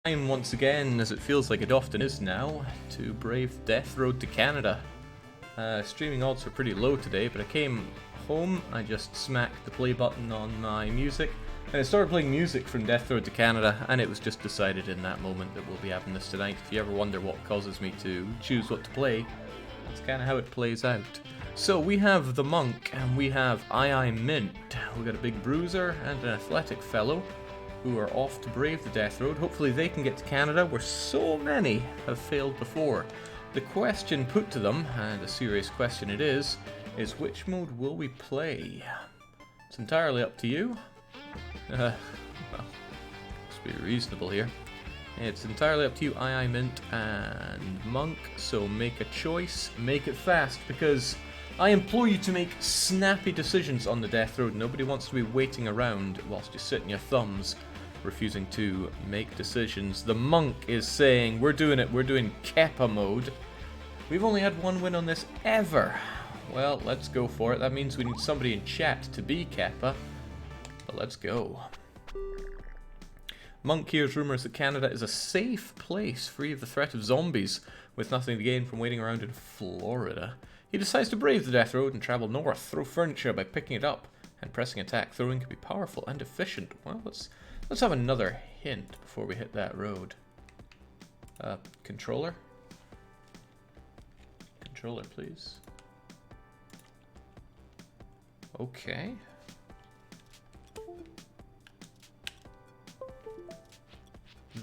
Time once again, as it feels like it often is now, to brave Death Road to Canada. Streaming odds were pretty low today, but I came home, I just smacked the play button on my music, and it started playing music from Death Road to Canada, and it was just decided in that moment that we'll be having this tonight. If you ever wonder what causes me to choose what to play, that's kind of how it plays out. So we have the Monk, and we have I Mint. We got a big bruiser and an athletic fellow who are off to brave the Death Road. Hopefully they can get to Canada, where so many have failed before. The question put to them, and a serious question it is which mode will we play? It's entirely up to you. Well, let's be reasonable here. It's entirely up to you, I Mint and Monk, so make a choice, make it fast, because I implore you to make snappy decisions on the Death Road. Nobody wants to be waiting around whilst you're sitting your thumbs, refusing to make decisions. The Monk is saying, we're doing Keppa mode. We've only had one win on this ever. Well, let's go for it. That means we need somebody in chat to be Keppa. But let's go. Monk hears rumours that Canada is a safe place, free of the threat of zombies, with nothing to gain from waiting around in Florida. He decides to brave the Death Road and travel north, throw furniture by picking it up, and pressing attack. Throwing can be powerful and efficient. Well, let's have another hint before we hit that road. Controller? Controller, please. Okay.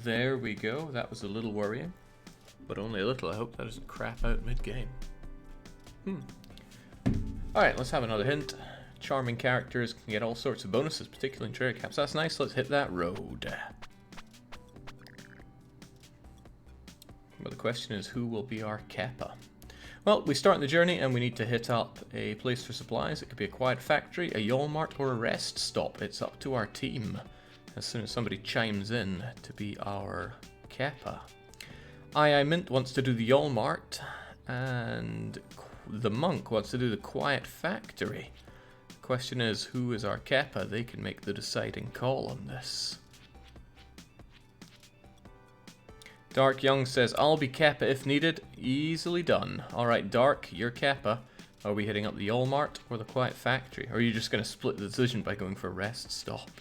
There we go. That was a little worrying. But only a little. I hope that doesn't crap out mid-game. Alright, let's have another hint. Charming characters can get all sorts of bonuses, particularly in trigger caps. That's nice. Let's hit that road. But the question is, who will be our Keppa? Well, we start the journey and we need to hit up a place for supplies. It could be a quiet factory, a Walmart, or a rest stop. It's up to our team as soon as somebody chimes in to be our Keppa. I Mint wants to do the Walmart, and the Monk wants to do the quiet factory. The question is, who is our Keppa? They can make the deciding call on this. Dark Young says, I'll be Keppa if needed. Easily done. Alright, Dark, you're Keppa. Are we hitting up the Walmart or the quiet factory? Or are you just going to split the decision by going for a rest stop?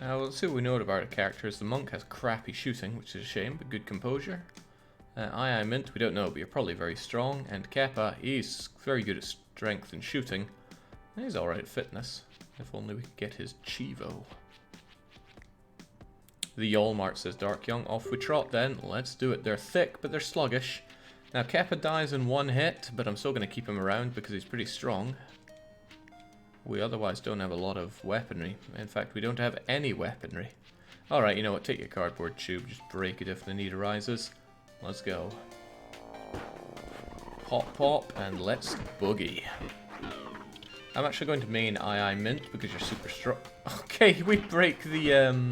Now, let's see what we know about our characters. The Monk has crappy shooting, which is a shame, but good composure. I Mint, we don't know, but you're probably very strong. And Keppa, he's very good at strength and shooting. He's alright at fitness. If only we could get his Chivo. The Walmart, says Dark Young. Off we trot then. Let's do it. They're thick, but they're sluggish. Now, Keppa dies in one hit, but I'm still going to keep him around because he's pretty strong. We otherwise don't have a lot of weaponry. In fact, we don't have any weaponry. Alright, you know what? Take your cardboard tube. Just break it if the need arises. Let's go. Pop, pop, and let's boogie. I'm actually going to main I Mint because you're super strong. Okay, we break the,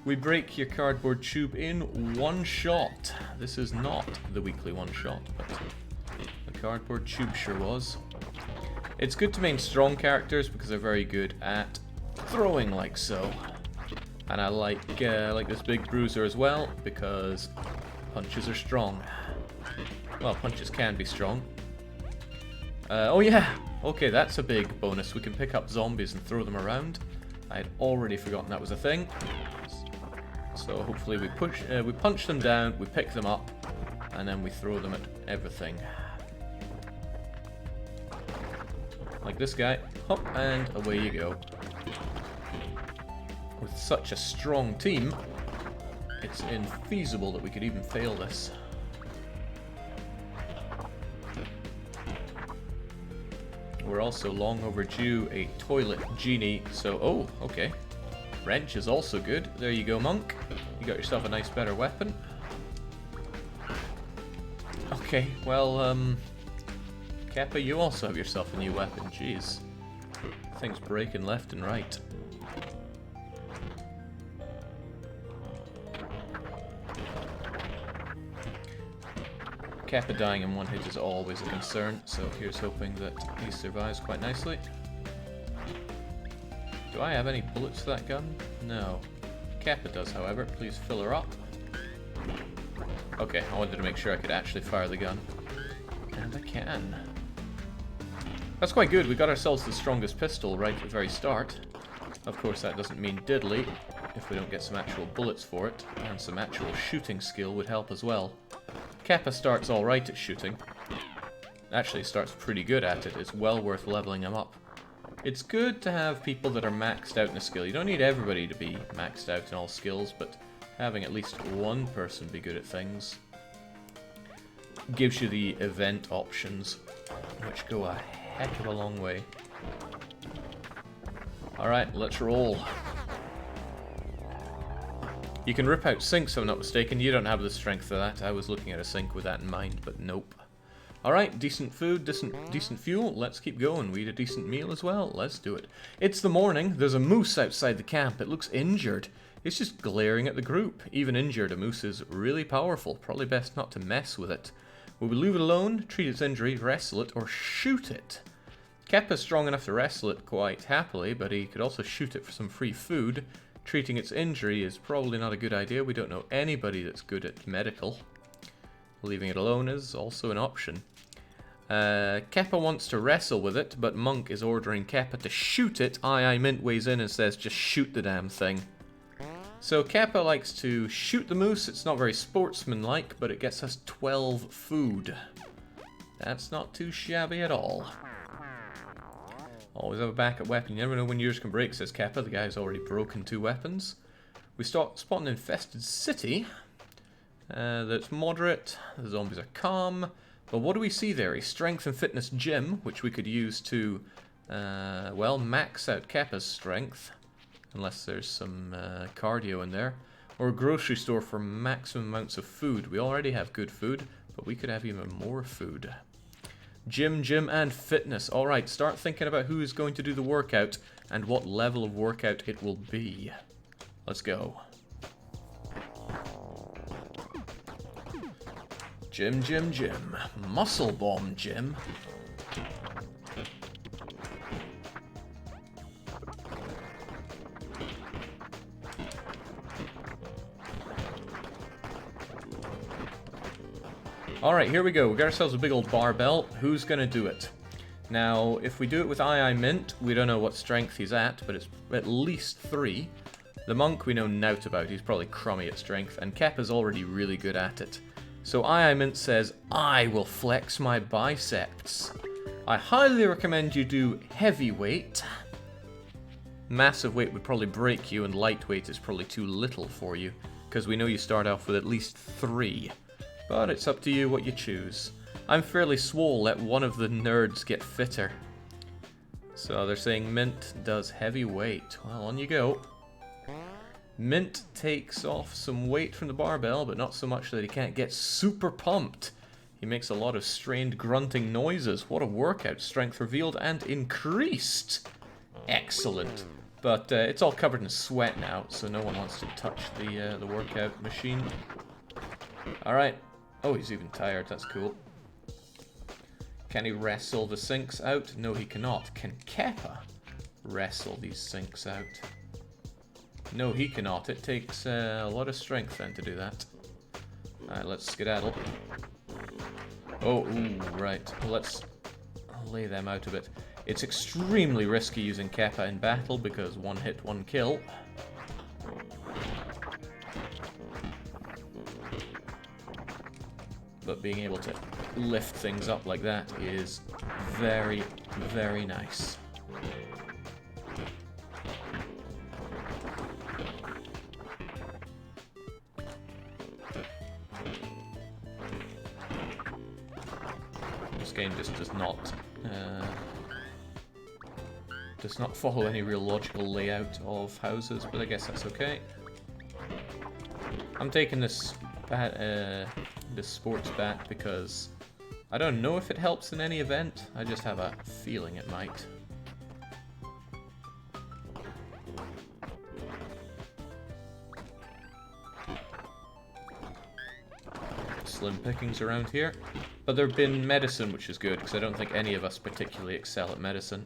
we break your cardboard tube in one shot. This is not the weekly one shot, but the cardboard tube sure was. It's good to main strong characters because they're very good at throwing like so. And I like this big bruiser as well because punches are strong. Well, punches can be strong. Oh yeah! Okay, that's a big bonus. We can pick up zombies and throw them around. I had already forgotten that was a thing. So hopefully we punch them down, we pick them up, and then we throw them at everything. Like this guy. Hop, and away you go. With such a strong team, it's infeasible that we could even fail this. We're also long overdue a toilet genie, so oh, okay. Wrench is also good. There you go, Monk. You got yourself a nice better weapon. Okay, well, Keppa, you also have yourself a new weapon. Jeez. Things breaking left and right. Keppa dying in one hit is always a concern, so here's hoping that he survives quite nicely. Do I have any bullets for that gun? No. Kappa does, however. Please fill her up. Okay, I wanted to make sure I could actually fire the gun. And I can. That's quite good. We got ourselves the strongest pistol right at the very start. Of course, that doesn't mean diddly if we don't get some actual bullets for it, and some actual shooting skill would help as well. Kappa starts alright at shooting. Actually starts pretty good at it. It's well worth leveling him up. It's good to have people that are maxed out in a skill. You don't need everybody to be maxed out in all skills, but having at least one person be good at things gives you the event options, which go a heck of a long way. Alright, let's roll. You can rip out sinks, if I'm not mistaken. You don't have the strength for that. I was looking at a sink with that in mind, but nope. Alright, decent food, decent fuel. Let's keep going. We eat a decent meal as well. Let's do it. It's the morning. There's a moose outside the camp. It looks injured. It's just glaring at the group. Even injured, a moose is really powerful. Probably best not to mess with it. Will we leave it alone, treat its injury, wrestle it, or shoot it? Kappa's strong enough to wrestle it quite happily, but he could also shoot it for some free food. Treating its injury is probably not a good idea. We don't know anybody that's good at medical. Leaving it alone is also an option. Kappa wants to wrestle with it, but Monk is ordering Kappa to shoot it. Aye Mint weighs in and says, just shoot the damn thing. So Kappa likes to shoot the moose. It's not very sportsmanlike, but it gets us 12 food. That's not too shabby at all. Always have a backup weapon. You never know when yours can break, says Kappa. The guy's already broken 2 weapons. We spot an infested city. That's moderate. The zombies are calm. But what do we see there? A strength and fitness gym, which we could use to, well, max out Kappa's strength. Unless there's some cardio in there. Or a grocery store for maximum amounts of food. We already have good food, but we could have even more food. Gym, and fitness. Alright, start thinking about who is going to do the workout and what level of workout it will be. Let's go. Gym. Muscle bomb gym. Alright, here we go. We got ourselves a big old barbell. Who's gonna do it? Now, if we do it with Aye Mint, we don't know what strength he's at, but it's at least 3. The Monk we know nought about. He's probably crummy at strength, and Kappa's already really good at it. So Aye Mint says, I will flex my biceps. I highly recommend you do heavyweight. Massive weight would probably break you, and lightweight is probably too little for you, because we know you start off with at least 3. But it's up to you what you choose. I'm fairly swole, let one of the nerds get fitter. So they're saying Mint does heavy weight. Well, on you go. Mint takes off some weight from the barbell, but not so much that he can't get super pumped. He makes a lot of strained grunting noises. What a workout. Strength revealed and increased. Excellent. But it's all covered in sweat now, so no one wants to touch the workout machine. Alright. Oh, he's even tired. That's cool. Can he wrestle the sinks out? No, he cannot. Can Kappa wrestle these sinks out? No, he cannot. It takes a lot of strength then to do that. Alright, let's skedaddle. Oh, ooh, right. Let's lay them out a bit. It's extremely risky using Kappa in battle because 1 hit, 1 kill. But being able to lift things up like that is very, very nice. This game just does not follow any real logical layout of houses, but I guess that's okay. I'm taking this sports bat because I don't know if it helps in any event. I just have a feeling it might. Slim pickings around here. But there have been medicine, which is good, because I don't think any of us particularly excel at medicine.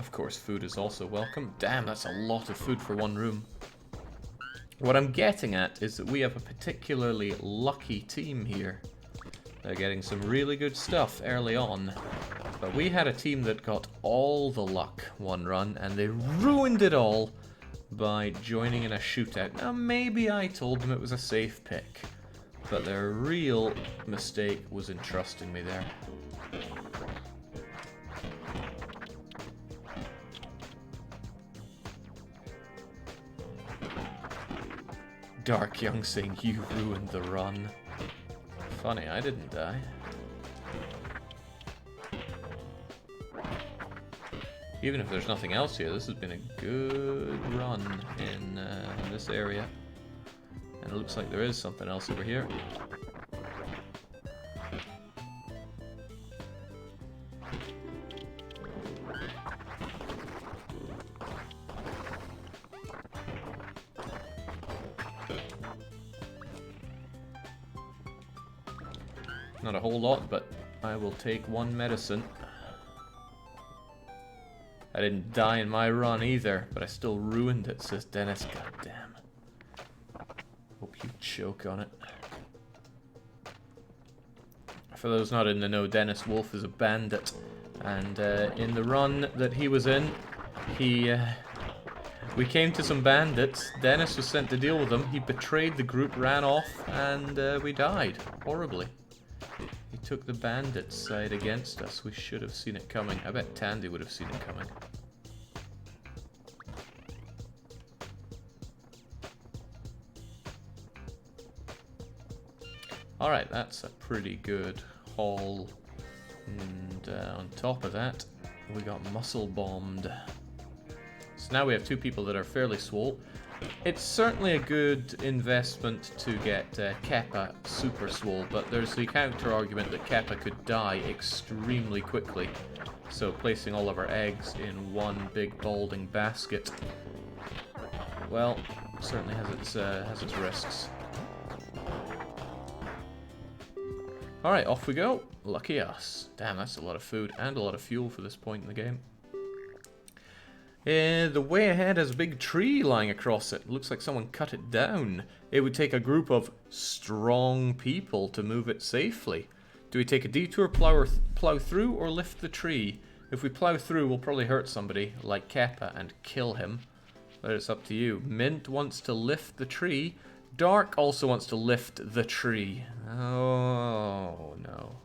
Of course, food is also welcome. Damn, that's a lot of food for one room. What I'm getting at is that we have a particularly lucky team here. They're getting some really good stuff early on. But we had a team that got all the luck one run, and they ruined it all by joining in a shootout. Now, maybe I told them it was a safe pick, but their real mistake was in trusting me there. Dark Young saying, "You ruined the run." Funny, I didn't die. Even if there's nothing else here, this has been a good run in this area. And it looks like there is something else over here. Not a whole lot, but I will take one medicine. I didn't die in my run either, but I still ruined it, says Dennis. Goddamn. Hope you choke on it. For those not in the know, Dennis Wolf is a bandit. And in the run that he was in, we came to some bandits. Dennis was sent to deal with them. He betrayed the group, ran off, and we died horribly. He took the bandits' side against us. We should have seen it coming. I bet Tandy would have seen it coming. Alright, that's a pretty good haul. And on top of that, we got muscle bombed. So now we have two people that are fairly swole. It's certainly a good investment to get Keppa super swole, but there's the counter argument that Keppa could die extremely quickly. So placing all of our eggs in one big balding basket, well, certainly has its risks. Alright, off we go. Lucky us. Damn, that's a lot of food and a lot of fuel for this point in the game. The way ahead has a big tree lying across it. Looks like someone cut it down. It would take a group of strong people to move it safely. Do we take a detour, plow through, or lift the tree? If we plow through, we'll probably hurt somebody, like Keppa, and kill him. But it's up to you. Mint wants to lift the tree. Dark also wants to lift the tree. Oh, no.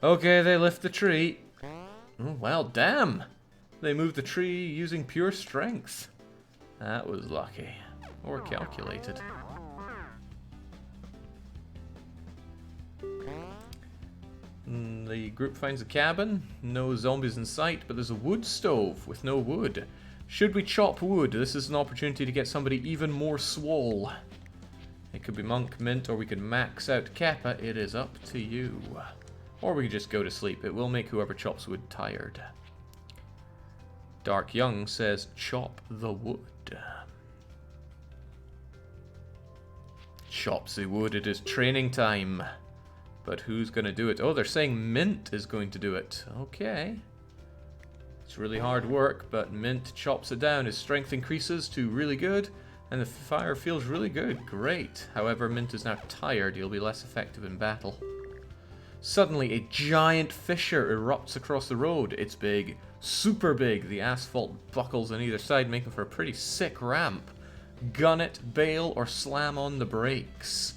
Okay, they lift the tree. Oh, well, damn. They moved the tree using pure strength. That was lucky. Or calculated. The group finds a cabin. No zombies in sight, but there's a wood stove with no wood. Should we chop wood? This is an opportunity to get somebody even more swole. It could be Monk, Mint, or we could max out Keppa. It is up to you. Or we could just go to sleep. It will make whoever chops wood tired. Dark Young says, chop the wood. Chops the wood. It is training time. But who's going to do it? Oh, they're saying Mint is going to do it. Okay. It's really hard work, but Mint chops it down. His strength increases to really good. And the fire feels really good. Great. However, Mint is now tired. He'll be less effective in battle. Suddenly, a giant fissure erupts across the road. It's big. Super big. The asphalt buckles on either side, making for a pretty sick ramp. Gun it, bail, or slam on the brakes.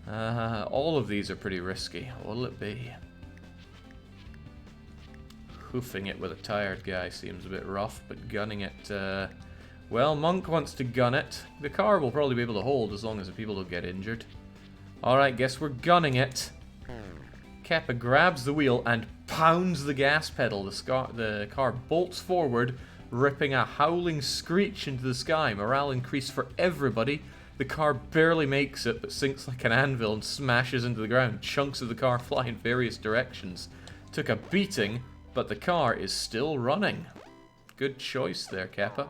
All of these are pretty risky. What'll it be? Hoofing it with a tired guy seems a bit rough, but gunning it... Well, Monk wants to gun it. The car will probably be able to hold as long as the people don't get injured. Alright, guess we're gunning it. Keppa grabs the wheel and pounds the gas pedal. The car bolts forward, ripping a howling screech into the sky. Morale increased for everybody. The car barely makes it, but sinks like an anvil and smashes into the ground. Chunks of the car fly in various directions. Took a beating, but the car is still running. Good choice there, Keppa.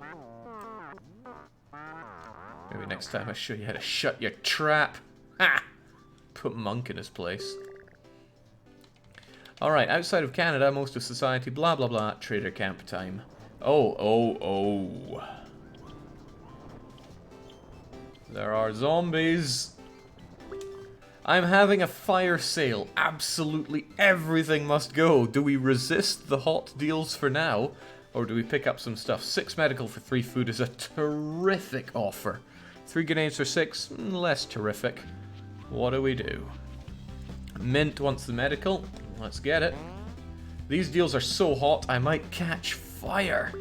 Maybe next time I show you how to shut your trap. Ha! Put Monk in his place. Alright, outside of Canada, most of society, blah blah blah, trader camp time. Oh. There are zombies. I'm having a fire sale. Absolutely everything must go. Do we resist the hot deals for now? Or do we pick up some stuff? 6 medical for 3 food is a terrific offer. 3 grenades for 6, less terrific. What do we do? Mint wants the medical. Let's get it. These deals are so hot, I might catch fire.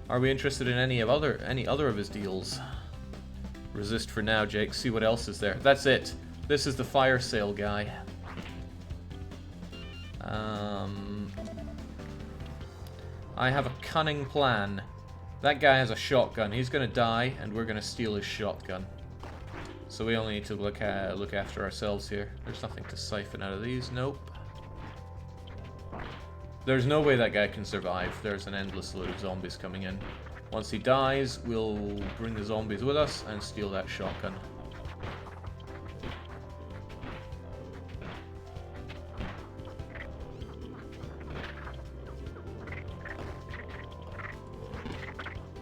Are we interested in any other of his deals? Resist for now, Jake. See what else is there. That's it. This is the fire sale guy. I have a cunning plan. That guy has a shotgun. He's gonna die, and we're gonna steal his shotgun. So we only need to look after ourselves here. There's nothing to siphon out of these. Nope. There's no way that guy can survive. There's an endless load of zombies coming in. Once he dies, we'll bring the zombies with us and steal that shotgun.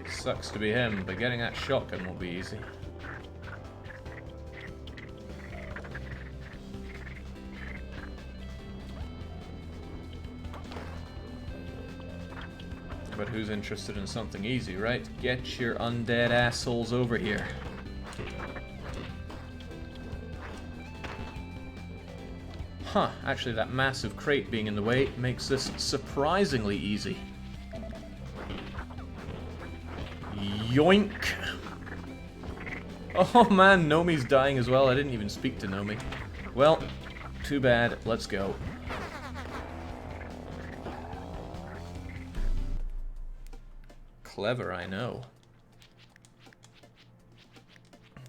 Sucks to be him, but getting that shotgun will be easy. But who's interested in something easy, right? Get your undead assholes over here. Huh, actually that massive crate being in the way makes this surprisingly easy. Yoink! Oh man, Nomi's dying as well. I didn't even speak to Nomi. Well, too bad. Let's go. Clever, I know.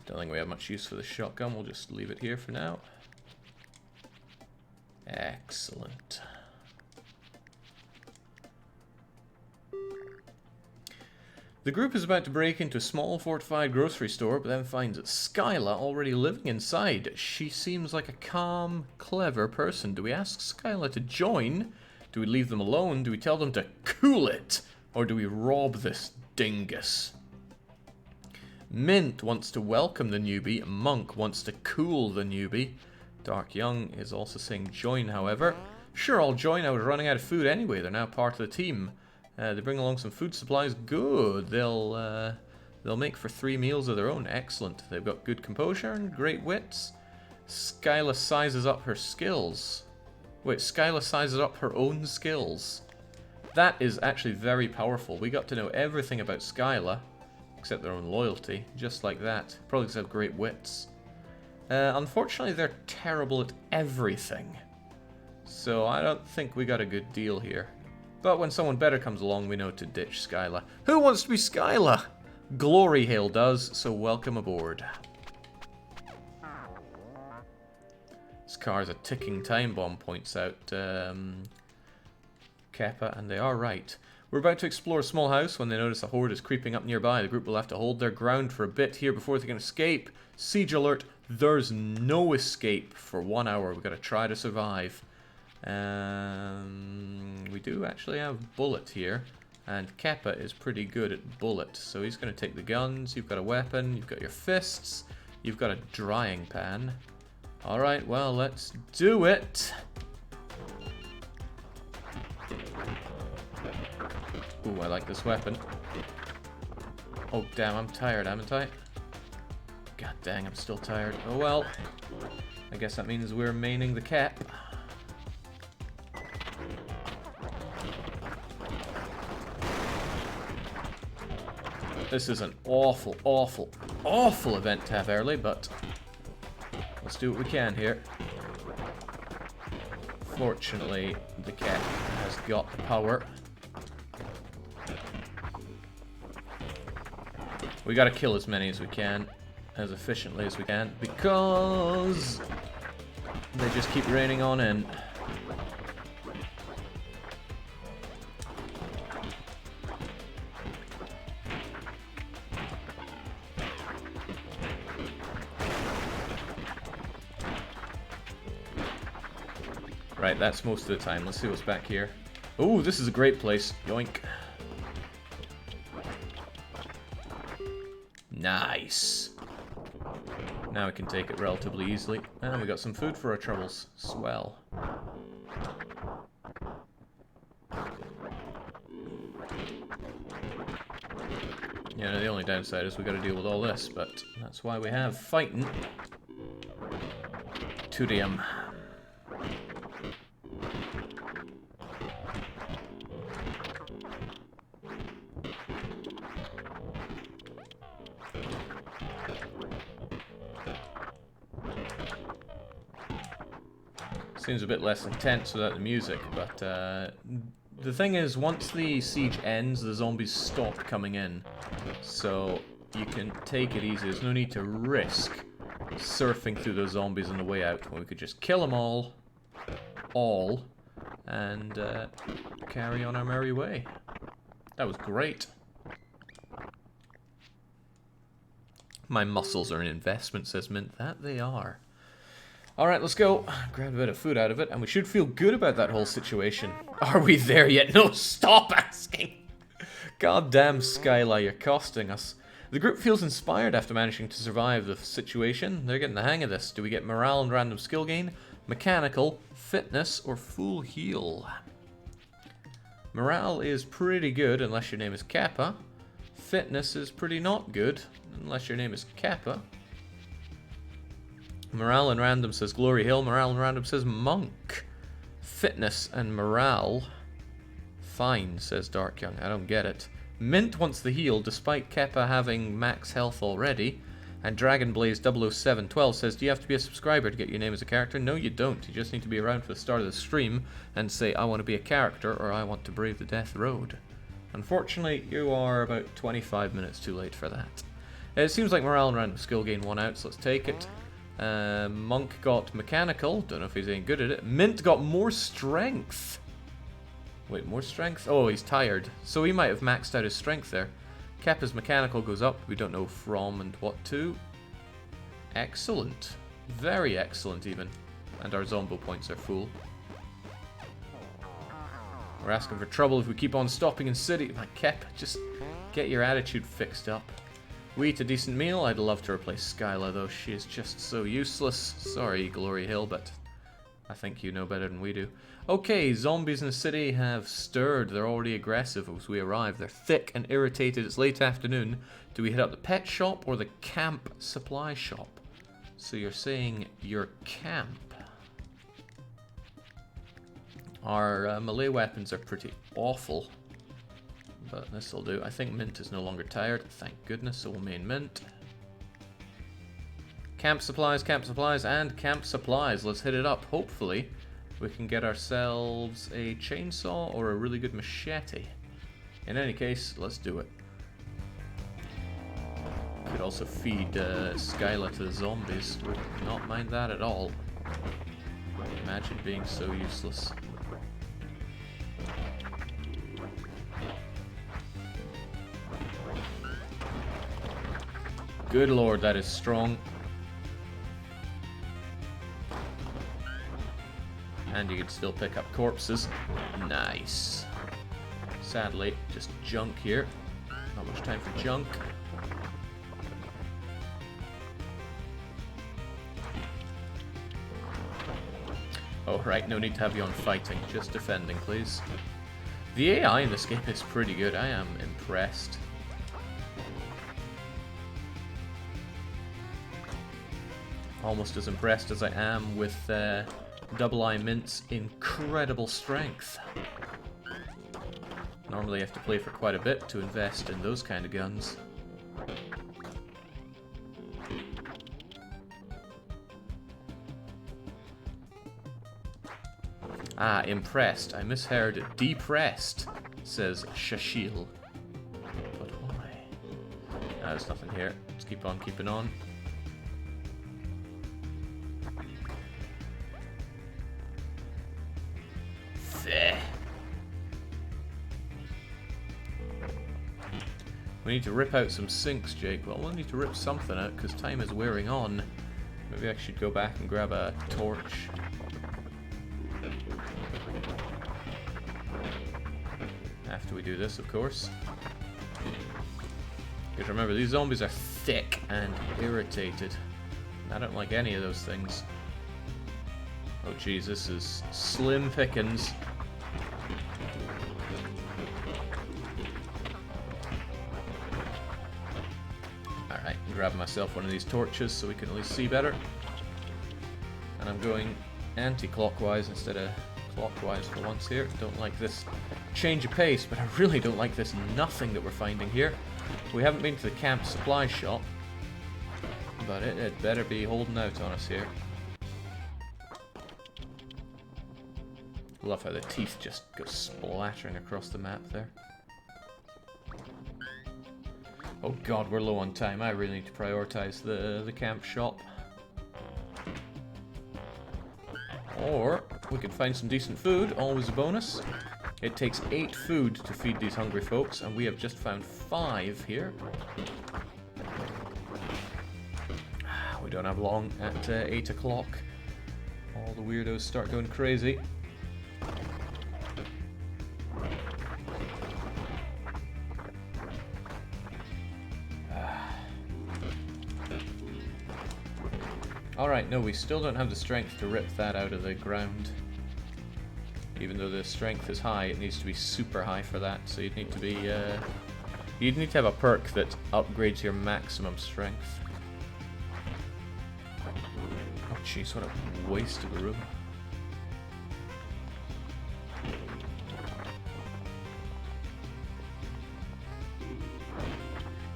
Don't think we have much use for the shotgun. We'll just leave it here for now. Excellent. The group is about to break into a small fortified grocery store, but then finds Skyla already living inside. She seems like a calm, clever person. Do we ask Skyla to join? Do we leave them alone? Do we tell them to cool it? Or do we rob this dingus? Mint wants to welcome the newbie. Monk wants to cool the newbie. Dark Young is also saying join, however. Sure, I'll join. I was running out of food anyway. They're now part of the team. They bring along some food supplies. Good. They'll make for 3 meals of their own. Excellent. They've got good composure and great wits. Skyla sizes up her skills. Wait, Skyla sizes up her own skills. That is actually very powerful. We got to know everything about Skyla, except their own loyalty, just like that. Probably because they have great wits. Unfortunately, they're terrible at everything. So I don't think we got a good deal here. But when someone better comes along, we know to ditch Skyla. Who wants to be Skyla? Glory Hale does, so welcome aboard. This car is a ticking time bomb, points out Keppa, and they are right. We're about to explore a small house when they notice a horde is creeping up nearby. The group will have to hold their ground for a bit here before they can escape. Siege alert, there's no escape for 1 hour. We've got to try to survive. We do actually have Bullet here, and Keppa is pretty good at Bullet, so he's going to take the guns. You've got a weapon, you've got your fists, you've got a drying pan. Alright, well, let's do it! Ooh, I like this weapon. Oh, damn, I'm tired, haven't I? God dang, I'm still tired. Oh well. I guess that means we're maining the cap. This is an awful, awful, awful event to have early, but let's do what we can here. Fortunately, the cat has got the power. We gotta kill as many as we can, as efficiently as we can, because they just keep raining on in. Right, that's most of the time. Let's see what's back here. Ooh, this is a great place. Yoink. Nice. Now we can take it relatively easily. And we got some food for our troubles. Swell. Yeah, the only downside is we got to deal with all this, but that's why we have fighting. Tudium. Seems a bit less intense without the music, but the thing is, once the siege ends, the zombies stop coming in. So you can take it easy. There's no need to risk surfing through those zombies on the way out, when we could just kill them all, and carry on our merry way. That was great. My muscles are an investment, says Mint. That they are. Alright, let's go. Grab a bit of food out of it, and we should feel good about that whole situation. Are we there yet? No, stop asking! Goddamn Skyla, you're costing us. The group feels inspired after managing to survive the situation. They're getting the hang of this. Do we get morale and random skill gain? Mechanical, fitness, or full heal? Morale is pretty good, unless your name is Kappa. Fitness is pretty not good, unless your name is Kappa. Morale and random says Glory Hill. Morale and random says Monk. Fitness and morale. Fine, says Dark Young. I don't get it. Mint wants the heal, despite Keppa having max health already. And Dragonblaze 00712 says, do you have to be a subscriber to get your name as a character? No, you don't. You just need to be around for the start of the stream and say, I want to be a character, or I want to brave the death road. Unfortunately, you are about 25 minutes too late for that. It seems like morale and random skill gain 1 out, so let's take it. Monk got mechanical. Don't know if he's any good at it. Mint got more strength. Wait, more strength? Oh, he's tired. So he might have maxed out his strength there. Kappa's mechanical goes up. We don't know from and what to. Excellent. Very excellent, even. And our Zombo points are full. We're asking for trouble if we keep on stopping in city. My Keppa, just get your attitude fixed up. We eat a decent meal. I'd love to replace Skyla, though. She is just so useless. Sorry, Glory Hill, but I think you know better than we do. Okay, zombies in the city have stirred. They're already aggressive as we arrive. They're thick and irritated. It's late afternoon. Do we hit up the pet shop or the camp supply shop? So you're saying your camp. Our melee weapons are pretty awful. But this'll do. I think Mint is no longer tired. Thank goodness, so we'll main Mint. Camp supplies, and camp supplies. Let's hit it up. Hopefully, we can get ourselves a chainsaw or a really good machete. In any case, let's do it. Could also feed Skyla to the zombies. Would not mind that at all. Imagine being so useless. Good lord, that is strong. And you can still pick up corpses. Nice. Sadly, just junk here. Not much time for junk. Oh, right, no need to have you on fighting. Just defending, please. The AI in this game is pretty good. I am impressed. Almost as impressed as I am with Double I Mint's incredible strength. Normally you have to play for quite a bit to invest in those kind of guns. Ah, impressed. I misheard. Depressed, says Shashil. But why? Ah, there's nothing here. Let's keep on keeping on. We need to rip out some sinks, Jake. Well, we'll need to rip something out because time is wearing on. Maybe I should go back and grab a torch. After we do this, of course. Because remember, these zombies are thick and irritated. I don't like any of those things. Oh jeez, this is slim pickings. Alright, grab myself one of these torches so we can at least see better. And I'm going anti-clockwise instead of clockwise for once here. Don't like this change of pace, but I really don't like this nothing that we're finding here. We haven't been to the camp supply shop, but it better be holding out on us here. Love how the teeth just go splattering across the map there. Oh god, we're low on time. I really need to prioritize the camp shop. Or we could find some decent food, always a bonus. It takes 8 food to feed these hungry folks, and we have just found 5 here. We don't have long at 8 o'clock. All the weirdos start going crazy. Alright, no, we still don't have the strength to rip that out of the ground. Even though the strength is high, it needs to be super high for that, so you'd need to be, you'd need to have a perk that upgrades your maximum strength. Oh jeez, what a waste of a room.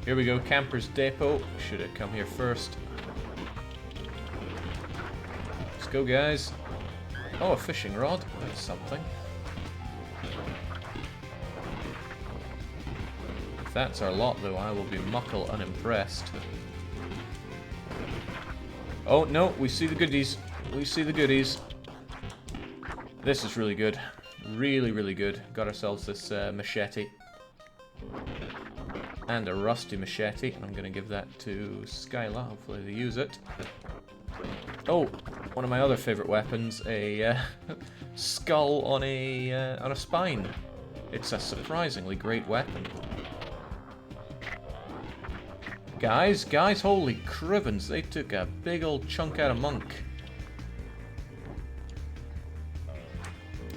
Here we go, Camper's Depot. Should have come here first. Let's go, guys. Oh, a fishing rod. That's something. If that's our lot, though, I will be muckle unimpressed. Oh, no, we see the goodies. We see the goodies. This is really good. Really, really good. Got ourselves this machete. And a rusty machete. And I'm going to give that to Skyla. Hopefully they use it. Oh, one of my other favorite weapons, a skull on a spine. It's a surprisingly great weapon. Guys, holy crivens, they took a big old chunk out of Monk.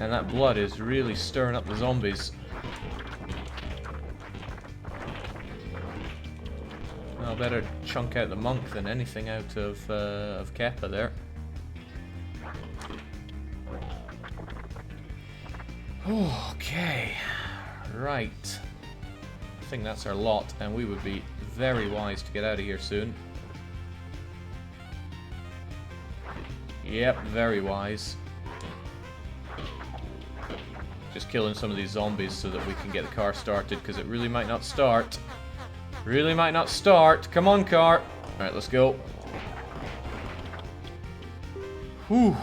And that blood is really stirring up the zombies. Well, better chunk out the Monk than anything out of Keppa there. Okay, right. I think that's our lot, and we would be very wise to get out of here soon. Yep, very wise. Just killing some of these zombies so that we can get the car started, because it really might not start. Really might not start. Come on, car. Alright, let's go. Whew.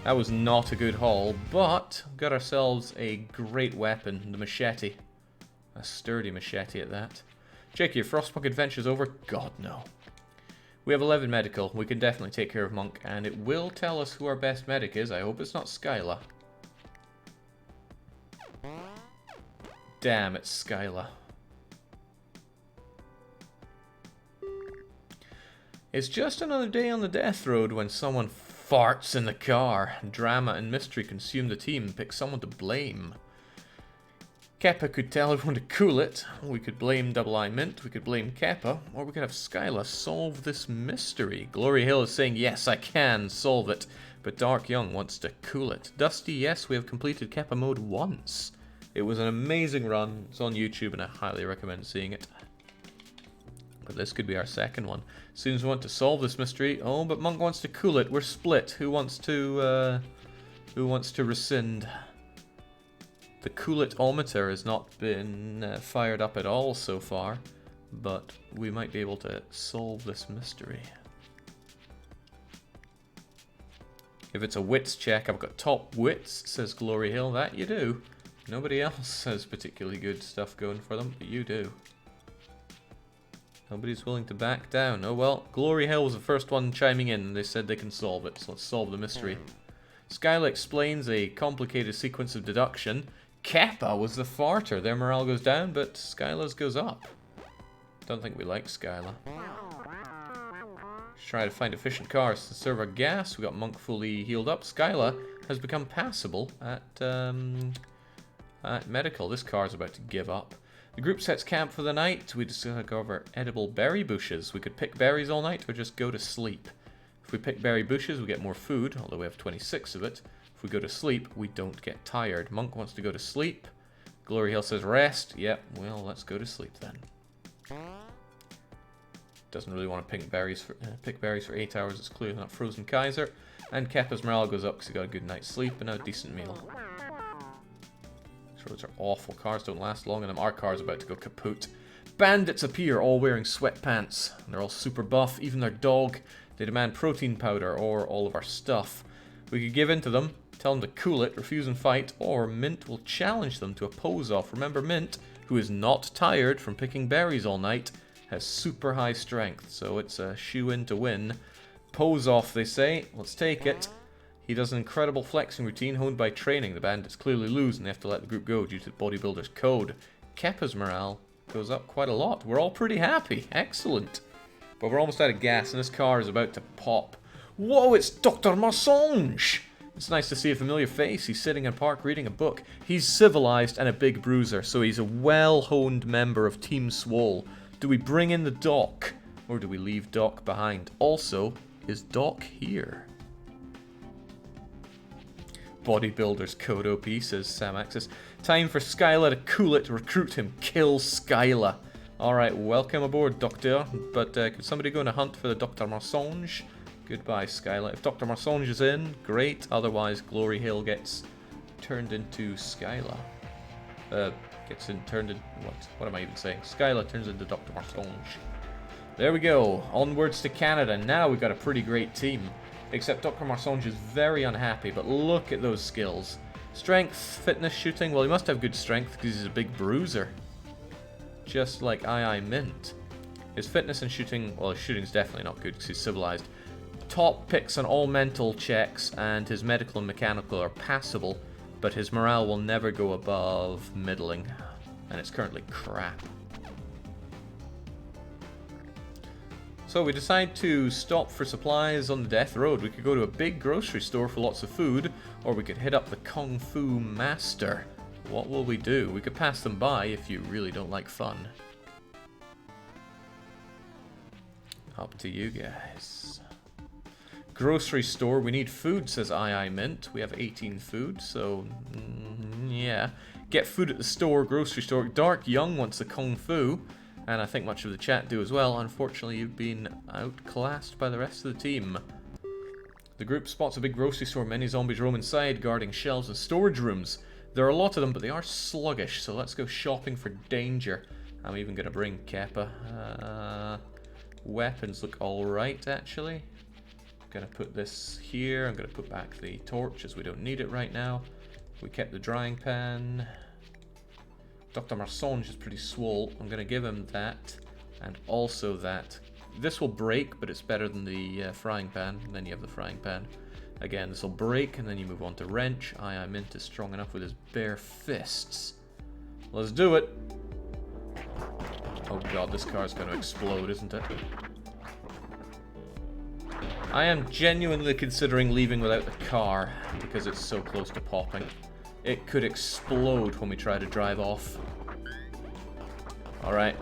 That was not a good haul, but got ourselves a great weapon, the machete. A sturdy machete at that. Check your Frostpunk adventure's over? God, no. We have 11 medical. We can definitely take care of Monk, and it will tell us who our best medic is. I hope it's not Skyla. Damn, it's Skyla. It's just another day on the death road when someone farts in the car. Drama and mystery consume the team. Pick someone to blame. Keppa could tell everyone to cool it. We could blame Double I Mint. We could blame Keppa. Or we could have Skyla solve this mystery. Glory Hill is saying, yes, I can solve it. But Dark Young wants to cool it. Dusty, yes, we have completed Keppa mode once. It was an amazing run. It's on YouTube and I highly recommend seeing it. But this could be our second one. Soon we want to solve this mystery. Oh, but Monk wants to cool it. We're split. Who wants to rescind? The cool-it-ometer has not been fired up at all so far, but we might be able to solve this mystery. If it's a wits check, I've got top wits, says Glory Hill. That you do. Nobody else has particularly good stuff going for them, but you do. Nobody's willing to back down. Oh well, Glory Hill was the first one chiming in, and they said they can solve it, so let's solve the mystery. Skyla explains a complicated sequence of deduction. Kappa was the farter. Their morale goes down, but Skyla's goes up. Don't think we like Skyla. Let's try to find efficient cars to serve our gas. We got Monk fully healed up. Skyla has become passable at medical. This car's about to give up. The group sets camp for the night. We discover edible berry bushes. We could pick berries all night or just go to sleep. If we pick berry bushes, we get more food, although we have 26 of it. If we go to sleep, we don't get tired. Monk wants to go to sleep. Glory Hill says rest. Yep, well, let's go to sleep then. Doesn't really want to pick berries for 8 hours. It's clearly not Frozen Kaiser. And Kappa's morale goes up because he got a good night's sleep and a decent meal. These roads are awful. Cars don't last long in them. Our car's about to go kaput. Bandits appear, all wearing sweatpants. They're all super buff, even their dog. They demand protein powder or all of our stuff. We could give in to them, tell them to cool it, refuse and fight, or Mint will challenge them to a pose-off. Remember, Mint, who is not tired from picking berries all night, has super high strength, so it's a shoe-in to win. Pose-off, they say. Let's take it. He does an incredible flexing routine honed by training. The bandits clearly lose and they have to let the group go due to the bodybuilder's code. Kappa's morale goes up quite a lot. We're all pretty happy. Excellent. But we're almost out of gas and this car is about to pop. Whoa, it's Dr. Massange! It's nice to see a familiar face. He's sitting in a park reading a book. He's civilized and a big bruiser, so he's a well-honed member of Team Swole. Do we bring in the Doc, or do we leave Doc behind? Also, is Doc here? Bodybuilder's code OP, says Sam Axis. Time for Skyla to cool it, recruit him, kill Skyla. Alright, welcome aboard, Doctor. But could somebody go on a hunt for the Dr. Massange? Goodbye, Skyla. If Dr. Massange is in, great. Otherwise, Glory Hill gets turned into Skyla. What am I even saying? Skyla turns into Dr. Massange. There we go. Onwards to Canada. Now we've got a pretty great team. Except Dr. Massange is very unhappy, but look at those skills. Strength, fitness, shooting. Well, he must have good strength because he's a big bruiser. Just like II Mint. His fitness and shooting, well, his shooting's definitely not good because he's civilized. Top picks on all mental checks, and his medical and mechanical are passable, but his morale will never go above middling, and it's currently crap. So we decide to stop for supplies on the Death Road. We could go to a big grocery store for lots of food, or we could hit up the Kung Fu Master. What will we do? We could pass them by if you really don't like fun. Up to you guys. Grocery store, we need food, says II Mint. We have 18 food, so yeah. Get food at the store, grocery store. Dark Young wants the Kung Fu, and I think much of the chat do as well. Unfortunately, you've been outclassed by the rest of the team. The group spots a big grocery store. Many zombies roam inside, guarding shelves and storage rooms. There are a lot of them, but they are sluggish, so let's go shopping for danger. I'm even going to bring Kappa. Weapons look alright, actually. Gonna put this here. I'm gonna put back the torch as we don't need it right now. We kept the drying pan. Dr. Massange is pretty swole. I'm gonna give him that and also that. This will break, but it's better than the frying pan. And then you have the frying pan. Again, this will break and then you move on to wrench. II Mint is strong enough with his bare fists. Let's do it. Oh god, this car is gonna explode, isn't it? I am genuinely considering leaving without the car because it's so close to popping. It could explode when we try to drive off. Alright.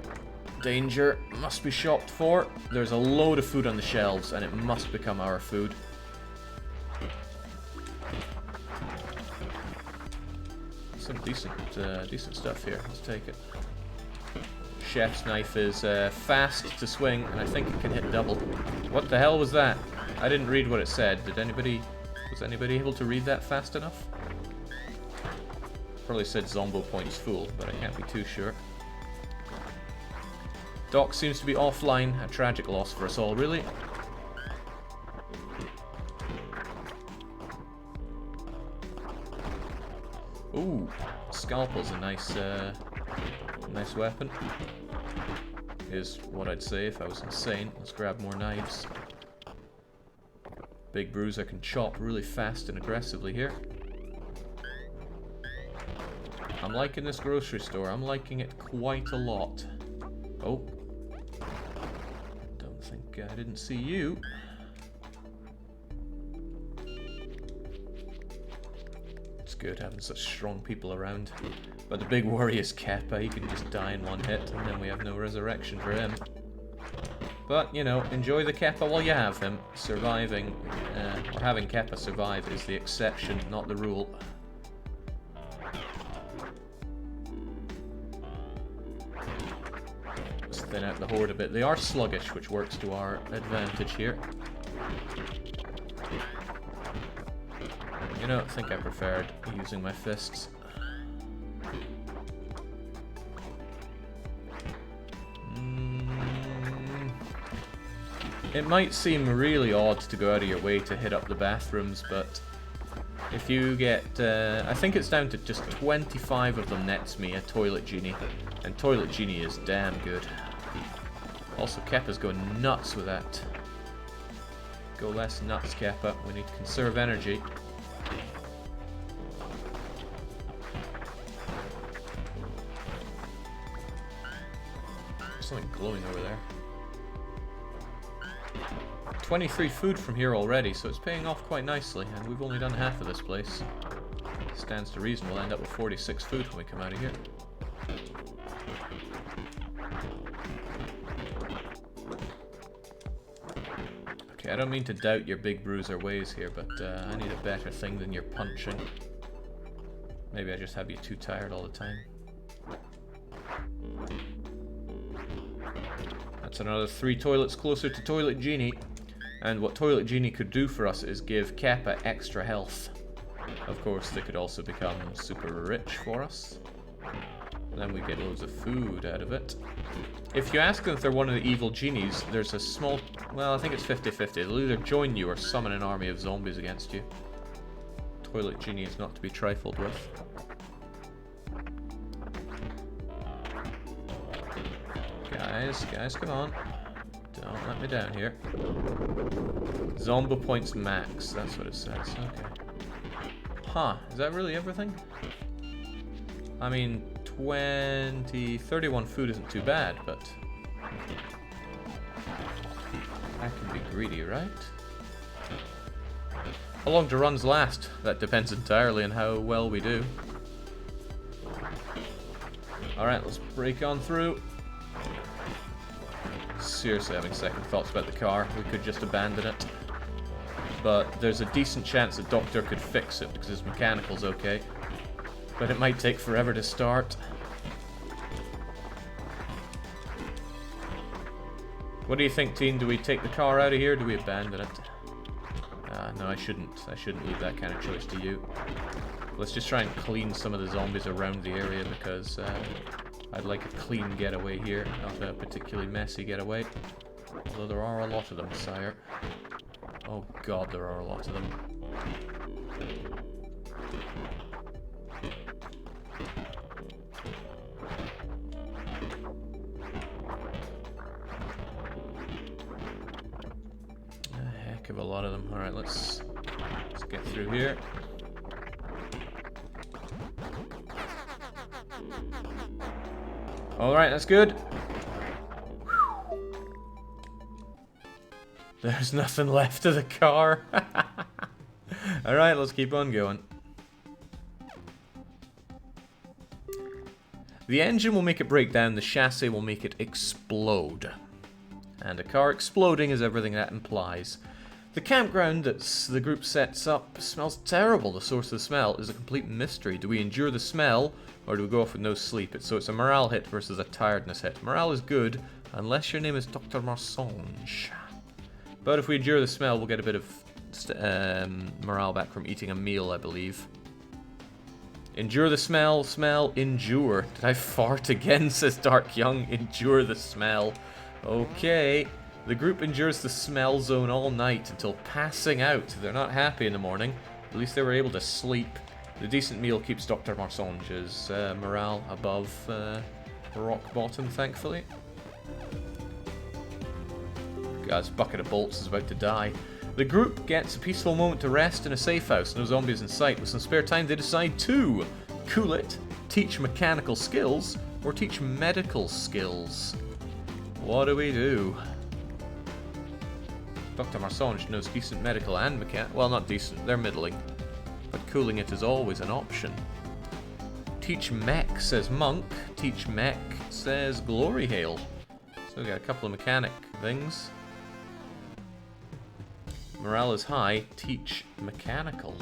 Danger must be shopped for. There's a load of food on the shelves and it must become our food. Some decent stuff here. Let's take it. Chef's knife is fast to swing, and I think it can hit double. What the hell was that? I didn't read what it said. Was anybody able to read that fast enough? Probably said Zombo points full, but I can't be too sure. Doc seems to be offline. A tragic loss for us all, really. Ooh, scalpel's a nice weapon. Is what I'd say if I was insane. Let's grab more knives. Big bruiser can chop really fast and aggressively here. I'm liking this grocery store. I'm liking it quite a lot. Oh. Don't think I didn't see you. It's good having such strong people around. But the big worry is Keppa. He can just die in one hit, and then we have no resurrection for him. But, you know, enjoy the Keppa while you have him. Surviving, or having Keppa survive is the exception, not the rule. Let's thin out the horde a bit. They are sluggish, which works to our advantage here. You know, I think I preferred using my fists. It might seem really odd to go out of your way to hit up the bathrooms, but if you get, I think it's down to just 25 of them nets me a Toilet Genie, and Toilet Genie is damn good. Also, Keppa's going nuts with that. Go less nuts, Keppa. We need to conserve energy. There's something glowing over there. 23 food from here already, so it's paying off quite nicely, and we've only done half of this place. Stands to reason we'll end up with 46 food when we come out of here. Okay, I don't mean to doubt your big bruiser ways here, but I need a better thing than your punching. Maybe I just have you too tired all the time. That's another 3 toilets closer to Toilet Genie. And what Toilet Genie could do for us is give Keppa extra health. Of course, they could also become super rich for us. Then we get loads of food out of it. If you ask them if they're one of the evil genies, there's a small... Well, I think it's 50-50. They'll either join you or summon an army of zombies against you. Toilet Genie is not to be trifled with. Guys, come on. Don't let me down here. Zombo points max, that's what it says. Okay. Huh, is that really everything? I mean, 31 food isn't too bad, but... I can be greedy, right? How long do runs last? That depends entirely on how well we do. Alright, let's break on through. Seriously having second thoughts about the car. We could just abandon it. But there's a decent chance the doctor could fix it because his mechanical's okay. But it might take forever to start. What do you think, team? Do we take the car out of here or do we abandon it? No, I shouldn't. I shouldn't leave that kind of choice to you. Let's just try and clean some of the zombies around the area because I'd like a clean getaway here, not a particularly messy getaway. Although there are a lot of them, sire. Oh god, there are a lot of them. A heck of a lot of them. Alright, let's get through here. Alright, that's good. There's nothing left of the car. Alright, let's keep on going. The engine will make it break down, the chassis will make it explode. And a car exploding is everything that implies. The campground that the group sets up smells terrible. The source of the smell is a complete mystery. Do we endure the smell, or do we go off with no sleep? So it's a morale hit versus a tiredness hit. Morale is good, unless your name is Dr. Marsonge. But if we endure the smell, we'll get a bit of morale back from eating a meal, I believe. Endure the smell, endure. Did I fart again, says Dark Young? Endure the smell. Okay. The group endures the smell zone all night until passing out. They're not happy in the morning. At least they were able to sleep. The decent meal keeps Dr. Marsonge's morale above rock bottom, thankfully. God's bucket of bolts is about to die. The group gets a peaceful moment to rest in a safe house. No zombies in sight. With some spare time, they decide to cool it teach mechanical skills or teach medical skills? What do we do? Dr. Marsange knows decent medical and mechanical. Well, not decent, they're middling. But cooling it is always an option. Teach mech, says Monk. Teach mech, says Gloryhail. So we got a couple of mechanic things. Morale is high. Teach mechanical.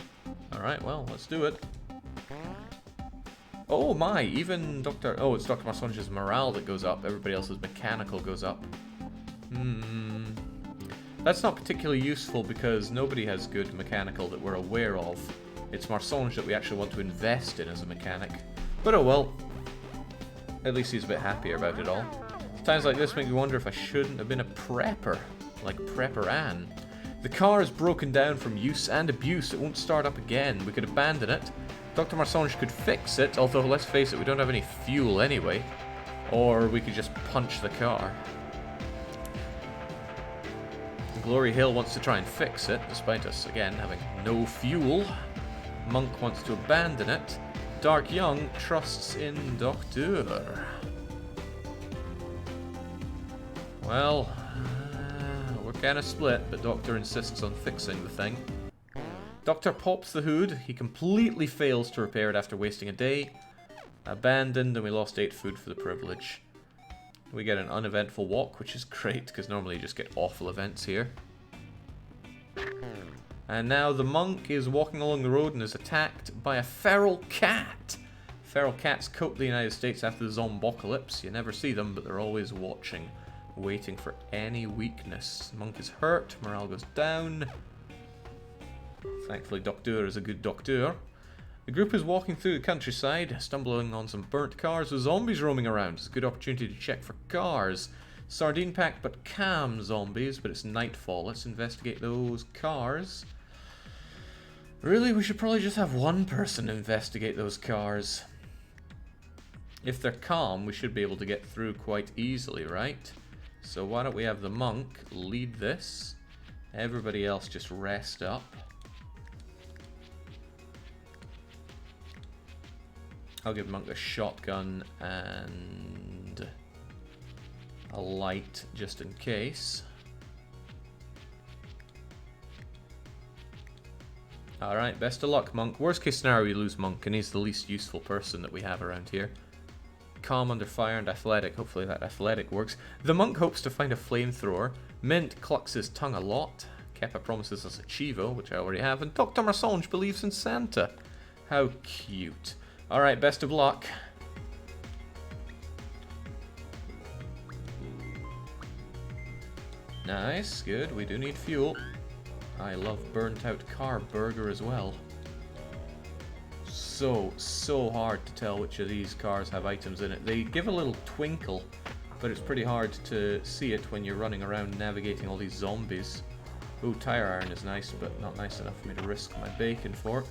Alright, well, let's do it. Oh my, even Dr. Oh, it's Dr. Marsange's morale that goes up. Everybody else's mechanical goes up. That's not particularly useful because nobody has good mechanical that we're aware of. It's Marsange that we actually want to invest in as a mechanic. But oh well. At least he's a bit happier about it all. Times like this make me wonder if I shouldn't have been a prepper. Like Prepper Ann. The car is broken down from use and abuse. It won't start up again. We could abandon it. Dr. Marsange could fix it, although let's face it, we don't have any fuel anyway. Or we could just punch the car. Gloryhail wants to try and fix it, despite us, again, having no fuel. Monk wants to abandon it. Dark Young trusts in Docteur. Well, we're kind of split, but Doctor insists on fixing the thing. Doctor pops the hood. He completely fails to repair it after wasting a day. Abandoned, and we lost 8 food for the privilege. We get an uneventful walk, which is great, because normally you just get awful events here. And now the monk is walking along the road and is attacked by a feral cat. Feral cats coat the United States after the zombocalypse. You never see them, but they're always watching, waiting for any weakness. The monk is hurt, morale goes down. Thankfully, Docteur is a good doctor. The group is walking through the countryside, stumbling on some burnt cars with zombies roaming around. It's a good opportunity to check for cars. Sardine packed but calm zombies, but it's nightfall. Let's investigate those cars. Really, we should probably just have one person investigate those cars. If they're calm, we should be able to get through quite easily, right? So why don't we have the monk lead this? Everybody else just rest up. I'll give Monk a shotgun and a light just in case. Alright, best of luck, Monk. Worst case scenario, we lose Monk, and he's the least useful person that we have around here. Calm under fire and athletic. Hopefully that athletic works. The monk hopes to find a flamethrower. Mint clucks his tongue a lot. Keppa promises us a Chivo, which I already have. And Dr. Marsange believes in Santa. How cute. Alright, best of luck. Nice, good. We do need fuel. I love burnt out car burger as well. So hard to tell which of these cars have items in it. They give a little twinkle, but it's pretty hard to see it when you're running around navigating all these zombies. Ooh, tire iron is nice, but not nice enough for me to risk my bacon for.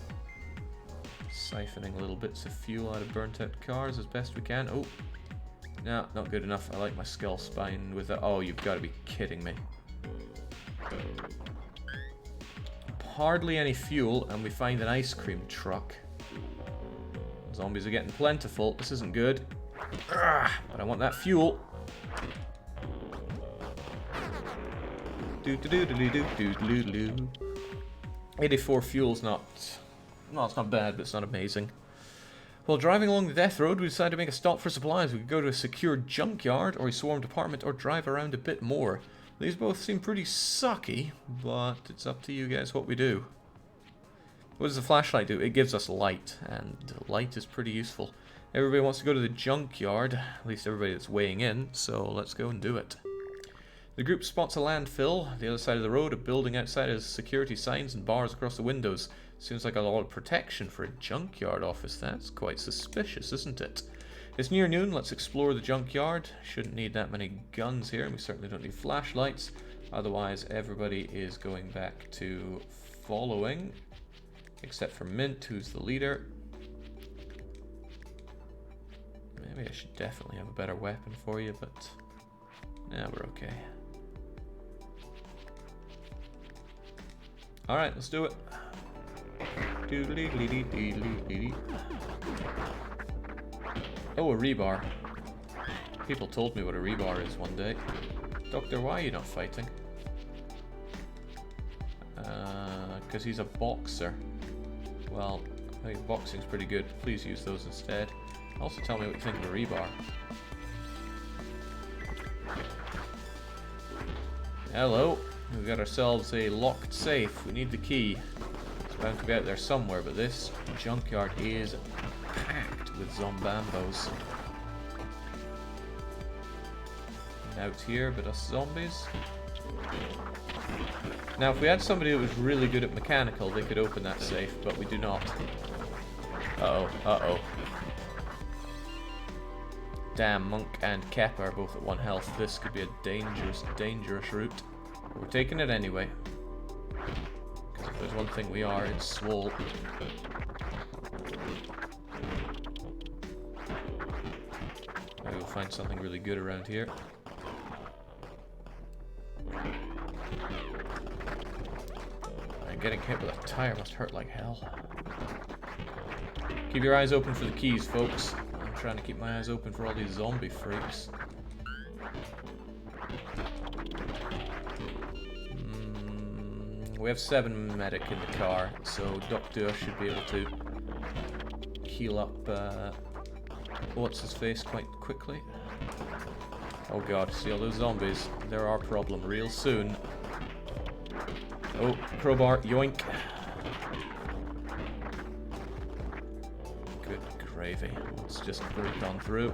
Siphoning little bits of fuel out of burnt out cars as best we can. Oh, no, not good enough. I like my skull spine with it. Oh, you've got to be kidding me. Hardly any fuel, and we find an ice cream truck. Zombies are getting plentiful. This isn't good. But I want that fuel. 84 fuel's not... No, it's not bad, but it's not amazing. While driving along the death road, we decided to make a stop for supplies. We could go to a secure junkyard, or a swarmed apartment, or drive around a bit more. These both seem pretty sucky, but it's up to you guys what we do. What does the flashlight do? It gives us light, and light is pretty useful. Everybody wants to go to the junkyard, at least everybody that's weighing in, so let's go and do it. The group spots a landfill, the other side of the road. A building outside has security signs and bars across the windows. Seems like a lot of protection for a junkyard office. That's quite suspicious, isn't it? It's near noon, let's explore the junkyard. Shouldn't need that many guns here, and we certainly don't need flashlights. Otherwise, everybody is going back to following. Except for Mint, who's the leader. Maybe I should definitely have a better weapon for you, but... yeah, we're okay. Alright, let's do it. Oh, a rebar. People told me what a rebar is one day. Doctor, why are you not fighting? Because he's a boxer. Well, I think boxing's pretty good. Please use those instead. Also tell me what you think of a rebar. Hello. We've got ourselves a locked safe. We need the key. It's bound to be out there somewhere, but this junkyard is packed with zombambos. Out here, but us zombies. Now, if we had somebody who was really good at mechanical, they could open that safe, but we do not. Uh-oh, uh-oh. Damn, Monk and Kappa are both at 1 health. This could be a dangerous, dangerous route. But we're taking it anyway. Because if there's one thing we are, it's swole. Maybe we'll find something really good around here. And getting hit with a tire must hurt like hell. Keep your eyes open for the keys, folks. I'm trying to keep my eyes open for all these zombie freaks. We have 7 medic in the car, so Doctor should be able to heal up what's his face quite quickly. Oh god, see all those zombies? They're our problem real soon. Oh, crowbar, yoink. Good gravy. Let's just break on through.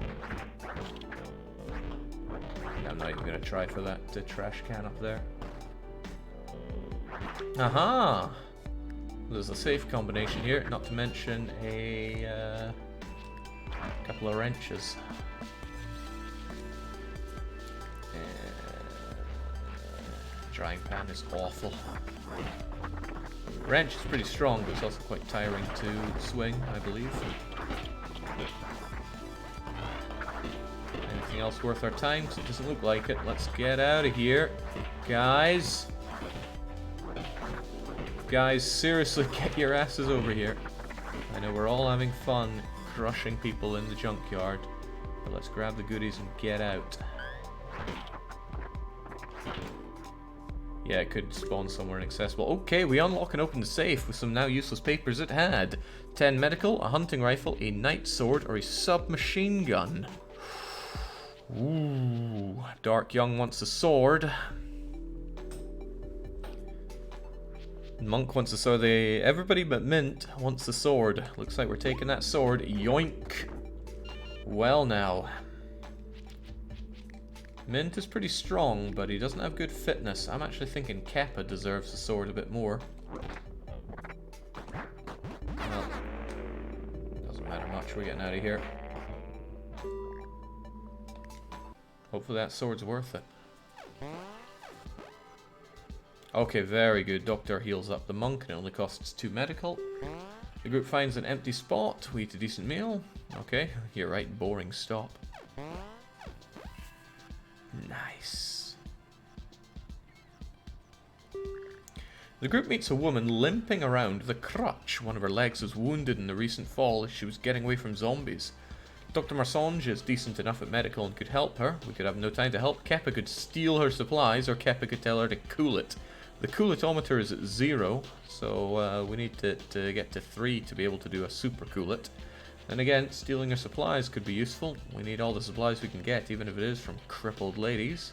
I'm not even going to try for that trash can up there. Aha! There's a safe combination here, not to mention a couple of wrenches. Drying pan is awful. Wrench is pretty strong, but it's also quite tiring to swing, I believe. Anything else worth our time? Because it doesn't look like it. Let's get out of here. Guys! Guys, seriously, get your asses over here. I know we're all having fun crushing people in the junkyard, but let's grab the goodies and get out. Yeah, it could spawn somewhere inaccessible. Okay, we unlock and open the safe with some now useless papers it had. 10 medical, a hunting rifle, a night sword, or a submachine gun. Ooh, Dark Young wants a sword. Monk wants a sword. Everybody but Mint wants the sword. Looks like we're taking that sword. Yoink. Well now. Mint is pretty strong, but he doesn't have good fitness. I'm actually thinking Kappa deserves the sword a bit more. Well, doesn't matter much. We're getting out of here. Hopefully that sword's worth it. Okay, very good. Doctor heals up the monk and it only costs 2 medical. The group finds an empty spot. We eat a decent meal. Okay, you're right. Boring stop. Nice. The group meets a woman limping around with a crutch. One of her legs was wounded in the recent fall as she was getting away from zombies. Dr. Marsange is decent enough at medical and could help her. We could have no time to help. Kappa could steal her supplies, or Kappa could tell her to cool it. The coolitometer is at 0, so we need to get to 3 to be able to do a super cool it. Then again, stealing her supplies could be useful. We need all the supplies we can get, even if it is from crippled ladies.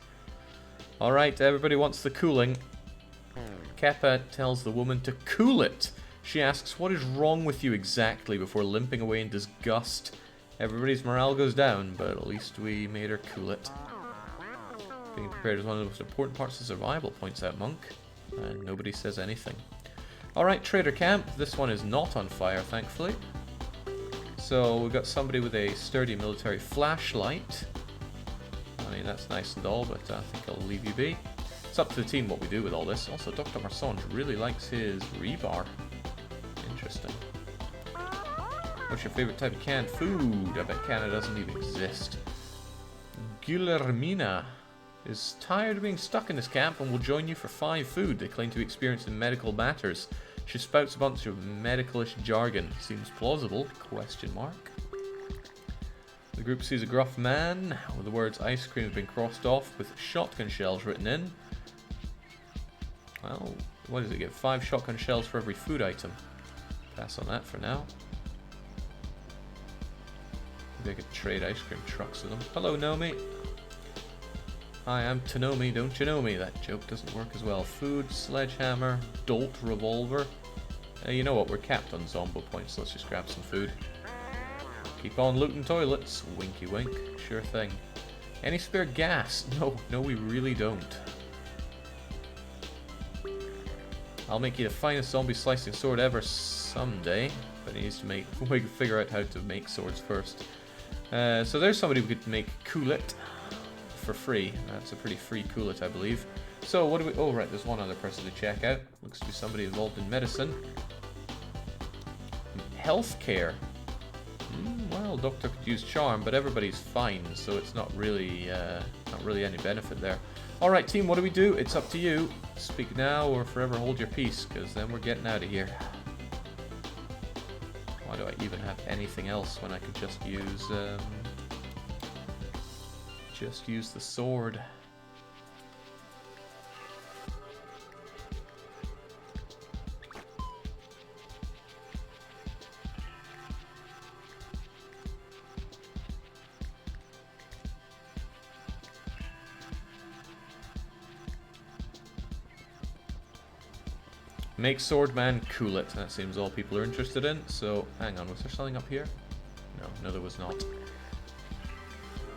Alright, everybody wants the cooling. Kappa tells the woman to cool it. She asks, what is wrong with you exactly, before limping away in disgust. Everybody's morale goes down, but at least we made her cool it. Being prepared is one of the most important parts of survival, points out Monk. And nobody says anything. Alright, Trader Camp. This one is not on fire, thankfully. So we've got somebody with a sturdy military flashlight. I mean, that's nice and all, but I think I'll leave you be. It's up to the team what we do with all this. Also, Dr. Marsange really likes his rebar. Interesting. What's your favorite type of canned food? I bet Canada doesn't even exist. Guillermina is tired of being stuck in this camp and will join you for 5 food. They claim to be experienced in medical matters. She spouts a bunch of medicalish jargon. Seems plausible? Question mark. The group sees a gruff man with the words ice cream have been crossed off with shotgun shells written in. Well, what does it get? 5 shotgun shells for every food item. Pass on that for now. Maybe I could trade ice cream trucks with them. Hello, Nomi. Hi, I'm Tanomi, don't you know me? That joke doesn't work as well. Food, sledgehammer, Dolt revolver. You know what, we're capped on Zombo points, so let's just grab some food. Keep on looting toilets. Winky wink. Sure thing. Any spare gas? No, we really don't. I'll make you the finest zombie slicing sword ever someday, but he needs to figure out how to make swords first. So there's somebody who could make Coolit for free. That's a pretty free Coolit, I believe. So what do we... Oh, right, there's one other person to check out. Looks to be somebody involved in medicine. Healthcare. Well, doctor could use charm, but everybody's fine, so it's not really any benefit there. All right, team, what do we do? It's up to you. Speak now or forever hold your peace, because then we're getting out of here. Why do I even have anything else when I could just use the sword? Make Swordman Coolit. That seems all people are interested in. So, hang on, was there something up here? No, there was not.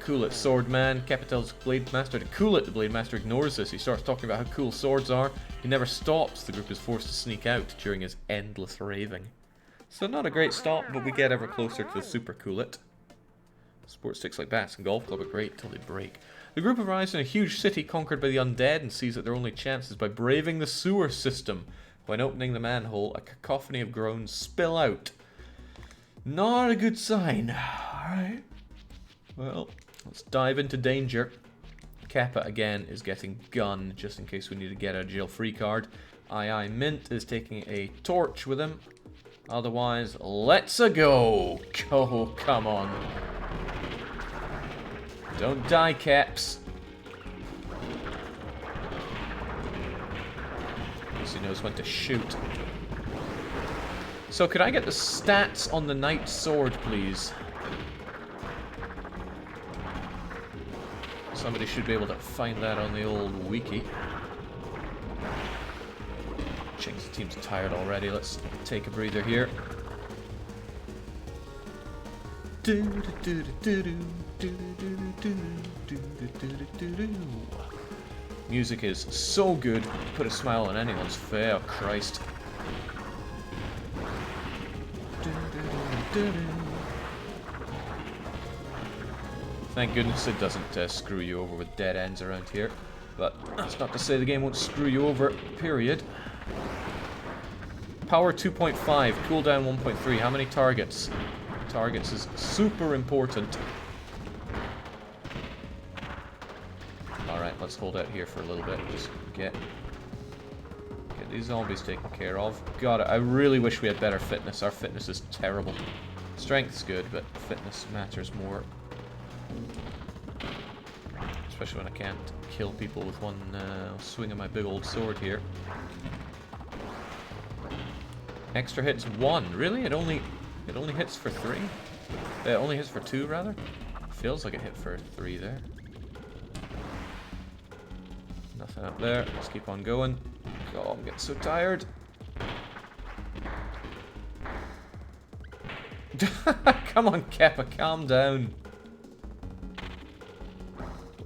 Coolit, Swordman, Capitel's Blade Master. To Coolit, the Blade Master ignores this. He starts talking about how cool swords are. He never stops. The group is forced to sneak out during his endless raving. So not a great stop, but we get ever closer to the Super Coolit. Sports sticks like bats and golf club are great till they break. The group arrives in a huge city conquered by the undead and sees that their only chance is by braving the sewer system. When opening the manhole, a cacophony of groans spill out. Not a good sign. Alright. Well, let's dive into danger. Kappa, again, is getting gunned, just in case we need to get a jail-free card. II Mint is taking a torch with him. Otherwise, let's-a go! Oh, come on. Don't die, Caps. He knows when to shoot. So could I get the stats on the Knight Sword, please? Somebody should be able to find that on the old wiki. Jinx, the team's tired already. Let's take a breather here. Music is so good, put a smile on anyone's face. Oh, Christ. Thank goodness it doesn't screw you over with dead ends around here. But that's not to say the game won't screw you over, period. Power 2.5, cooldown 1.3. How many targets? Targets is super important. Alright, let's hold out here for a little bit. Just get these zombies taken care of. God, I really wish we had better fitness. Our fitness is terrible. Strength's good, but fitness matters more. Especially when I can't kill people with one swing of my big old sword here. Extra hits 1. Really? It only hits for 3? It only hits for 2, rather? Feels like it hit for 3 there. Nothing up there. Let's keep on going. God, I'm getting so tired. Come on, Kappa, calm down.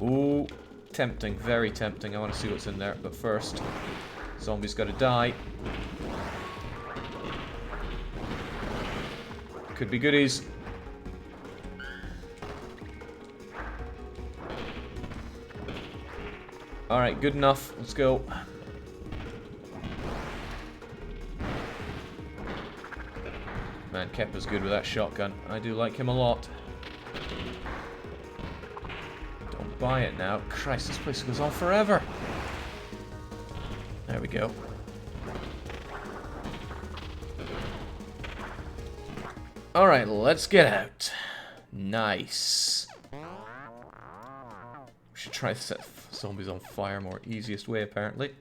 Ooh, tempting, very tempting. I want to see what's in there, but first, zombie's got to die. Could be goodies. Alright, good enough. Let's go. Man, Keppa's good with that shotgun. I do like him a lot. Don't buy it now. Christ, this place goes on forever. There we go. Alright, let's get out. Nice. We should try to set zombies on fire more easiest way, apparently.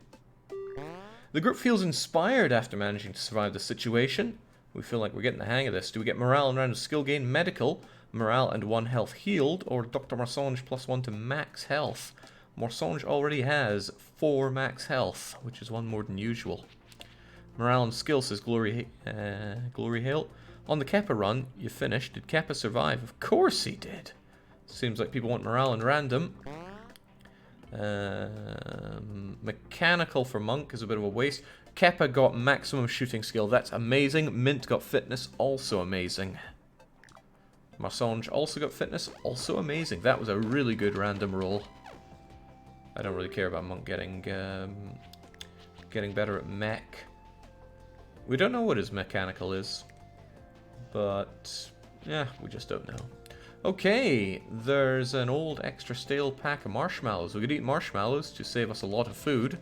The group feels inspired after managing to survive the situation. We feel like we're getting the hang of this. Do we get morale and round of skill gain, medical, morale and 1 health healed, or Dr. Marsange +1 to max health? Marsange already has 4 max health, which is 1 more than usual. Morale and skill says Glory Hail. On the Keppa run, you finished. Did Keppa survive? Of course he did. Seems like people want morale and random. Mechanical for Monk is a bit of a waste. Keppa got maximum shooting skill. That's amazing. Mint got fitness. Also amazing. Marsange also got fitness. Also amazing. That was a really good random roll. I don't really care about Monk getting better at mech. We don't know what his mechanical is. But, yeah, we just don't know. Okay, there's an old extra stale pack of marshmallows. We could eat marshmallows to save us a lot of food.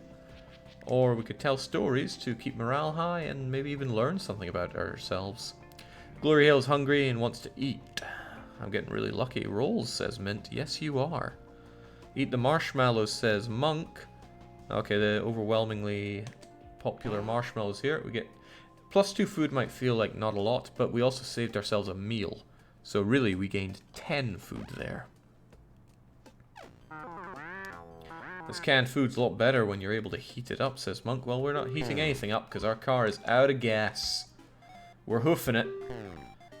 Or we could tell stories to keep morale high and maybe even learn something about ourselves. Glory Hale's hungry and wants to eat. I'm getting really lucky. Rolls, says Mint. Yes, you are. Eat the marshmallows, says Monk. Okay, the overwhelmingly popular marshmallows here. We get +2 food might feel like not a lot, but we also saved ourselves a meal. So really, we gained 10 food there. This canned food's a lot better when you're able to heat it up, says Monk. Well, we're not heating anything up because our car is out of gas. We're hoofing it.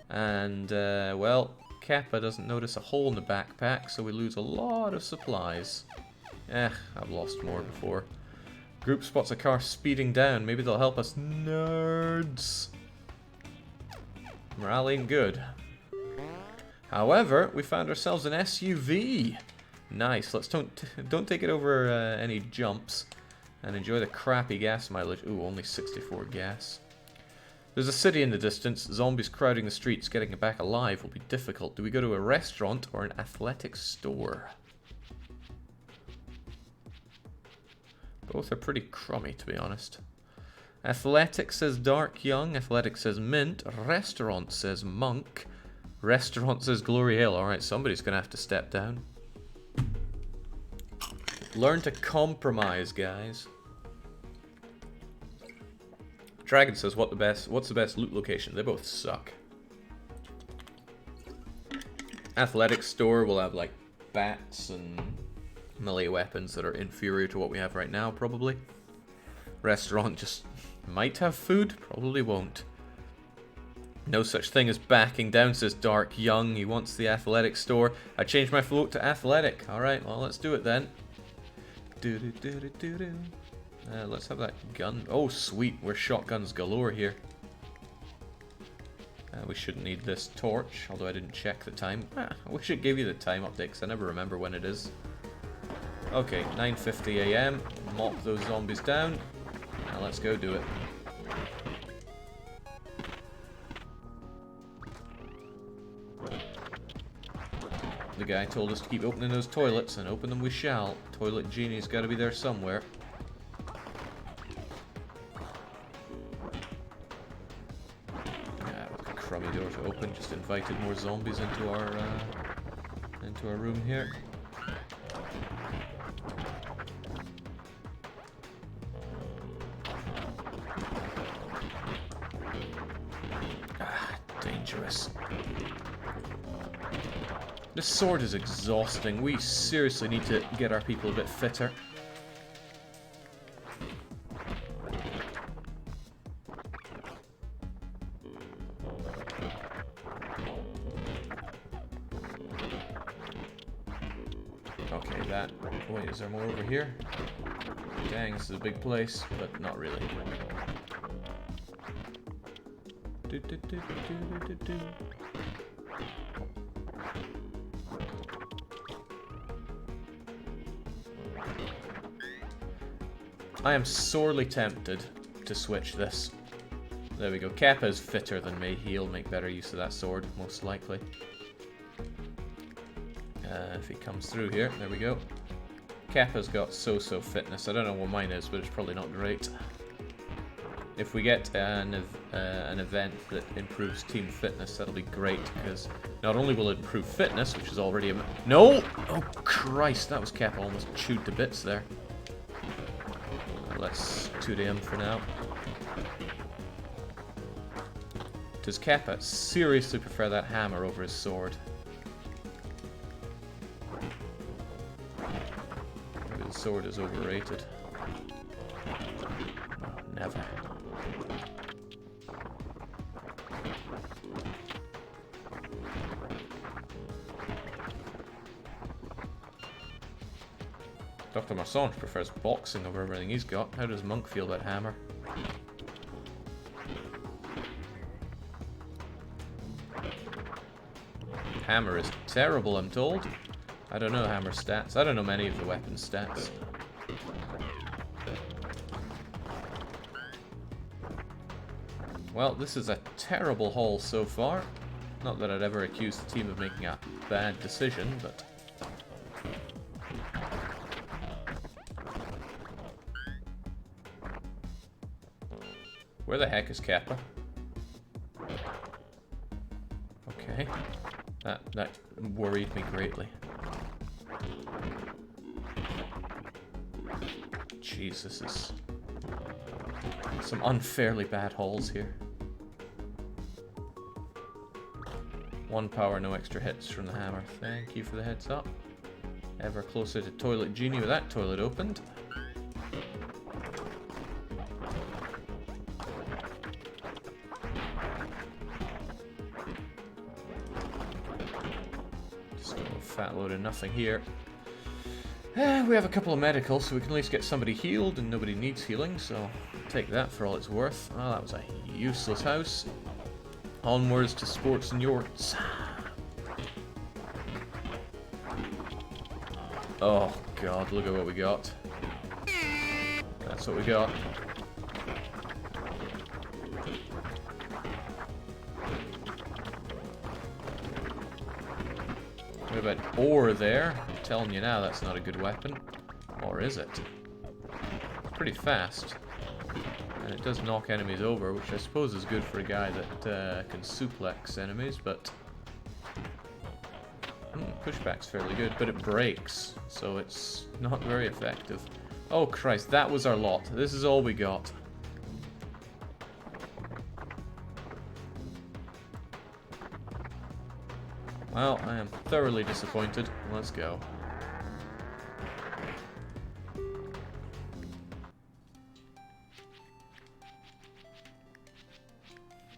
And, well, Keppa doesn't notice a hole in the backpack, so we lose a lot of supplies. I've lost more before. Group spots a car speeding down. Maybe they'll help us. Nerds. Morale ain't good. However, we found ourselves an SUV. Nice. Let's don't take it over any jumps and enjoy the crappy gas mileage. Ooh, only 64 gas. There's a city in the distance. Zombies crowding the streets. Getting it back alive will be difficult. Do we go to a restaurant or an athletic store? Both are pretty crummy, to be honest. Athletic says Dark Young. Athletic says Mint. Restaurant says Monk. Restaurant says Glory Hill. Alright, somebody's going to have to step down. Learn to compromise, guys. Dragon says, what's the best loot location? They both suck. Athletic store will have, like, bats and melee weapons that are inferior to what we have right now, probably. Restaurant just might have food, probably won't. No such thing as backing down, says Dark Young. He wants the athletic store. I changed my float to athletic. Alright, well, let's do it then. Let's have that gun. Oh, sweet. We're shotguns galore here. We shouldn't need this torch, although I didn't check the time. I wish it gave you the time update, because I never remember when it is. Okay, 9:50 AM. Mop those zombies down. Now let's go do it. The guy told us to keep opening those toilets, and open them we shall. Toilet genie's got to be there somewhere. A crummy door to open. Just invited more zombies into our room here. Dangerous. This sword is exhausting. We seriously need to get our people a bit fitter. Okay, that... Wait, is there more over here? Dang, this is a big place, but not really. I am sorely tempted to switch this. There we go. Keppa is fitter than me. He'll make better use of that sword, most likely. If he comes through here, there we go. Keppa's got so-so fitness. I don't know what mine is, but it's probably not great. if we get an event that improves team fitness, that'll be great, because not only will it improve fitness, which is already a... No! Oh, Christ, that was Kappa almost chewed to bits there. Let's 2D him for now. Does Kappa seriously prefer that hammer over his sword? Maybe the sword is overrated. Never. Dr. Marsonge prefers boxing over everything he's got. How does Monk feel about hammer? Hammer is terrible, I'm told. I don't know hammer stats. I don't know many of the weapon stats. Well, this is a terrible haul so far. Not that I'd ever accuse the team of making a bad decision, but... Where the heck is Kappa? Okay. That worried me greatly. Jeez, this is some unfairly bad hauls here. 1 power, no extra hits from the hammer. Thank you for the heads up. Ever closer to Toilet Genie with that toilet opened. Just a fat load of nothing here. We have a couple of medicals, so we can at least get somebody healed, and nobody needs healing, so take that for all it's worth. Oh, that was a useless house. Onwards to Sports and Yorts. Oh god, look at what we got. That's what we got. What about ore there? I'm telling you now, that's not a good weapon. Or is it? Pretty fast. And it does knock enemies over, which I suppose is good for a guy that can suplex enemies, but... pushback's fairly good, but it breaks, so it's not very effective. Oh Christ, that was our lot. This is all we got. Well, I am thoroughly disappointed. Let's go.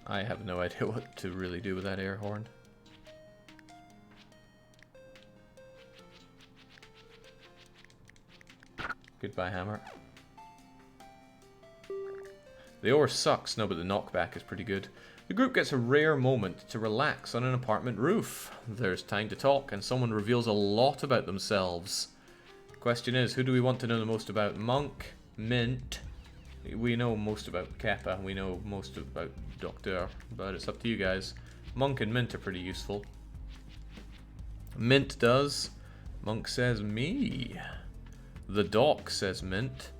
I have no idea what to really do with that air horn. Goodbye, hammer. The ore sucks, no, but the knockback is pretty good. The group gets a rare moment to relax on an apartment roof. There's time to talk, and someone reveals a lot about themselves. Question is, who do we want to know the most about? Monk? Mint? We know most about Kappa, we know most about Doctor, but it's up to you guys. Monk and Mint are pretty useful. Mint does. Monk says me. The Doc says Mint.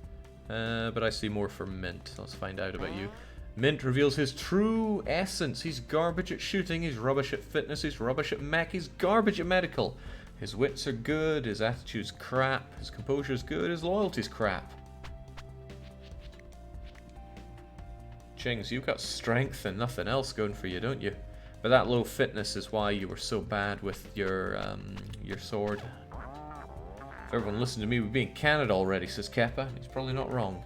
But I see more for Mint. Let's find out about you. Mint reveals his true essence. He's garbage at shooting, he's rubbish at fitness, he's rubbish at mech, he's garbage at medical. His wits are good, his attitude's crap, his composure's good, his loyalty's crap. Chings, you've got strength and nothing else going for you, don't you? But that low fitness is why you were so bad with your sword. If everyone listened to me, we'd be in Canada already, says Kappa. He's probably not wrong.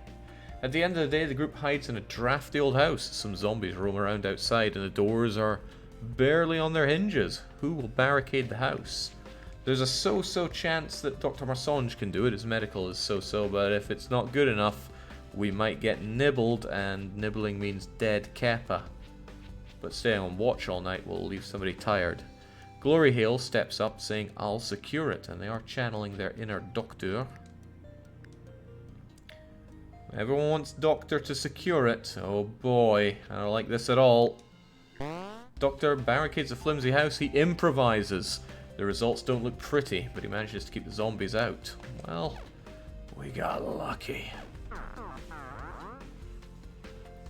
At the end of the day, the group hides in a drafty old house. Some zombies roam around outside, and the doors are barely on their hinges. Who will barricade the house? There's a so-so chance that Dr. Marsonge can do it. His medical is so-so, but if it's not good enough, we might get nibbled, and nibbling means dead Kappa. But staying on watch all night will leave somebody tired. Glory Hale steps up, saying, I'll secure it, and they are channeling their inner Doctor. Everyone wants Doctor to secure it. Oh boy, I don't like this at all. Doctor barricades a flimsy house, he improvises. The results don't look pretty, but he manages to keep the zombies out. Well, we got lucky.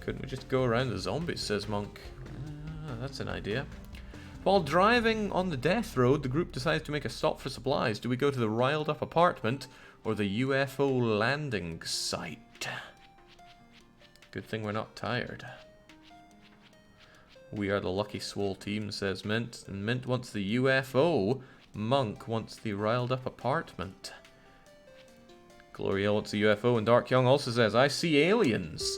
Couldn't we just go around the zombies, says Monk. That's an idea. While driving on the death road, the group decides to make a stop for supplies. Do we go to the riled up apartment or the UFO landing site? Good thing we're not tired. We are the lucky swole team, says Mint. And Mint wants the UFO. Monk wants the riled up apartment. Gloria wants the UFO, and Dark Young also says, I see aliens.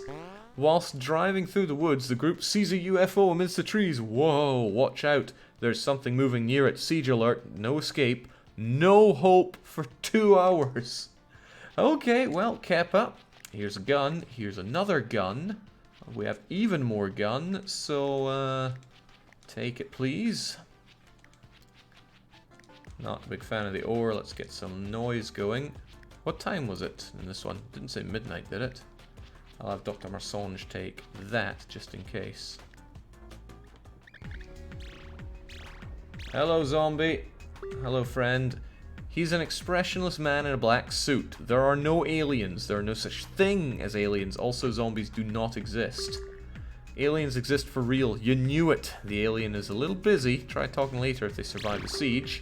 Whilst driving through the woods, the group sees a UFO amidst the trees. Whoa, watch out. There's something moving near it. Siege alert. No escape. No hope for 2 hours. Okay, well, Keppa. Here's a gun. Here's another gun. We have even more gun, so, take it, please. Not a big fan of the ore. Let's get some noise going. What time was it in this one? Didn't say midnight, did it? I'll have Dr. Marsange take that, just in case. Hello, zombie. Hello, friend. He's an expressionless man in a black suit. There are no aliens. There are no such thing as aliens. Also, zombies do not exist. Aliens exist for real. You knew it. The alien is a little busy. Try talking later if they survive the siege.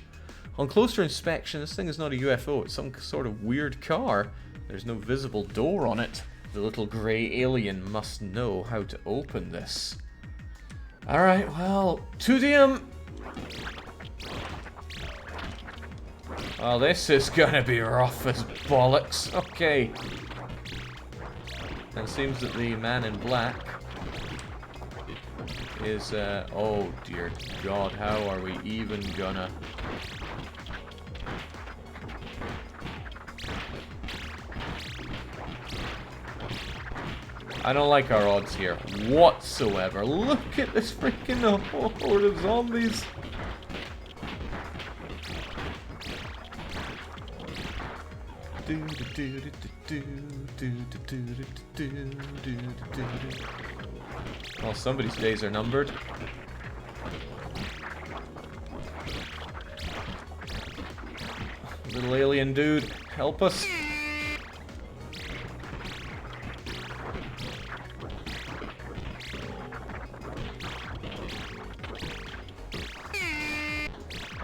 On closer inspection, this thing is not a UFO. It's some sort of weird car. There's no visible door on it. The little grey alien must know how to open this. Alright, well, Tudium! Well, this is gonna be rough as bollocks. Okay. And it seems that the man in black is, oh dear God, how are we even gonna... I don't like our odds here whatsoever. Look at this freaking horde of zombies. Well, somebody's days are numbered. Little alien dude, help us.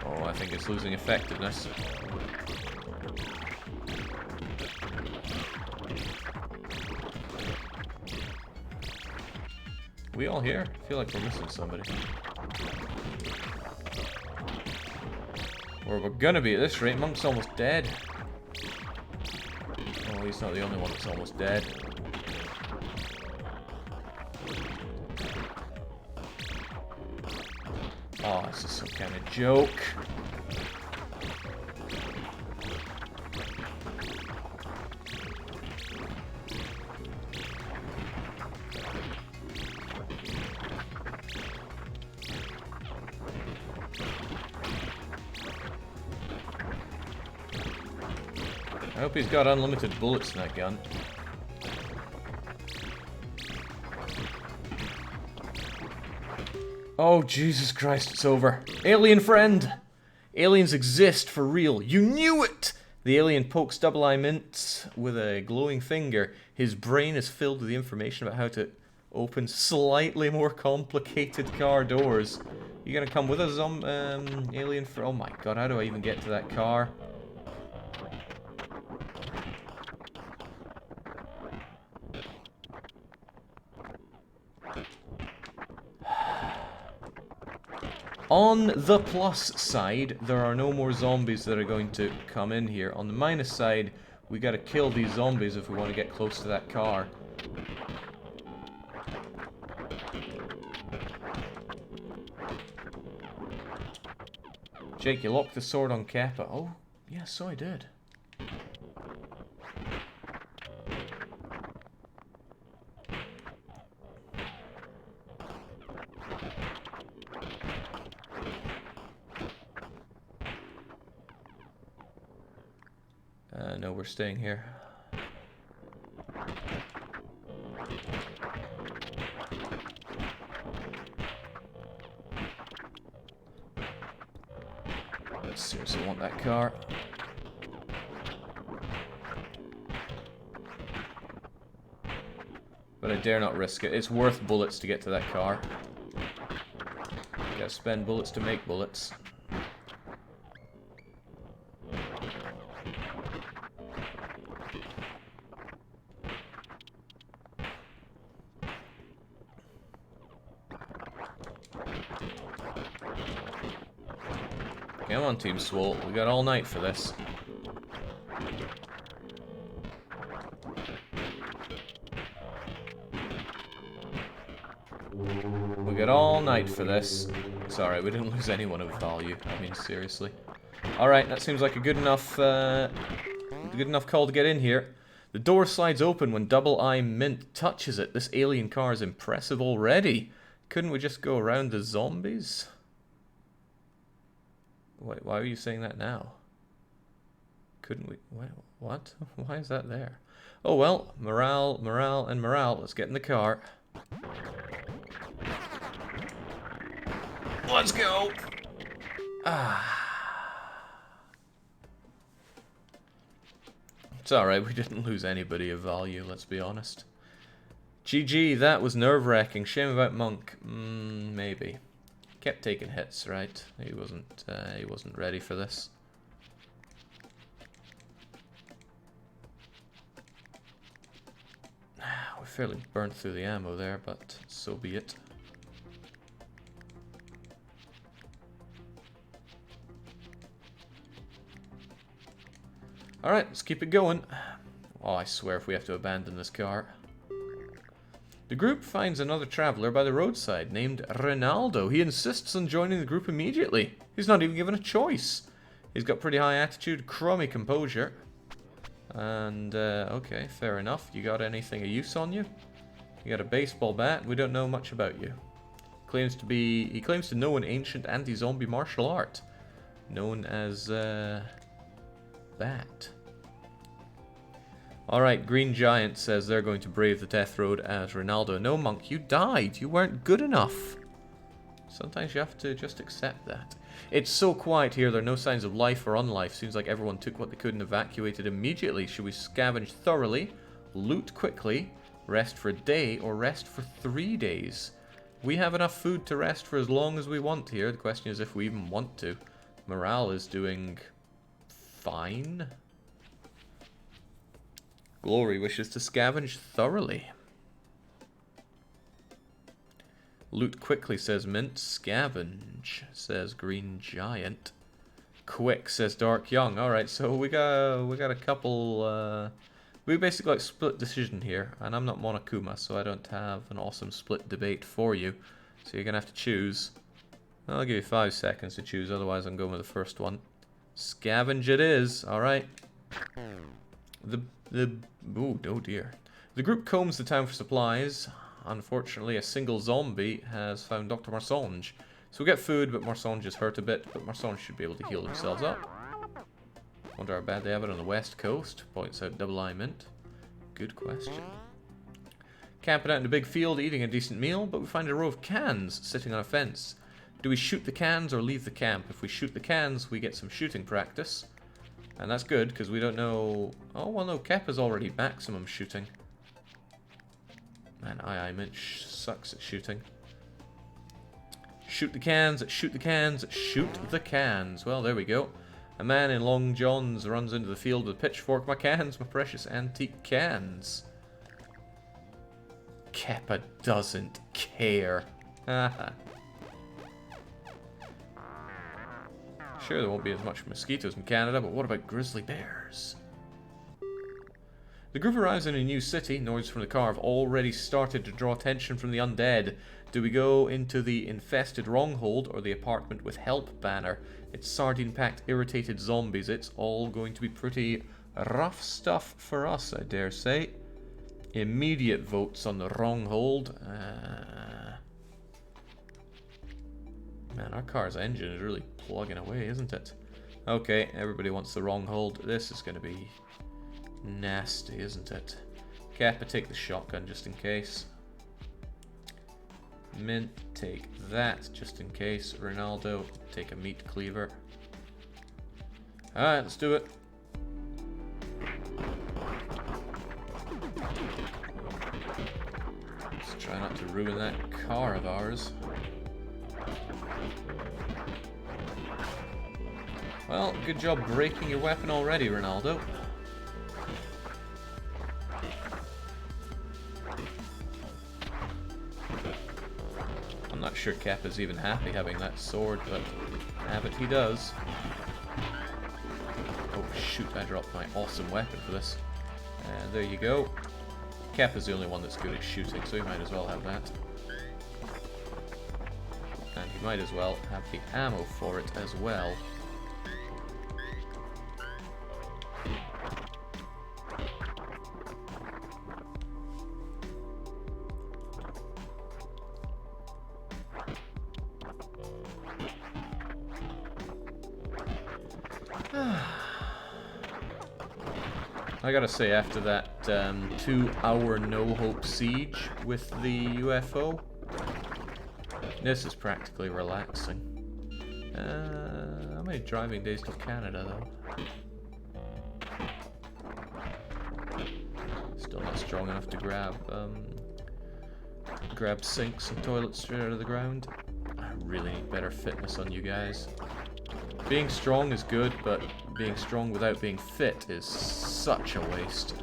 Oh, I think it's losing effectiveness. We all here? I feel like we're missing somebody. Or we're gonna be at this rate. Monk's almost dead. Oh, he's not the only one that's almost dead. Oh, this is some kind of joke. I hope he's got unlimited bullets in that gun. Oh, Jesus Christ, it's over. Alien friend! Aliens exist for real. You knew it! The alien pokes Double Eye Mint with a glowing finger. His brain is filled with the information about how to open slightly more complicated car doors. You gonna come with us, alien for... Oh my God, how do I even get to that car? On the plus side, there are no more zombies that are going to come in here. On the minus side, we gotta kill these zombies if we want to get close to that car. Jake, you locked the sword on Keppa. Oh, yeah, so I did. No, we're staying here. I seriously want that car. But I dare not risk it. It's worth bullets to get to that car. Gotta spend bullets to make bullets. Come on, Team Swole. We got all night for this. We got all night for this. Sorry, we didn't lose anyone of value. I mean, seriously. Alright, that seems like a good enough call to get in here. The door slides open when Double Eye Mint touches it. This alien car is impressive already. Couldn't we just go around the zombies? Wait, why are you saying that now? Couldn't we? Wait, what? Why is that there? Oh well, morale, morale, and morale. Let's get in the car. Let's go! It's alright, we didn't lose anybody of value, let's be honest. GG, that was nerve-wracking. Shame about Monk. Maybe. Kept taking hits, right? He wasn't ready for this. We fairly burnt through the ammo there, but so be it. Alright, let's keep it going. Oh, I swear if we have to abandon this car. The group finds another traveler by the roadside named Ronaldo. He insists on joining the group immediately. He's not even given a choice. He's got pretty high attitude, crummy composure. And, okay, fair enough. You got anything of use on you? You got a baseball bat? We don't know much about you. He claims to know an ancient anti-zombie martial art. Known as, that. Alright, Green Giant says they're going to brave the death road as Ronaldo. No, Monk, you died. You weren't good enough. Sometimes you have to just accept that. It's so quiet here, there are no signs of life or unlife. Seems like everyone took what they could and evacuated immediately. Should we scavenge thoroughly, loot quickly, rest for a day, or rest for 3 days? We have enough food to rest for as long as we want here. The question is if we even want to. Morale is doing fine. Glory wishes to scavenge thoroughly. Loot quickly, says Mint. Scavenge, says Green Giant. Quick, says Dark Young. Alright, so we got a couple... we basically like split decision here, and I'm not Monokuma, so I don't have an awesome split debate for you. So you're gonna have to choose. I'll give you 5 seconds to choose, otherwise I'm going with the first one. Scavenge it is. Alright. Oh dear. The group combs the town for supplies. Unfortunately, a single zombie has found Dr. Marsonge. So we get food, but Marsonge is hurt a bit, but Marsonge should be able to heal themselves up. Wonder how bad they have it on the west coast, points out Double Eye Mint. Good question. Camping out in a big field, eating a decent meal, but we find a row of cans sitting on a fence. Do we shoot the cans or leave the camp? If we shoot the cans, we get some shooting practice. And that's good, because we don't know... Oh, well, no, Keppa's already maximum shooting. Man, Aye Mint sucks at shooting. Shoot the cans, shoot the cans, shoot the cans. Well, there we go. A man in long johns runs into the field with a pitchfork. My cans, my precious antique cans. Keppa doesn't care. Haha. Sure, there won't be as much mosquitoes in Canada, but what about grizzly bears? The group arrives in a new city. Noise from the car have already started to draw attention from the undead. Do we go into the infested Wronghold or the apartment with help banner? It's sardine-packed, irritated zombies. It's all going to be pretty rough stuff for us, I dare say. Immediate votes on the Wronghold. Man, our car's engine is really plugging away, isn't it? Okay, everybody wants the Wronghold. This is going to be nasty, isn't it? Kappa, take the shotgun just in case. Mint, take that just in case. Ronaldo, take a meat cleaver. Alright, let's do it. ruin that car of ours. Well, good job breaking your weapon already, Ronaldo. I'm not sure Kappa's even happy having that sword, but have it he does. Oh shoot, I dropped my awesome weapon for this. And there you go. Kappa's the only one that's good at shooting, so he might as well have that. And he might as well have the ammo for it as well. I gotta say, after that 2-hour no-hope siege with the UFO, this is practically relaxing. How many driving days till Canada, though? Still not strong enough to grab sinks and toilets straight out of the ground. I really need better fitness on you guys. Being strong is good, but being strong without being fit is such a waste.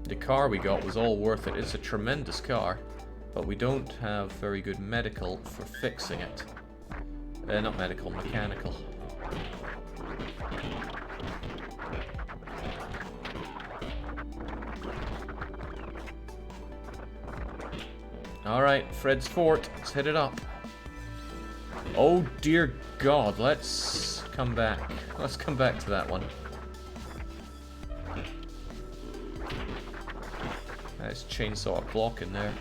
The car we got was all worth it. It's a tremendous car, but we don't have very good medical for fixing it. Not medical, mechanical. Alright, Fred's Fort, let's hit it up. Oh dear God, let's come back. Let's come back to that one. Nice chainsaw clock in there.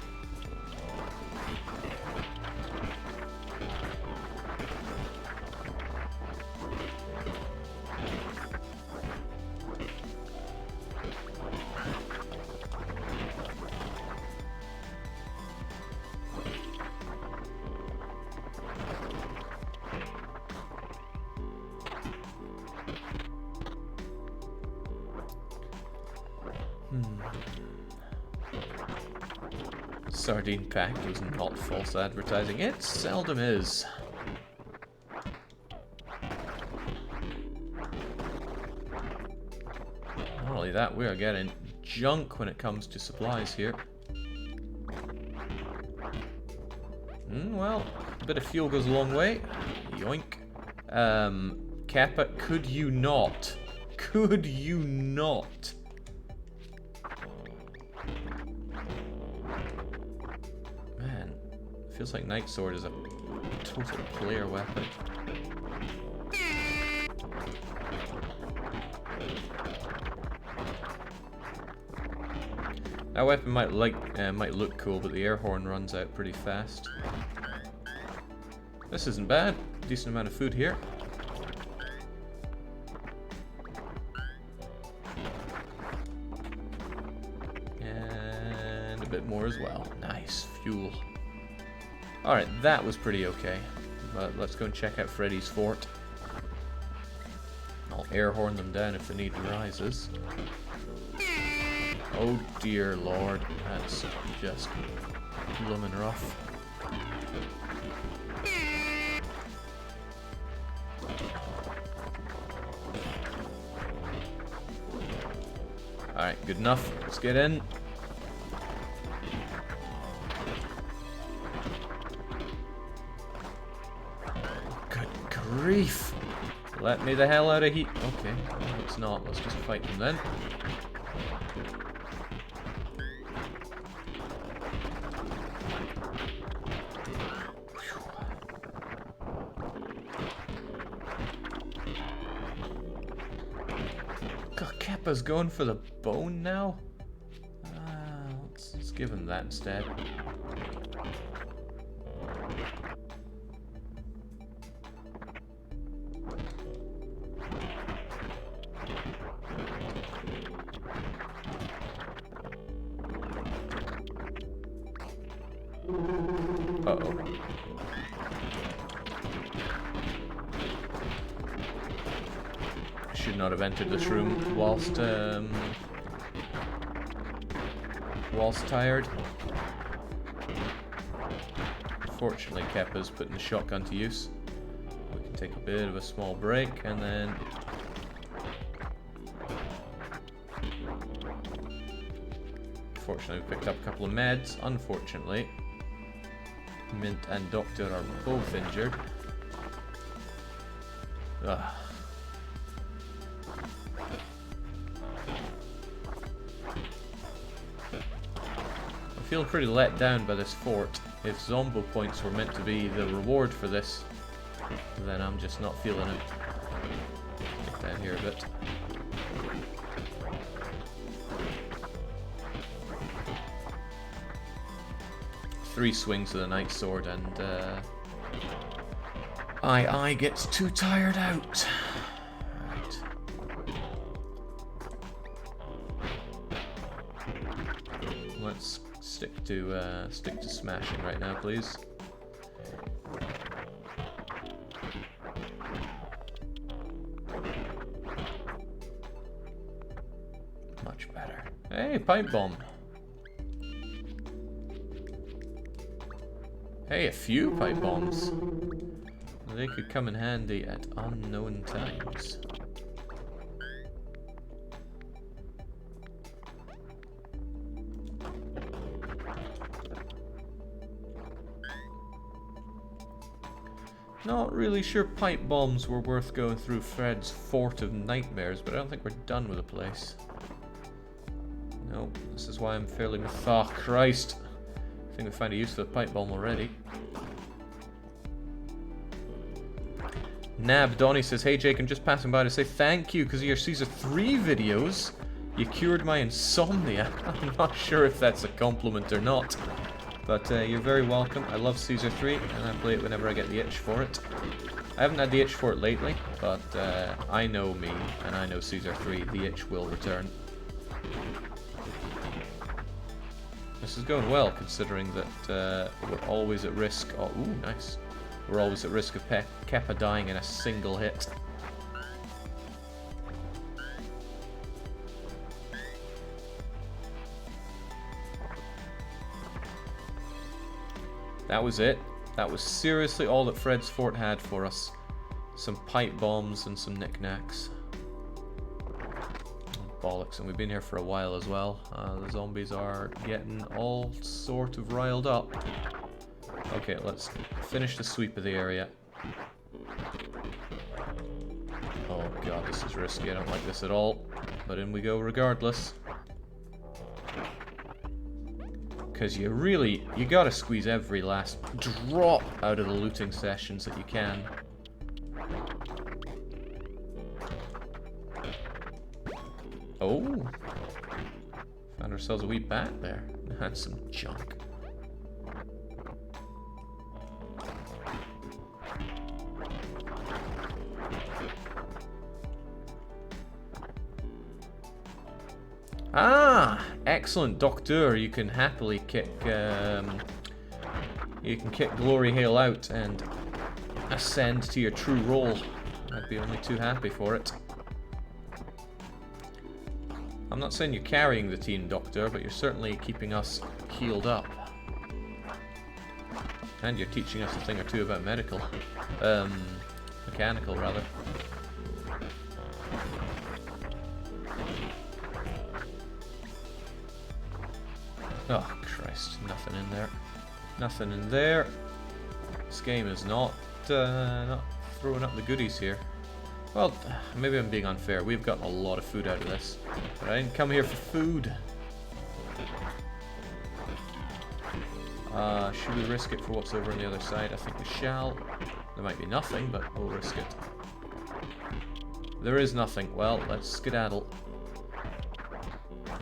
Sardine pack was not false advertising. It seldom is. Not only that, we are getting junk when it comes to supplies here. Well, a bit of fuel goes a long way. Yoink. Kappa, could you not? Could you not? Feels like Night Sword is a total player weapon. That weapon might look cool, but the air horn runs out pretty fast. This isn't bad. Decent amount of food here. And a bit more as well. Nice fuel. Alright, that was pretty okay. But let's go and check out Freddy's Fort. I'll air horn them down if the need arises. Oh dear lord, that's just bloomin' rough. Alright, good enough. Let's get in. Grief! Let me the hell out of here. Okay, no, it's not. Let's just fight them then. God, Kappa's going for the bone now? Let's give him that instead. Uh-oh. Should not have entered this room whilst whilst tired. Fortunately, Keppa's putting the shotgun to use. We can take a bit of a small break and then... Fortunately, we picked up a couple of meds. Unfortunately, Mint and Doctor are both injured. Ugh. I'm feeling pretty let down by this fort. If Zombo points were meant to be the reward for this, then I'm just not feeling it. Get down here a bit. Three swings of the Night Sword and I gets too tired out. Right. Let's stick to smashing right now, please. Much better. Hey, pipe bomb. Hey, a few pipe bombs. They could come in handy at unknown times. Not really sure pipe bombs were worth going through Fred's Fort of Nightmares, but I don't think we're done with the place. No, this is why I'm fairly oh, Christ. I think we found a use for the pipe bomb already. Nab Donnie says, hey Jake, I'm just passing by to say thank you because of your Caesar 3 videos. You cured my insomnia. I'm not sure if that's a compliment or not. But you're very welcome. I love Caesar 3 and I play it whenever I get the itch for it. I haven't had the itch for it lately, but I know me and I know Caesar 3. The itch will return. This is going well, considering that we're always at risk. Oh, ooh, nice. We're always at risk of Keppa dying in a single hit. That was it. That was seriously all that Fred's Fort had for us. Some pipe bombs and some knickknacks. Bollocks, and we've been here for a while as well. The zombies are getting all sort of riled up. Okay, let's finish the sweep of the area. Oh god, this is risky. I don't like this at all. But in we go regardless. Because you gotta squeeze every last drop out of the looting sessions that you can. Oh, found ourselves a wee bat there. And some junk. Ah, excellent, Doctor. You can happily kick. You can kick Glory Hail out and ascend to your true role. I'd be only too happy for it. I'm not saying you're carrying the team, Doctor, but you're certainly keeping us healed up. And you're teaching us a thing or two about mechanical, rather. Oh, Christ, nothing in there. Nothing in there. This game is not throwing up the goodies here. Well, maybe I'm being unfair. We've gotten a lot of food out of this. But I didn't come here for food. Should we risk it for what's over on the other side? I think we shall. There might be nothing, but we'll risk it. There is nothing. Well, let's skedaddle.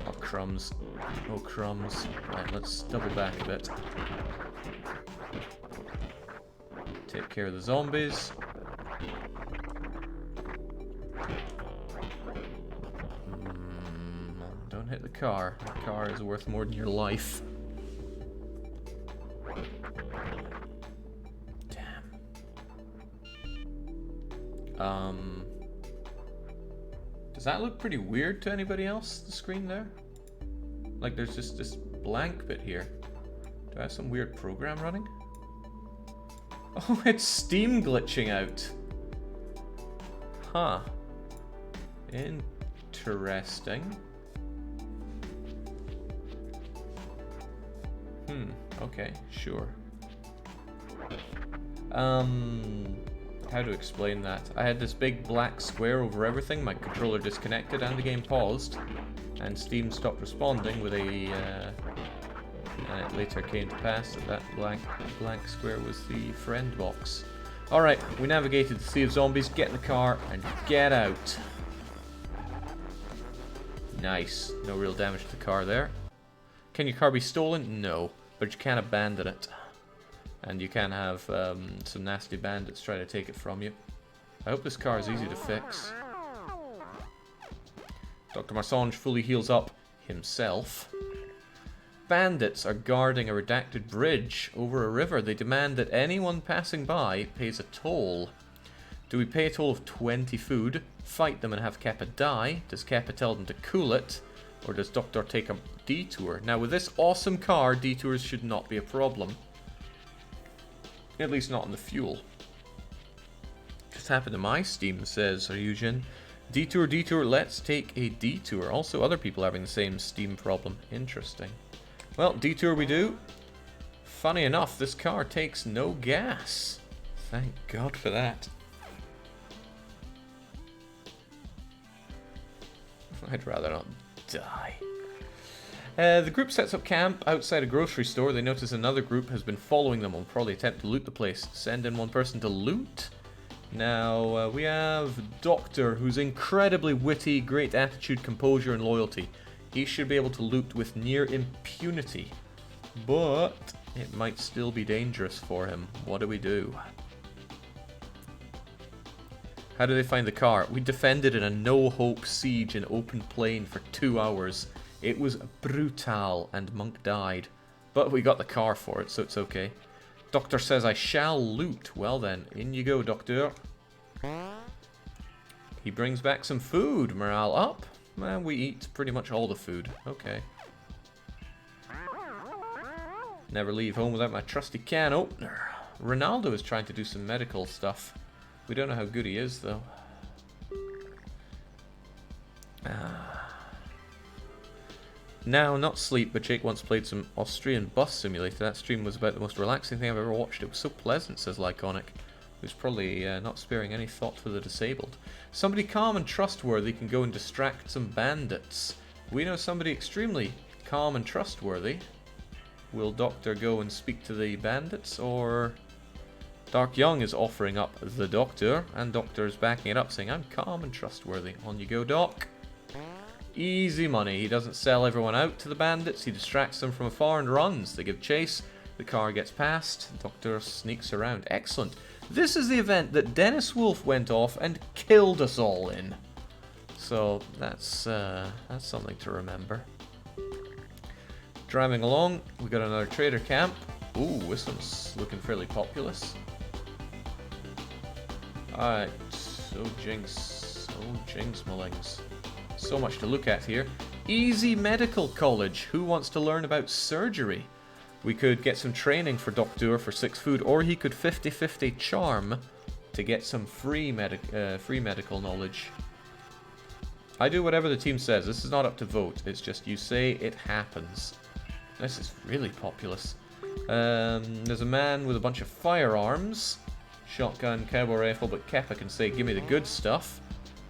Oh, crumbs. Oh, crumbs. Right, let's double back a bit. Take care of the zombies. Don't hit the car. The car is worth more than your life. Damn. Does that look pretty weird to anybody else, the screen there? Like there's just this blank bit here. Do I have some weird program running? Oh, it's Steam glitching out. Huh. Interesting. Okay, sure. How to explain that? I had this big black square over everything, my controller disconnected and the game paused, and Steam stopped responding with a, and it later came to pass that blank square was the friend box. Alright, we navigated the Sea of Zombies, get in the car, and get out. Nice. No real damage to the car there. Can your car be stolen? No. But you can abandon it. And you can have some nasty bandits try to take it from you. I hope this car is easy to fix. Dr. Marsange fully heals up himself. Bandits are guarding a redacted bridge over a river. They demand that anyone passing by pays a toll. Do we pay a toll of 20 food, fight them and have Kappa die? Does Kappa tell them to cool it? Or does Doctor take a detour? Now with this awesome car, detours should not be a problem. At least not on the fuel. Just happened to my Steam, says Ryujin. Detour, detour, let's take a detour. Also other people having the same Steam problem. Interesting. Well, detour we do. Funny enough, this car takes no gas. Thank God for that. I'd rather not die. The group sets up camp outside a grocery store. They notice another group has been following them and will probably attempt to loot the place. Send in one person to loot. Now, we have Doctor, who's incredibly witty, great attitude, composure, and loyalty. He should be able to loot with near impunity. But it might still be dangerous for him. What do we do? How do they find the car? We defended in a no-hope siege in open plain for 2 hours. It was brutal, and Monk died. But we got the car for it, so it's okay. Doctor says I shall loot. Well then, in you go, Doctor. He brings back some food. Morale up. And we eat pretty much all the food. Okay. Never leave home without my trusty can opener. Ronaldo is trying to do some medical stuff. We don't know how good he is, though. Now, not sleep, but Jake once played some Austrian bus simulator. That stream was about the most relaxing thing I've ever watched. It was so pleasant, says Lyconic, who's probably not sparing any thought for the disabled. Somebody calm and trustworthy can go and distract some bandits. We know somebody extremely calm and trustworthy. Will Doctor go and speak to the bandits, or... Dark Young is offering up the Doctor, and Doctor is backing it up, saying, I'm calm and trustworthy. On you go, Doc. Easy money. He doesn't sell everyone out to the bandits. He distracts them from afar and runs. They give chase. The car gets past. The Doctor sneaks around. Excellent. This is the event that Dennis Wolf went off and killed us all in. So that's something to remember. Driving along, we got another trader camp. Ooh, this one's looking fairly populous. Alright. Oh, jinx. Oh, jinx, Mullings. So much to look at here. Easy Medical College. Who wants to learn about surgery? We could get some training for Doctor for 6 food, or he could 50-50 charm to get some free medical knowledge. I do whatever the team says. This is not up to vote. It's just you say it happens. This is really populous. There's a man with a bunch of firearms. Shotgun, cowboy rifle, but Kappa can say, give me the good stuff.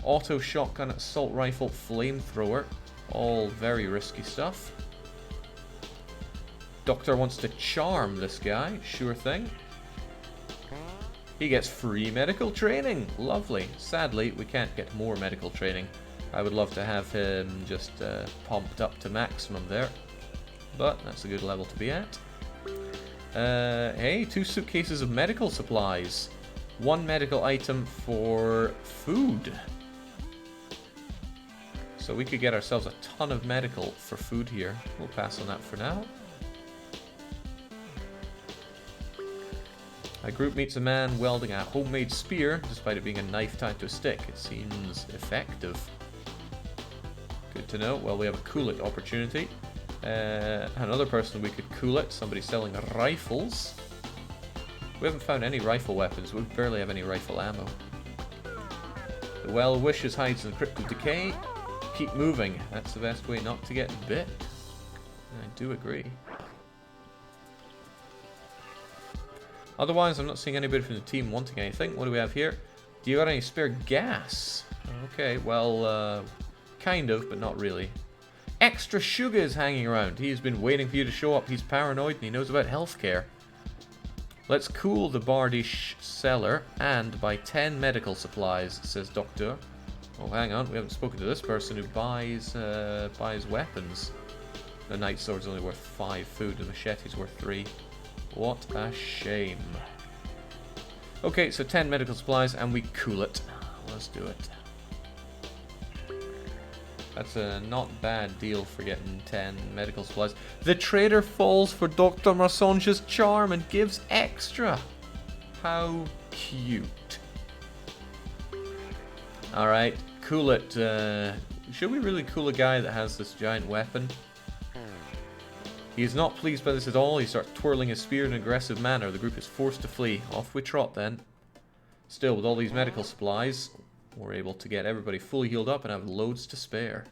Auto shotgun, assault rifle, flamethrower. All very risky stuff. Doctor wants to charm this guy. Sure thing. He gets free medical training. Lovely. Sadly, we can't get more medical training. I would love to have him just pumped up to maximum there. But that's a good level to be at. Hey, 2 suitcases of medical supplies. 1 medical item for food. So we could get ourselves a ton of medical for food here. We'll pass on that for now. A group meets a man welding a homemade spear, despite it being a knife tied to a stick. It seems effective. Good to know. Well, we have a cool-it opportunity. Another person we could cool it. Somebody selling rifles. We haven't found any rifle weapons. We barely have any rifle ammo. The well wishes hides in the crypt of decay. Keep moving. That's the best way not to get bit. I do agree. Otherwise, I'm not seeing anybody from the team wanting anything. What do we have here? Do you got any spare gas? Okay, well, kind of, but not really. Extra Sugar is hanging around. He's been waiting for you to show up. He's paranoid and he knows about healthcare. Let's cool the Bardish cellar and buy 10 medical supplies, says Doctor. Oh, hang on, we haven't spoken to this person who buys weapons. The Night Sword's only worth 5 food, the machete's worth 3. What a shame. Okay, so 10 medical supplies and we cool it. Let's do it. That's a not bad deal for getting 10 medical supplies. The trader falls for Dr. Marsonge's charm and gives extra. How cute. Alright, cool it. Should we really cool a guy that has this giant weapon? He is not pleased by this at all. He starts twirling his spear in an aggressive manner. The group is forced to flee. Off we trot then. Still, with all these medical supplies, we're able to get everybody fully healed up and have loads to spare.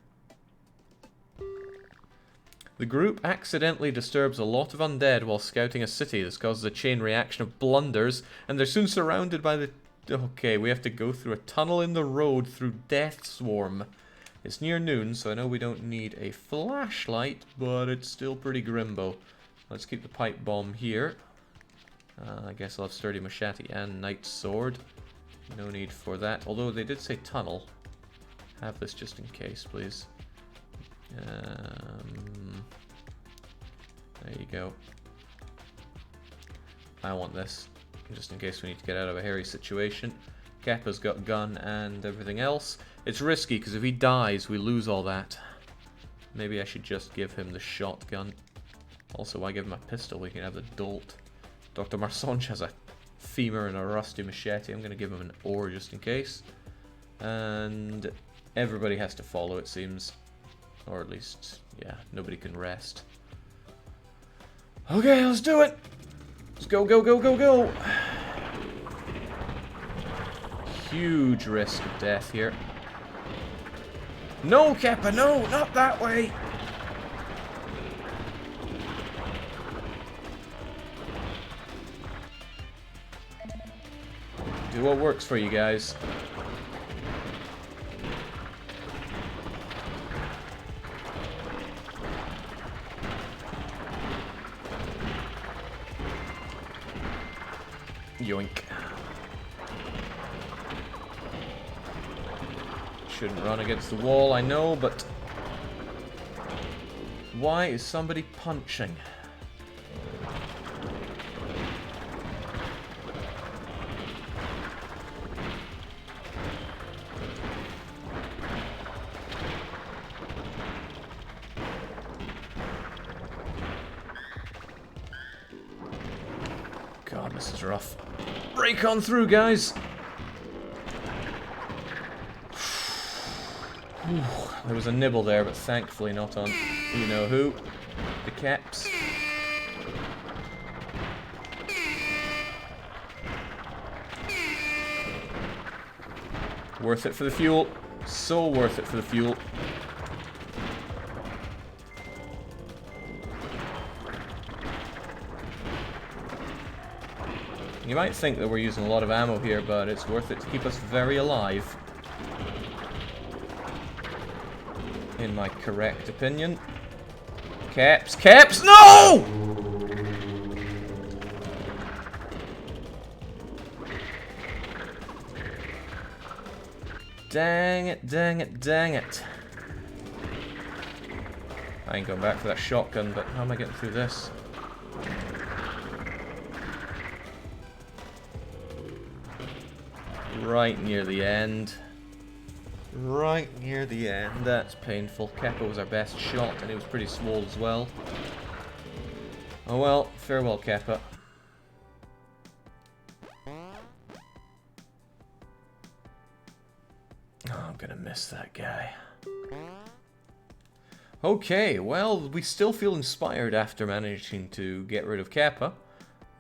The group accidentally disturbs a lot of undead while scouting a city. This causes a chain reaction of blunders, and they're soon surrounded by the... Okay, we have to go through a tunnel in the road through Death Swarm. It's near noon, so I know we don't need a flashlight, but it's still pretty grimbo. Let's keep the pipe bomb here. I guess I'll have Sturdy Machete and Night Sword. No need for that, although they did say tunnel. Have this just in case, please. There you go. I want this, just in case we need to get out of a hairy situation. Kappa's got gun and everything else. It's risky, because if he dies, we lose all that. Maybe I should just give him the shotgun. Also, why give him a pistol? We can have the Dolt. Dr. Marsonge has a femur and a rusty machete. I'm going to give him an ore just in case. And everybody has to follow, it seems. Or at least, yeah, nobody can rest. Okay, let's do it! Let's go, go, go, go, go! Huge risk of death here. No, Kappa, no, not that way! Do what works for you guys. Yoink. Shouldn't run against the wall, I know, but... Why is somebody punching? God, this is rough. Break on through, guys! There was a nibble there, but thankfully not on you-know-who. The caps. Worth it for the fuel. So worth it for the fuel. You might think that we're using a lot of ammo here, but it's worth it to keep us very alive. In my correct opinion. Caps, caps, no! Dang it, dang it, dang it. I ain't going back for that shotgun, but how am I getting through this? Right near the end. Right near the end. That's painful. Kappa was our best shot, and he was pretty swole as well. Oh well, farewell, Kappa. Oh, I'm gonna miss that guy. Okay, well, we still feel inspired after managing to get rid of Kappa.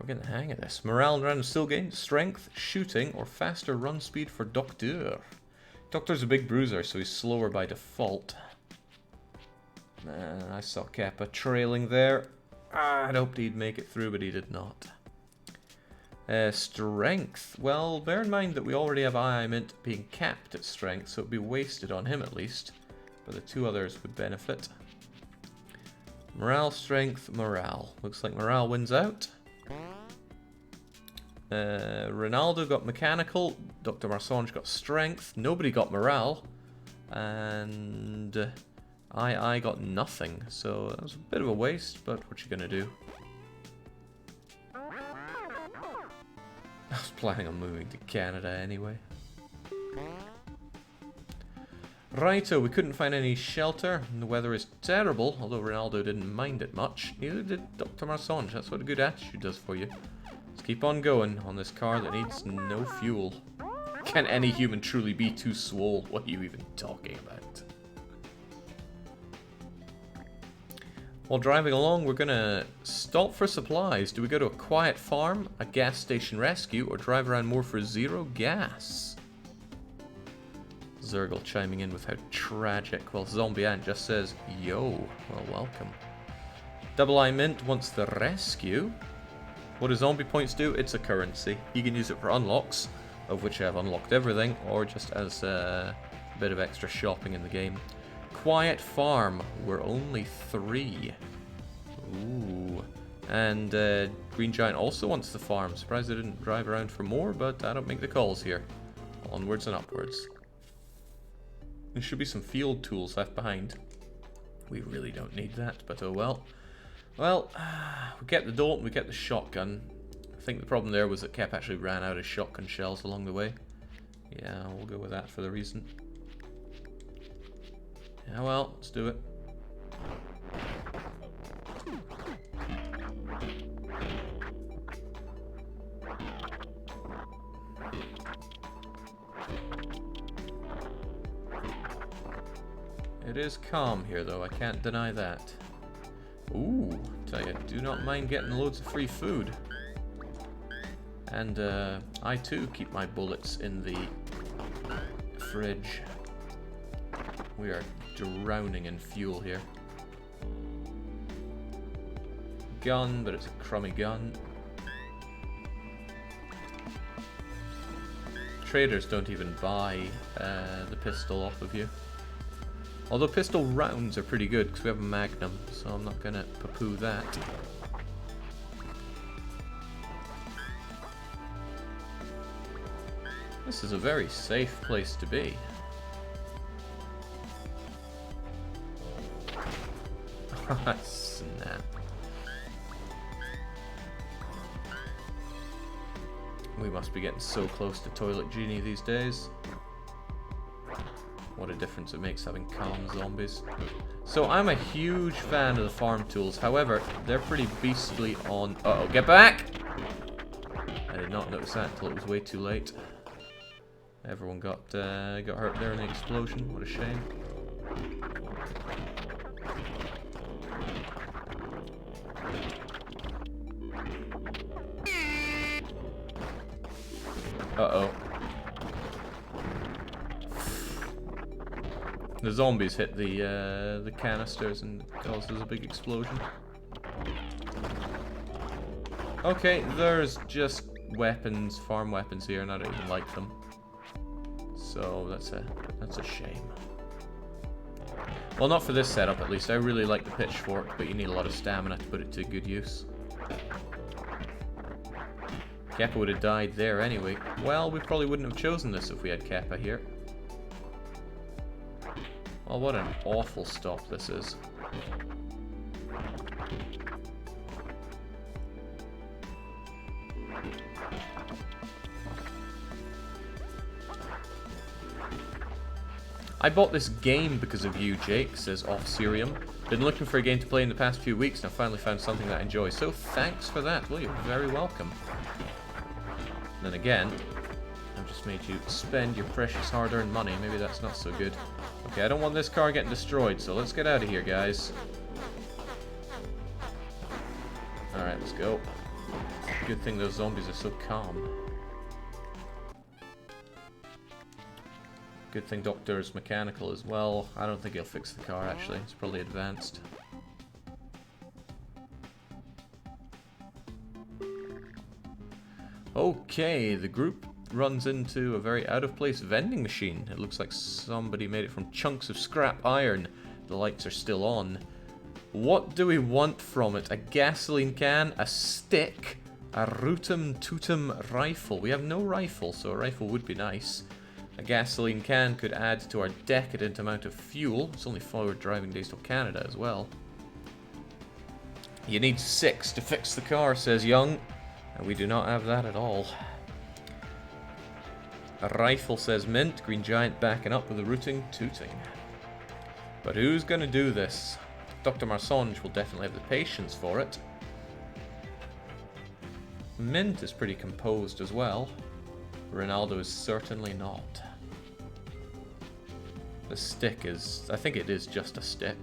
We're getting the hang of this. Morale and random still gain, strength, shooting, or faster run speed for Docteur. Docteur's a big bruiser, so he's slower by default. I saw Kappa trailing there. I'd hoped he'd make it through, but he did not. Strength. Well, bear in mind that we already have I Mint being capped at strength, so it'd be wasted on him at least. But the two others would benefit. Morale, strength, morale. Looks like morale wins out. Ronaldo got mechanical. Dr. Marsange got strength. Nobody got morale. And I got nothing. So that was a bit of a waste, but what you gonna do? I was planning on moving to Canada anyway. Righto, we couldn't find any shelter, and the weather is terrible, although Ronaldo didn't mind it much. Neither did Dr. Marsange. That's what a good attitude does for you. Let's keep on going on this car that needs no fuel. Can any human truly be too swole? What are you even talking about? While driving along, we're gonna stop for supplies. Do we go to a quiet farm, a gas station rescue, or drive around more for zero gas? Zergle chiming in with how tragic, while Zombie Ant just says, yo, well, welcome. Double I Mint wants the rescue. What do zombie points do? It's a currency. You can use it for unlocks, of which I have unlocked everything, or just as a bit of extra shopping in the game. Quiet Farm, we're only 3. Ooh. And Green Giant also wants the farm. Surprised I didn't drive around for more, but I don't make the calls here. Onwards and upwards. There should be some field tools left behind. We really don't need that, but oh well. Well, we get the Dalton, we get the shotgun. I think the problem there was that Kep actually ran out of shotgun shells along the way. Yeah, we'll go with that for the reason. Yeah, well, let's do it. It is calm here, though. I can't deny that. Ooh, tell you, do not mind getting loads of free food. And I too keep my bullets in the fridge. We are drowning in fuel here. Gun, but it's a crummy gun. Traders don't even buy the pistol off of you. Although pistol rounds are pretty good because we have a Magnum, so I'm not gonna poo-poo that. This is a very safe place to be. Snap. We must be getting so close to Toilet Genie these days. What a difference it makes having calm zombies. So I'm a huge fan of the farm tools. However, they're pretty beastly on... Uh-oh, get back! I did not notice that until it was way too late. Everyone got hurt there in the explosion. What a shame. Uh-oh. The zombies hit the canisters and causes a big explosion. Okay, there's just weapons, farm weapons here, and I don't even like them. So that's a shame. Well, not for this setup at least. I really like the pitchfork, but you need a lot of stamina to put it to good use. Kappa would have died there anyway. Well, we probably wouldn't have chosen this if we had Kappa here. Oh, what an awful stop this is. I bought this game because of you, Jake, says Off-Serium. Been looking for a game to play in the past few weeks and I finally found something that I enjoy. So thanks for that. Well, you're very welcome. And then again, I've just made you spend your precious hard-earned money. Maybe that's not so good. Okay, I don't want this car getting destroyed, so let's get out of here, guys. Alright, let's go. Good thing those zombies are so calm. Good thing Doctor's mechanical as well. I don't think he'll fix the car, actually. It's probably advanced. Okay, the group runs into a very out-of-place vending machine. It looks like somebody made it from chunks of scrap iron. The lights are still on. What do we want from it? A gasoline can, a stick, a Rootum Tootum rifle. We have no rifle, so a rifle would be nice. A gasoline can could add to our decadent amount of fuel. It's only forward driving days till Canada as well. You need 6 to fix the car, says Young. And we do not have that at all. A rifle, says Mint. Green Giant backing up with a Rooting Tooting. But who's going to do this? Dr. Marsange will definitely have the patience for it. Mint is pretty composed as well. Ronaldo is certainly not. The stick is... I think it is just a stick.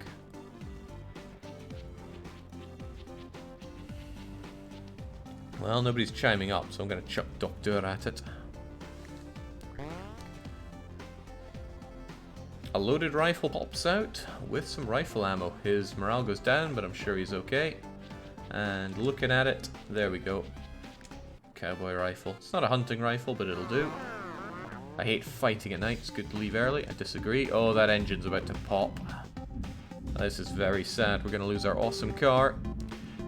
Well, nobody's chiming up, so I'm going to chuck Doctor at it. A loaded rifle pops out with some rifle ammo. His morale goes down, but I'm sure he's okay. And looking at it, there we go. Cowboy rifle. It's not a hunting rifle, but it'll do. I hate fighting at night. It's good to leave early. I disagree. Oh, that engine's about to pop. This is very sad. We're going to lose our awesome car.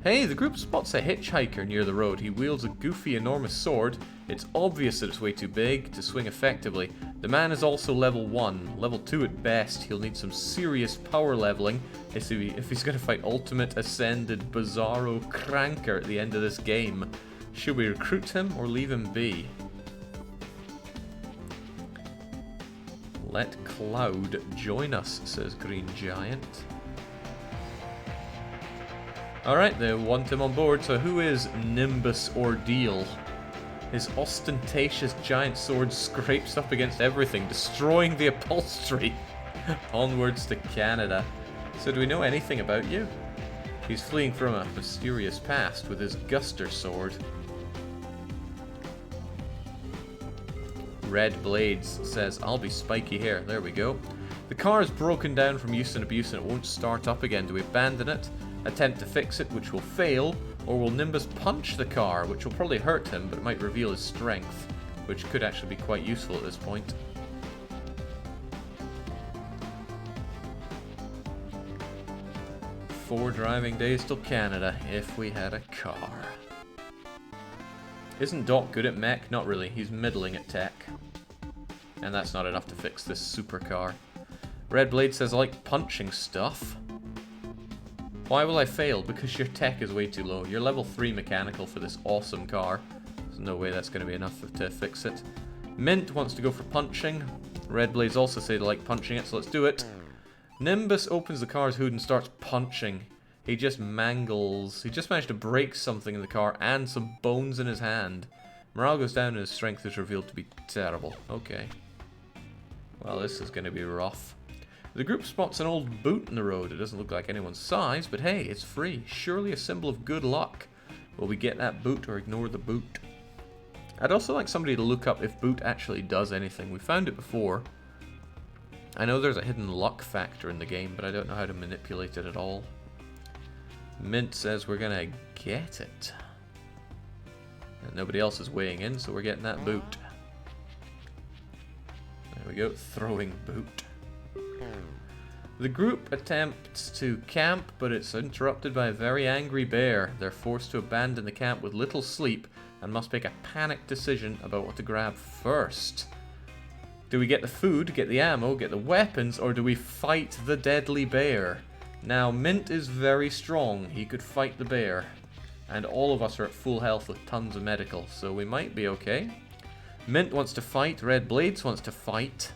Hey, the group spots a hitchhiker near the road. He wields a goofy, enormous sword. It's obvious that it's way too big to swing effectively. The man is also level 1. Level 2 at best. He'll need some serious power leveling if he's going to fight Ultimate Ascended Bizarro Cranker at the end of this game. Should we recruit him or leave him be? Let Cloud join us, says Green Giant. Alright, they want him on board, so who is Nimbus Ordeal? His ostentatious giant sword scrapes up against everything, destroying the upholstery. Onwards to Canada. So do we know anything about you? He's fleeing from a mysterious past with his Guster sword. Red Blades says, I'll be spiky hair. There we go. The car is broken down from use and abuse and it won't start up again. Do we abandon it? Attempt to fix it, which will fail, or will Nimbus punch the car, which will probably hurt him, but it might reveal his strength, which could actually be quite useful at this point. Four driving days till Canada, if we had a car. Isn't Doc good at mech? Not really, he's middling at tech. And that's not enough to fix this supercar. Red Blade says, I like punching stuff. Why will I fail? Because your tech is way too low. You're level 3 mechanical for this awesome car. There's no way that's going to be enough to fix it. Mint wants to go for punching. Red Blades also say they like punching it, so let's do it. Nimbus opens the car's hood and starts punching. He just mangles. He just managed to break something in the car and some bones in his hand. Morale goes down and his strength is revealed to be terrible. Okay. Well, this is going to be rough. The group spots an old boot in the road. It doesn't look like anyone's size, but hey, it's free. Surely a symbol of good luck. Will we get that boot or ignore the boot? I'd also like somebody to look up if boot actually does anything. We found it before. I know there's a hidden luck factor in the game, but I don't know how to manipulate it at all. Mint says we're gonna get it. And nobody else is weighing in, so we're getting that boot. There we go, throwing boot. The group attempts to camp, but it's interrupted by a very angry bear. They're forced to abandon the camp with little sleep and must make a panicked decision about what to grab first. Do we get the food, get the ammo, get the weapons, or do we fight the deadly bear? Now, Mint is very strong. He could fight the bear. And all of us are at full health with tons of medical, so we might be okay. Mint wants to fight. Red Blades wants to fight.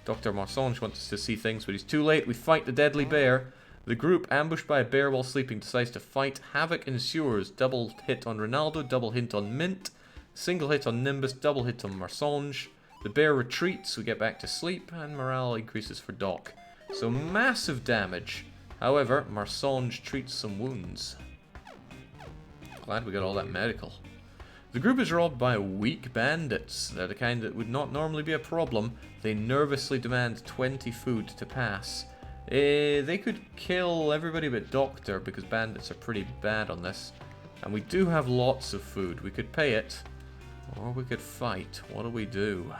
Dr. Marsange wants to see things, but he's too late. We fight the deadly bear. The group, ambushed by a bear while sleeping, decides to fight. Havoc ensues. Double hit on Ronaldo, double hit on Mint. Single hit on Nimbus, double hit on Marsange. The bear retreats, we get back to sleep, and morale increases for Doc. So massive damage. However, Marsange treats some wounds. Glad we got all that medical. The group is robbed by weak bandits. They're the kind that would not normally be a problem. They nervously demand 20 food to pass. They could kill everybody but Doctor, because bandits are pretty bad on this. And we do have lots of food. We could pay it, or we could fight. What do we do?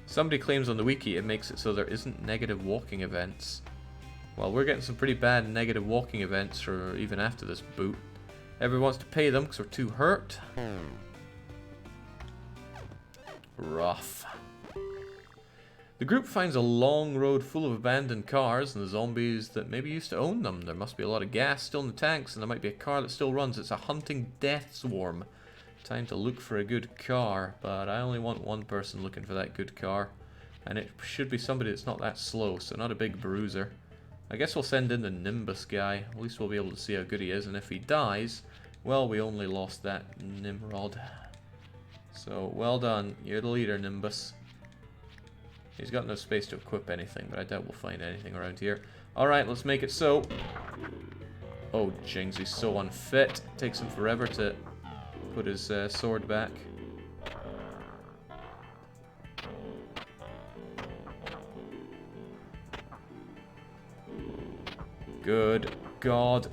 Somebody claims on the wiki it makes it so there isn't negative walking events. Well, we're getting some pretty bad negative walking events for even after this boot. Everyone wants to pay them because we're too hurt. Rough. The group finds a long road full of abandoned cars and the zombies that maybe used to own them. There must be a lot of gas still in the tanks, and there might be a car that still runs. It's a hunting death swarm. Time to look for a good car, but I only want one person looking for that good car. And it should be somebody that's not that slow, so not a big bruiser. I guess we'll send in the Nimbus guy. At least we'll be able to see how good he is, and if he dies, well, we only lost that Nimrod. So, well done. You're the leader, Nimbus. He's got no space to equip anything, but I doubt we'll find anything around here. Alright, let's make it so. Oh, jings, he's so unfit. It takes him forever to put his sword back. Good God.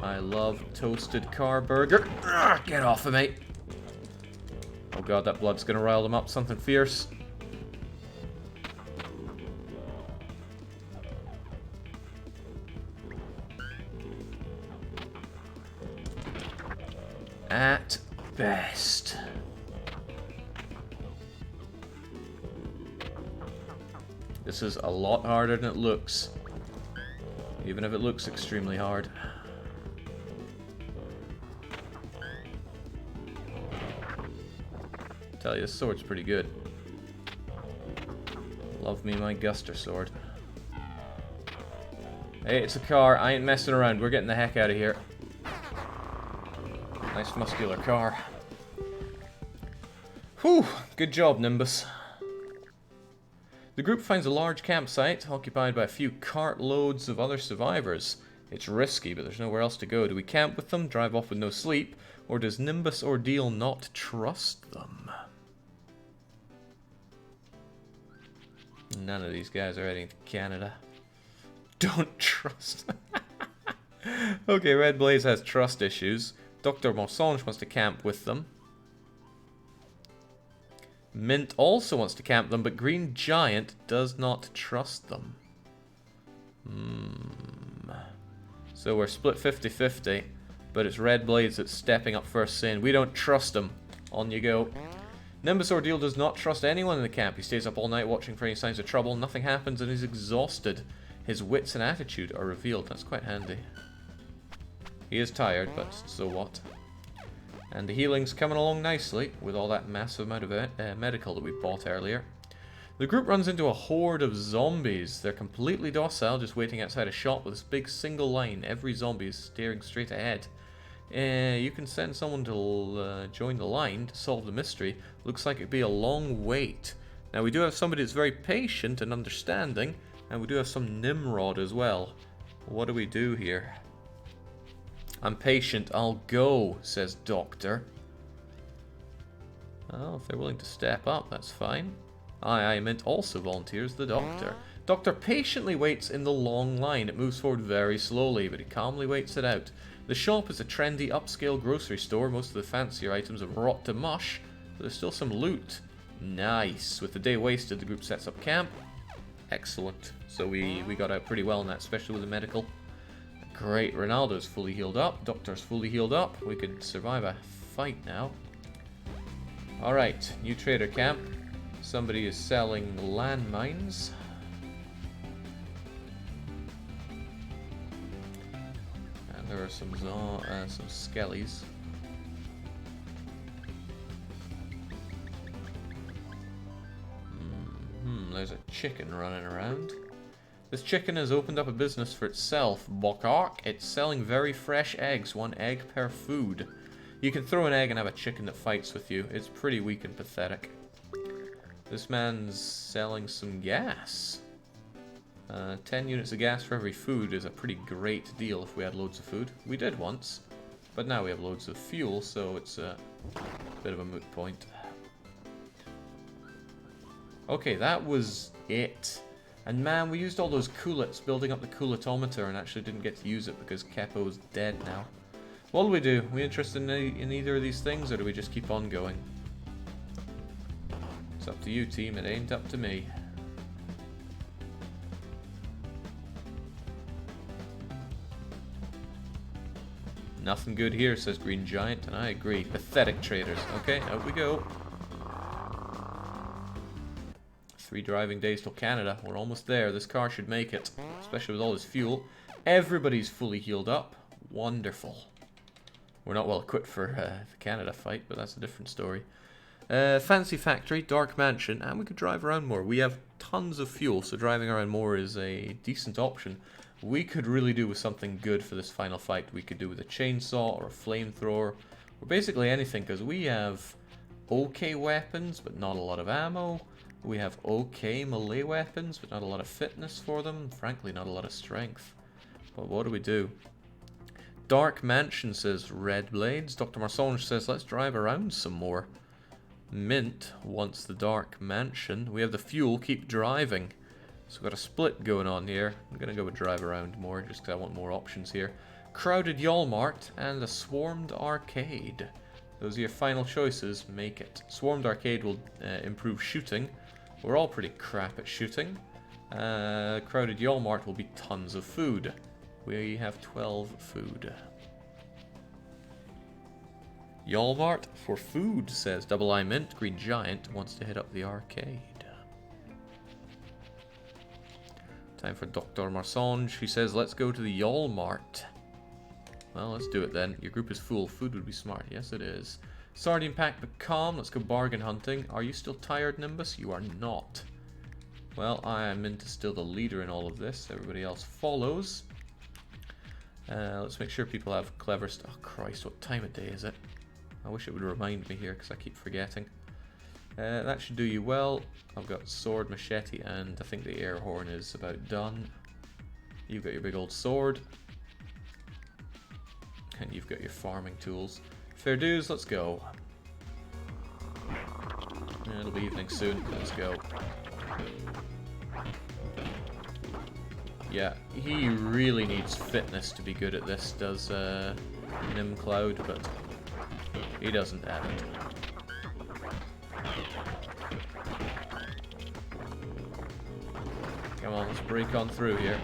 I love toasted car burger. Ugh, get off of me. Oh God, that blood's gonna rile them up. Something fierce. At best. This is a lot harder than it looks. Even if it looks extremely hard. Tell you, this sword's pretty good. Love me my Guster sword. Hey, it's a car. I ain't messing around. We're getting the heck out of here. Nice muscular car. Whew, good job, Nimbus. The group finds a large campsite occupied by a few cartloads of other survivors. It's risky, but there's nowhere else to go. Do we camp with them, drive off with no sleep, or does Nimbus Ordeal not trust them? None of these guys are heading to Canada. Don't trust. Okay, Red Blaze has trust issues. Dr. Marsange wants to camp with them. Mint also wants to camp them, but Green Giant does not trust them. So we're split 50-50, but it's Red Blaze that's stepping up first, saying, we don't trust them. On you go. Nimbus Ordeal does not trust anyone in the camp. He stays up all night watching for any signs of trouble. Nothing happens and he's exhausted. His wits and attitude are revealed. That's quite handy. He is tired, but so what? And the healing's coming along nicely with all that massive amount of medical that we bought earlier. The group runs into a horde of zombies. They're completely docile, just waiting outside a shop with this big single line. Every zombie is staring straight ahead. You can send someone to join the line to solve the mystery. Looks like it'd be a long wait. Now we do have somebody that's very patient and understanding, and we do have some Nimrod as well. What do we do here? I'm patient, I'll go, says Doctor. Oh, if they're willing to step up, that's fine. I meant also volunteers the Doctor. Doctor patiently waits in the long line. It moves forward very slowly, but he calmly waits it out. The shop is a trendy, upscale grocery store. Most of the fancier items have rot to mush, but there's still some loot. Nice. With the day wasted, the group sets up camp. Excellent. So we got out pretty well in that, especially with the medical. Great. Ronaldo's fully healed up. Doctor's fully healed up. We could survive a fight now. Alright, new trader camp. Somebody is selling landmines. And there are some skellies. There's a chicken running around. This chicken has opened up a business for itself. Bokak. It's selling very fresh eggs, 1 egg per food. You can throw an egg and have a chicken that fights with you. It's pretty weak and pathetic. This man's selling some gas. 10 units of gas for every food is a pretty great deal if we had loads of food. We did once, but now we have loads of fuel, so it's a bit of a moot point. Okay, that was it. And man, we used all those coolets building up the cooletometer and actually didn't get to use it because Keppo's dead now. What do we do? Are we interested in either of these things, or do we just keep on going? It's up to you, team. It ain't up to me. Nothing good here, says Green Giant, and I agree. Pathetic traders. Okay, out we go. 3 driving days till Canada. We're almost there. This car should make it, especially with all this fuel. Everybody's fully healed up. Wonderful. We're not well equipped for the Canada fight, but that's a different story. Fancy factory, dark mansion, and we could drive around more. We have tons of fuel, so driving around more is a decent option. We could really do with something good for this final fight. We could do with a chainsaw or a flamethrower, or basically anything, because we have okay weapons, but not a lot of ammo. We have okay melee weapons, but not a lot of fitness for them. Frankly, not a lot of strength. But what do we do? Dark Mansion says Red Blades. Dr. Marsonge says let's drive around some more. Mint wants the Dark Mansion. We have the fuel, keep driving. So we've got a split going on here. I'm going to go with drive around more just because I want more options here. Crowded Yalmart and a Swarmed Arcade. Those are your final choices. Make it. Swarmed Arcade will improve shooting. We're all pretty crap at shooting. Crowded Yalmart will be tons of food. We have 12 food. Yalmart for food, says Double I Mint. Green Giant wants to hit up the arcade. Time for Dr. Marsonge. He says, let's go to the Yalmart. Well, let's do it then. Your group is full. Food would be smart. Yes, it is. Sardine pack, but calm. Let's go bargain hunting. Are you still tired, Nimbus? You are not. Well, I am into still the leader in all of this. Everybody else follows. Let's make sure people have clever stuff. Oh, Christ, what time of day is it? I wish it would remind me here because I keep forgetting. That should do you well. I've got sword, machete, and I think the air horn is about done. You've got your big old sword. And you've got your farming tools. Fair dues, let's go. It'll be evening soon. Let's go. Yeah, he really needs fitness to be good at this, does Nimcloud, but he doesn't have it. Come on, let's break on through here.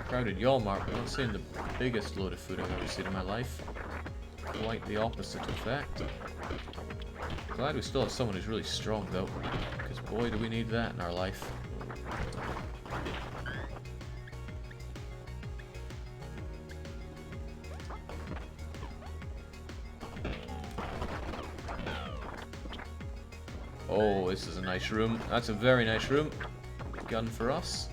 Crowded Yalmart, but I'm not seeing the biggest load of food I've ever seen in my life. Quite the opposite, in fact. Glad we still have someone who's really strong, though, because boy, do we need that in our life. Oh, this is a nice room. That's a very nice room. Gun for us.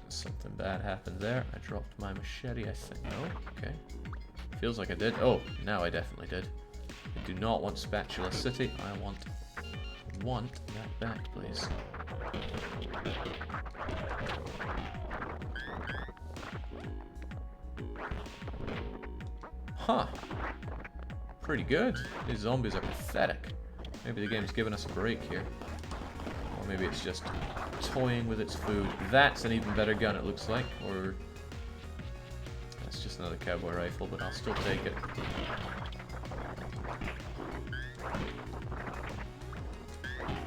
Something bad happened there. I dropped my machete, I think. No? Okay. Feels like I did. Oh, now I definitely did. I do not want Spatula City. I want that back, please. Huh. Pretty good. These zombies are pathetic. Maybe the game's giving us a break here. Or maybe it's just toying with its food. That's an even better gun, it looks like. Or that's just another cowboy rifle, but I'll still take it.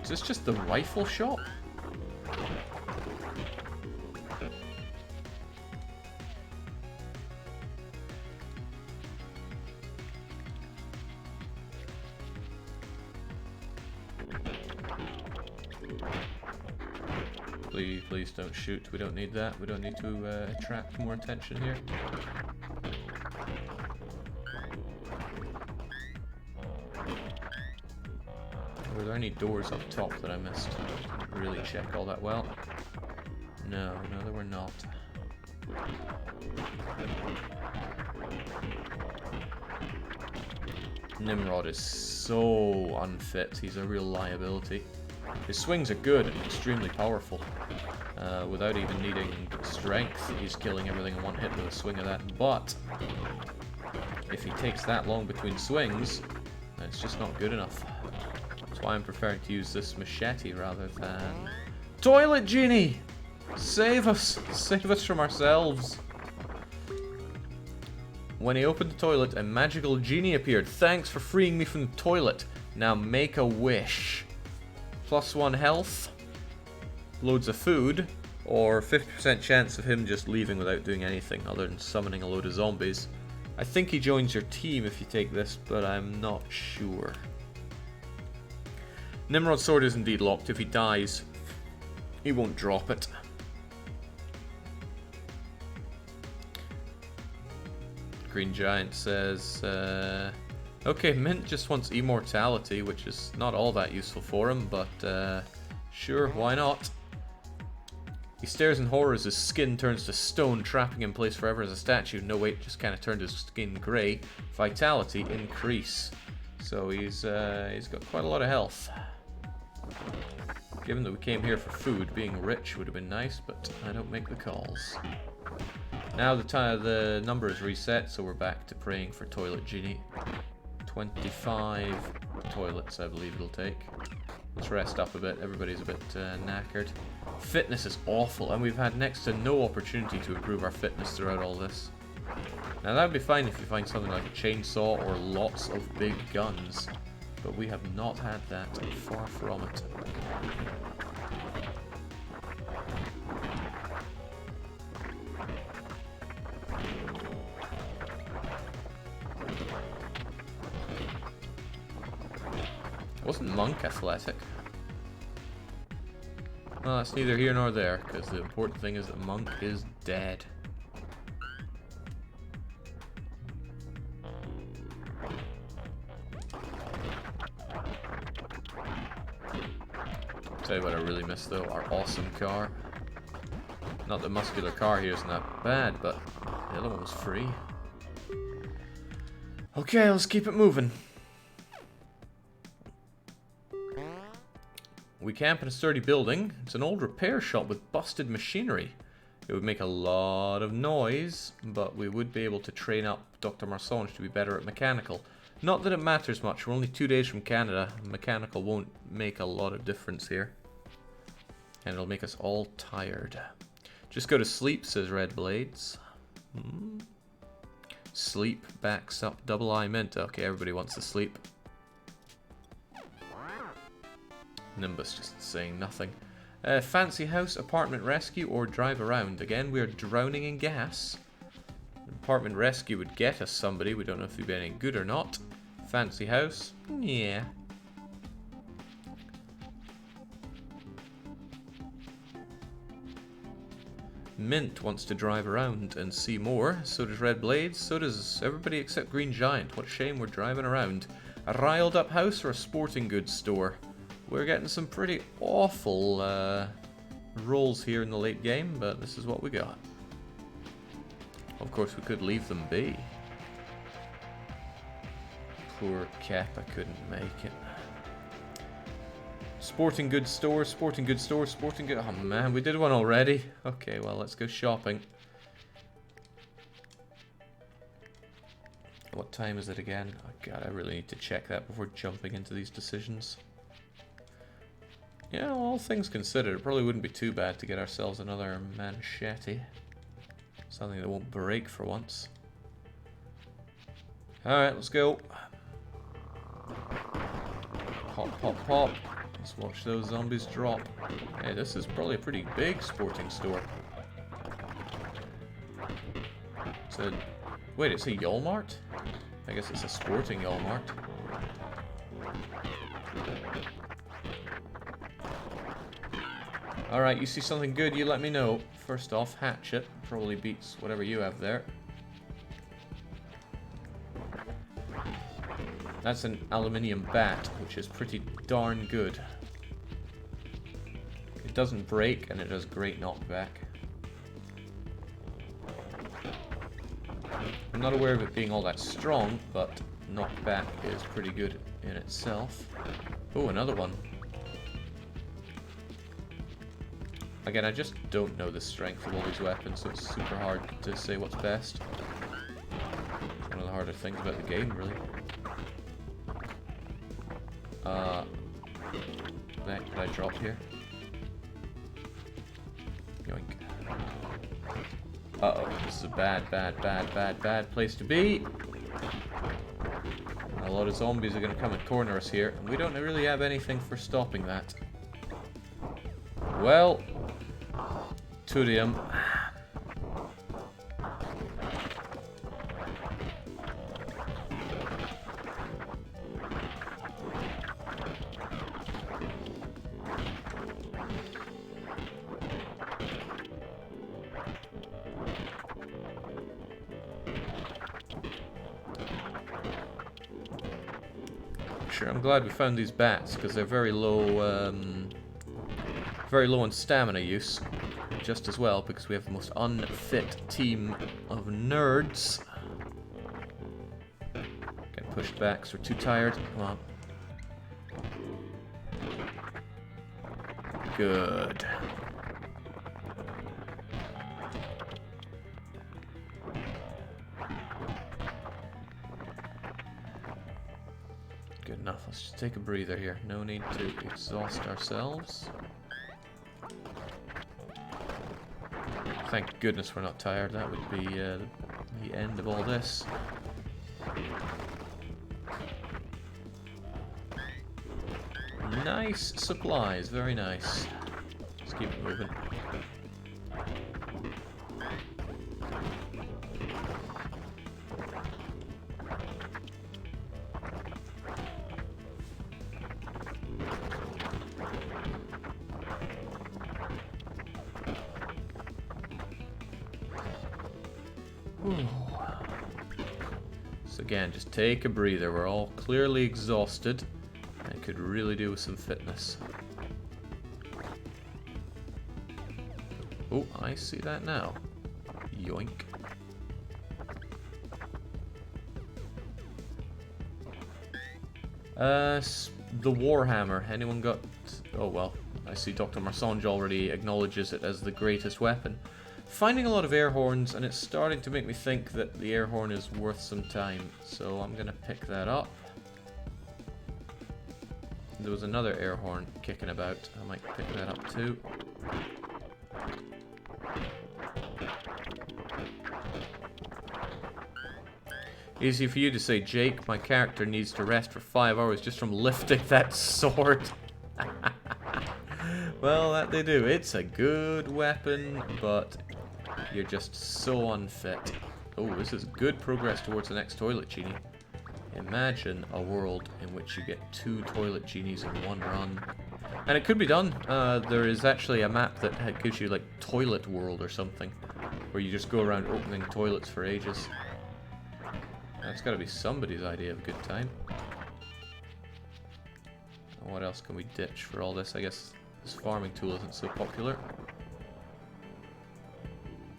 Is this just the rifle shop? Please don't shoot. We don't need that. We don't need to attract more attention here. Were there any doors up top that I missed? Didn't really check all that well. No, there were not. Nimrod is so unfit. He's a real liability. His swings are good and extremely powerful. Without even needing strength, he's killing everything in one hit with a swing of that. But if he takes that long between swings, it's just not good enough. That's why I'm preferring to use this machete rather than... Toilet Genie! Save us! Save us from ourselves! When he opened the toilet, a magical genie appeared. Thanks for freeing me from the toilet. Now make a wish. +1 health, loads of food, or 50% chance of him just leaving without doing anything other than summoning a load of zombies. I think he joins your team if you take this, but I'm not sure. Nimrod's sword is indeed locked. If he dies, he won't drop it. Green Giant says, okay, Mint just wants immortality, which is not all that useful for him, but sure, why not? He stares in horror as his skin turns to stone, trapping in place forever as a statue. No, wait, just kind of turned his skin grey. Vitality increase. So he's got quite a lot of health. Given that we came here for food, being rich would have been nice, but I don't make the calls. Now the number is reset, so we're back to praying for Toilet Genie. 25 toilets, I believe it'll take. Let's rest up a bit. Everybody's a bit knackered. Fitness is awful, and we've had next to no opportunity to improve our fitness throughout all this. Now that would be fine if you find something like a chainsaw or lots of big guns, but we have not had that. Far from it. Wasn't Monk athletic? Well, that's neither here nor there, because the important thing is that Monk is dead. Tell you what I really miss though, our awesome car. Not the muscular car here isn't that bad, but the other one was free. Okay, let's keep it moving. We camp in a sturdy building. It's an old repair shop with busted machinery. It would make a lot of noise, but we would be able to train up Dr. Marsange to be better at mechanical. Not that it matters much, we're only 2 days from Canada. Mechanical won't make a lot of difference here. And it'll make us all tired. Just go to sleep, says Red Blades. Sleep backs up Double I Mint. Okay, everybody wants to sleep. Nimbus just saying nothing. Fancy house, apartment rescue, or drive around. Again, we are drowning in gas. Apartment rescue would get us somebody. We don't know if he'd be any good or not. Fancy house, yeah. Mint wants to drive around and see more. So does Red Blades. So does everybody except Green Giant. What a shame we're driving around. A riled up house or a sporting goods store? We're getting some pretty awful rolls here in the late game, but this is what we got. Of course, we could leave them be. Poor Kappa couldn't make it. Sporting goods store, sporting goods store, sporting goods... Oh man, we did one already. Okay, well, let's go shopping. What time is it again? Oh god, I really need to check that before jumping into these decisions. Yeah, well, all things considered, it probably wouldn't be too bad to get ourselves another machete. Something that won't break for once. Alright, let's go. Pop, pop, pop. Let's watch those zombies drop. Hey, this is probably a pretty big sporting store. So, wait, it's a Walmart? I guess it's a sporting Walmart. Alright, you see something good, you let me know. First off, hatchet. Probably beats whatever you have there. That's an aluminium bat, which is pretty darn good. It doesn't break, and it does great knockback. I'm not aware of it being all that strong, but knockback is pretty good in itself. Oh, another one. Again, I just don't know the strength of all these weapons, so it's super hard to say what's best. One of the harder things about the game, really. Can I drop here? Yoink. Uh-oh, this is a bad place to be. A lot of zombies are going to come and corner us here, and we don't really have anything for stopping that. Well, Tudium. Sure, I'm glad we found these bats because they're very low in stamina use. Just as well because we have the most unfit team of nerds. Getting pushed back because we're too tired. Come on. Good. Good enough. Let's just take a breather here. No need to exhaust ourselves. Thank goodness we're not tired. That would be the end of all this. Nice supplies. Very nice. Let's keep it moving. So again, just take a breather. We're all clearly exhausted and could really do with some fitness. Oh, I see that now. Yoink. The Warhammer. Anyone got... Oh well, I see Dr. Marsange already acknowledges it as the greatest weapon. Finding a lot of air horns, and it's starting to make me think that the air horn is worth some time, so I'm gonna pick that up. There was another air horn kicking about. I might pick that up too. Easy for you to say, Jake. My character needs to rest for 5 hours just from lifting that sword. Well, that they do. It's a good weapon, but you're just so unfit. Oh, this is good progress towards the next toilet genie. Imagine a world in which you get 2 toilet genies in one run. And it could be done. There is actually a map that gives you like Toilet World or something, where you just go around opening toilets for ages. That's got to be somebody's idea of a good time. What else can we ditch for all this? I guess this farming tool isn't so popular.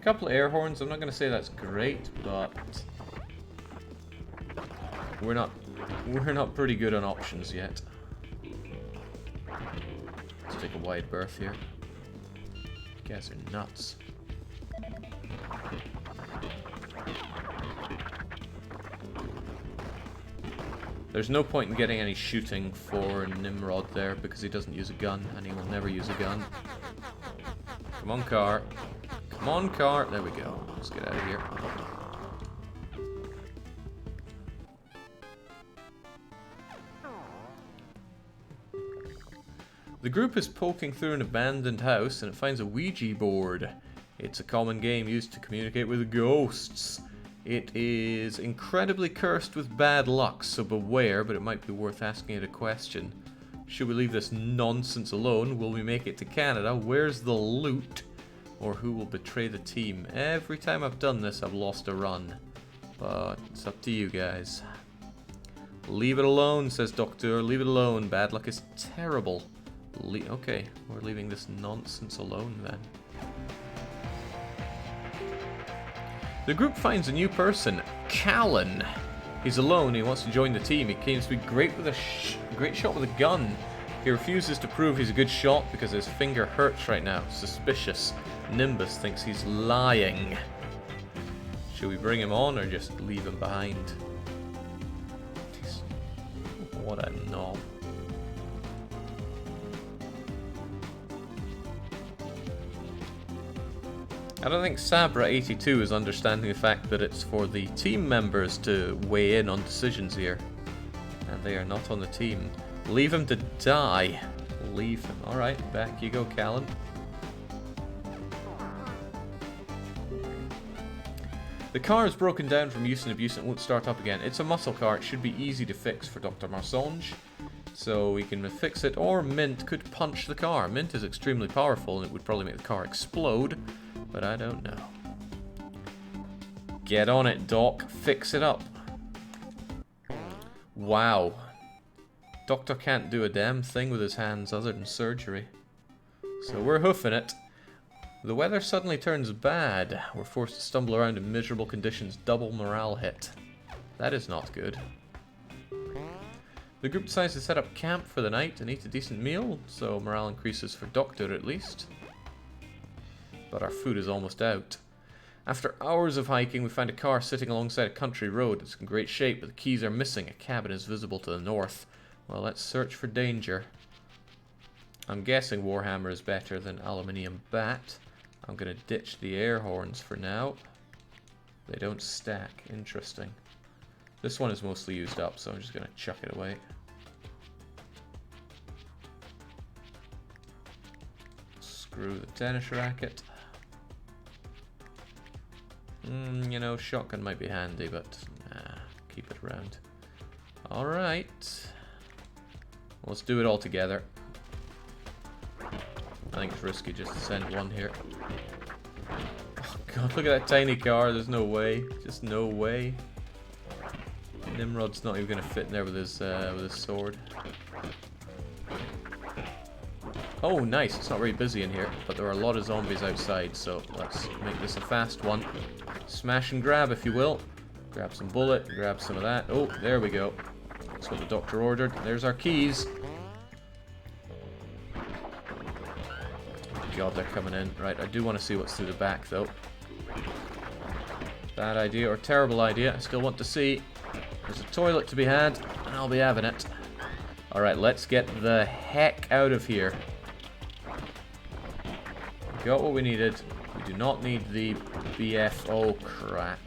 A couple of air horns. I'm not going to say that's great, but we're not pretty good on options yet. Let's take a wide berth here. You guys are nuts. There's no point in getting any shooting for Nimrod there because he doesn't use a gun and he will never use a gun. Come on, car. Come on, car. There we go. Let's get out of here. The group is poking through an abandoned house and it finds a Ouija board. It's a common game used to communicate with ghosts. It is incredibly cursed with bad luck, so beware, but it might be worth asking it a question. Should we leave this nonsense alone? Will we make it to Canada? Where's the loot? Or who will betray the team? Every time I've done this, I've lost a run. But it's up to you guys. Leave it alone, says Doctor. Leave it alone. Bad luck is terrible. Okay, we're leaving this nonsense alone then. The group finds a new person, Callan. He's alone. He wants to join the team. He claims to be great with a great shot with a gun. He refuses to prove he's a good shot because his finger hurts right now. Suspicious. Nimbus thinks he's lying. Should we bring him on or just leave him behind? What a knob. I don't think Sabra82 is understanding the fact that it's for the team members to weigh in on decisions here. And they are not on the team. Leave him to die. Leave him. Alright, back you go, Callan. The car is broken down from use and abuse and won't start up again. It's a muscle car. It should be easy to fix for Dr. Marsonge. So we can fix it, or Mint could punch the car. Mint is extremely powerful and it would probably make the car explode, but I don't know. Get on it, Doc. Fix it up. Wow. Doctor can't do a damn thing with his hands other than surgery. So we're hoofing it. The weather suddenly turns bad. We're forced to stumble around in miserable conditions. Double morale hit. That is not good. The group decides to set up camp for the night and eat a decent meal, so morale increases for Doctor at least. But our food is almost out. After hours of hiking, we find a car sitting alongside a country road. It's in great shape, but the keys are missing. A cabin is visible to the north. Well, let's search for danger. I'm guessing Warhammer is better than Aluminium Bat. I'm going to ditch the air horns for now. They don't stack. Interesting. This one is mostly used up, so I'm just going to chuck it away. Screw the tennis racket. You know, shotgun might be handy, but nah, keep it around. Alright. Let's do it all together. I think it's risky just to send one here. Oh god, look at that tiny car. There's no way. Just no way. Nimrod's not even going to fit in there with his sword. Oh, nice. It's not very busy in here, but there are a lot of zombies outside, so let's make this a fast one. Smash and grab, if you will. Grab some bullet, grab some of that. Oh, there we go. That's what the doctor ordered. There's our keys. God, they're coming in. Right, I do want to see what's through the back, though. Bad idea or terrible idea. I still want to see. There's a toilet to be had, and I'll be having it. Alright, let's get the heck out of here. Got what we needed. We do not need the BF. Oh, crap.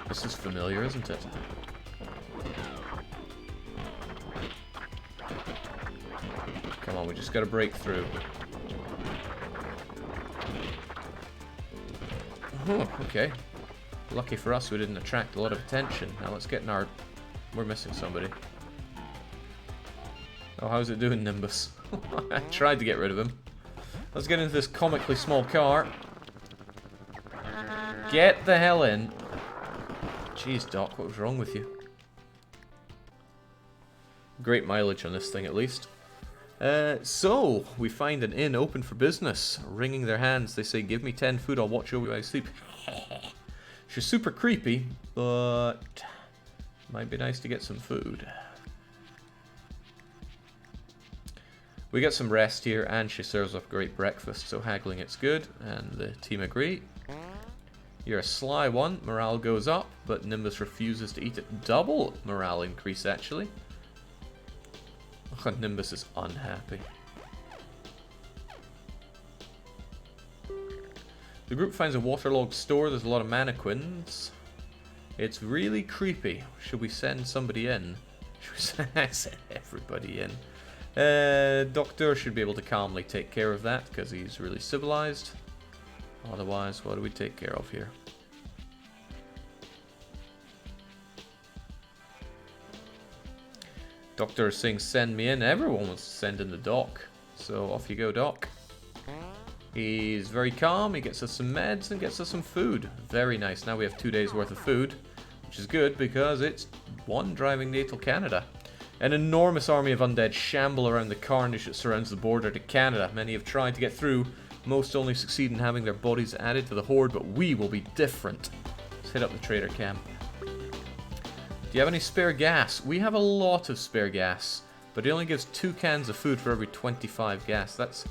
This is familiar, isn't it? Come on, we just gotta break through. Oh, okay. Lucky for us, we didn't attract a lot of attention. Now let's get in our... We're missing somebody. Oh, how's it doing, Nimbus? I tried to get rid of him. Let's get into this comically small car. Get the hell in. Jeez, Doc, what was wrong with you? Great mileage on this thing, at least. So, we find an inn open for business. Wringing their hands, they say, give me 10 food, I'll watch over you while I sleep. She's super creepy, but might be nice to get some food. We get some rest here, and she serves up great breakfast, so haggling it's good, and the team agree. You're a sly one, morale goes up, but Nimbus refuses to eat it. Double morale increase, actually. Oh, Nimbus is unhappy. The group finds a waterlogged store. There's a lot of mannequins. It's really creepy. Should we send somebody in? Should we send everybody in? Doctor should be able to calmly take care of that because he's really civilized. Otherwise, what do we take care of here? Doctor is saying send me in. Everyone wants to send in the Doc. So off you go, Doc. He's very calm, he gets us some meds and gets us some food. Very nice. Now we have 2 days worth of food, which is good because it's one driving day till Canada. An enormous army of undead shamble around the carnage that surrounds the border to Canada. Many have tried to get through, most only succeed in having their bodies added to the horde, but we will be different. Let's hit up the trader camp. Do you have any spare gas? We have a lot of spare gas, but it only gives 2 cans of food for every 25 gas. That's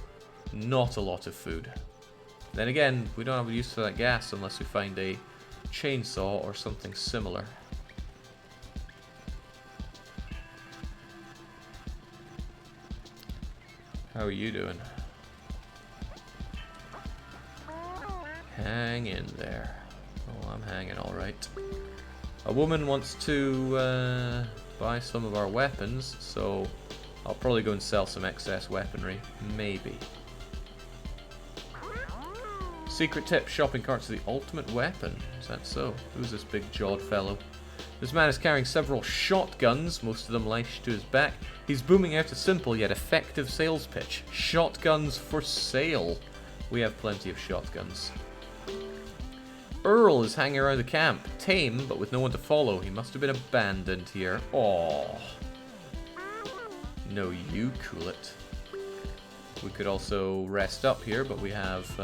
not a lot of food. Then again, we don't have use for that gas unless we find a chainsaw or something similar. How are you doing? Hang in there. Oh, I'm hanging alright. A woman wants to buy some of our weapons, so I'll probably go and sell some excess weaponry. Maybe. Secret tip, shopping carts are the ultimate weapon. Is that so? Who's this big jawed fellow? This man is carrying several shotguns, most of them lashed to his back. He's booming out a simple yet effective sales pitch. Shotguns for sale. We have plenty of shotguns. Earl is hanging around the camp, tame but with no one to follow. He must have been abandoned here. Aww. No, you cool it. We could also rest up here, but we have...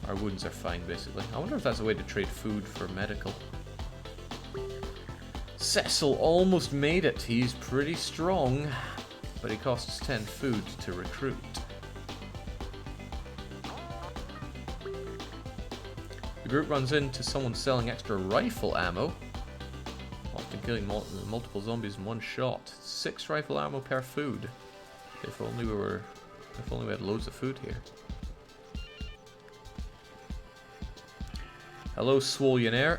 our wounds are fine, basically. I wonder if that's a way to trade food for medical. Cecil almost made it. He's pretty strong, but he costs 10 food to recruit. The group runs into someone selling extra rifle ammo, often killing multiple zombies in one shot. 6 rifle ammo per food. If only we had loads of food here. Hello, Swollionaire.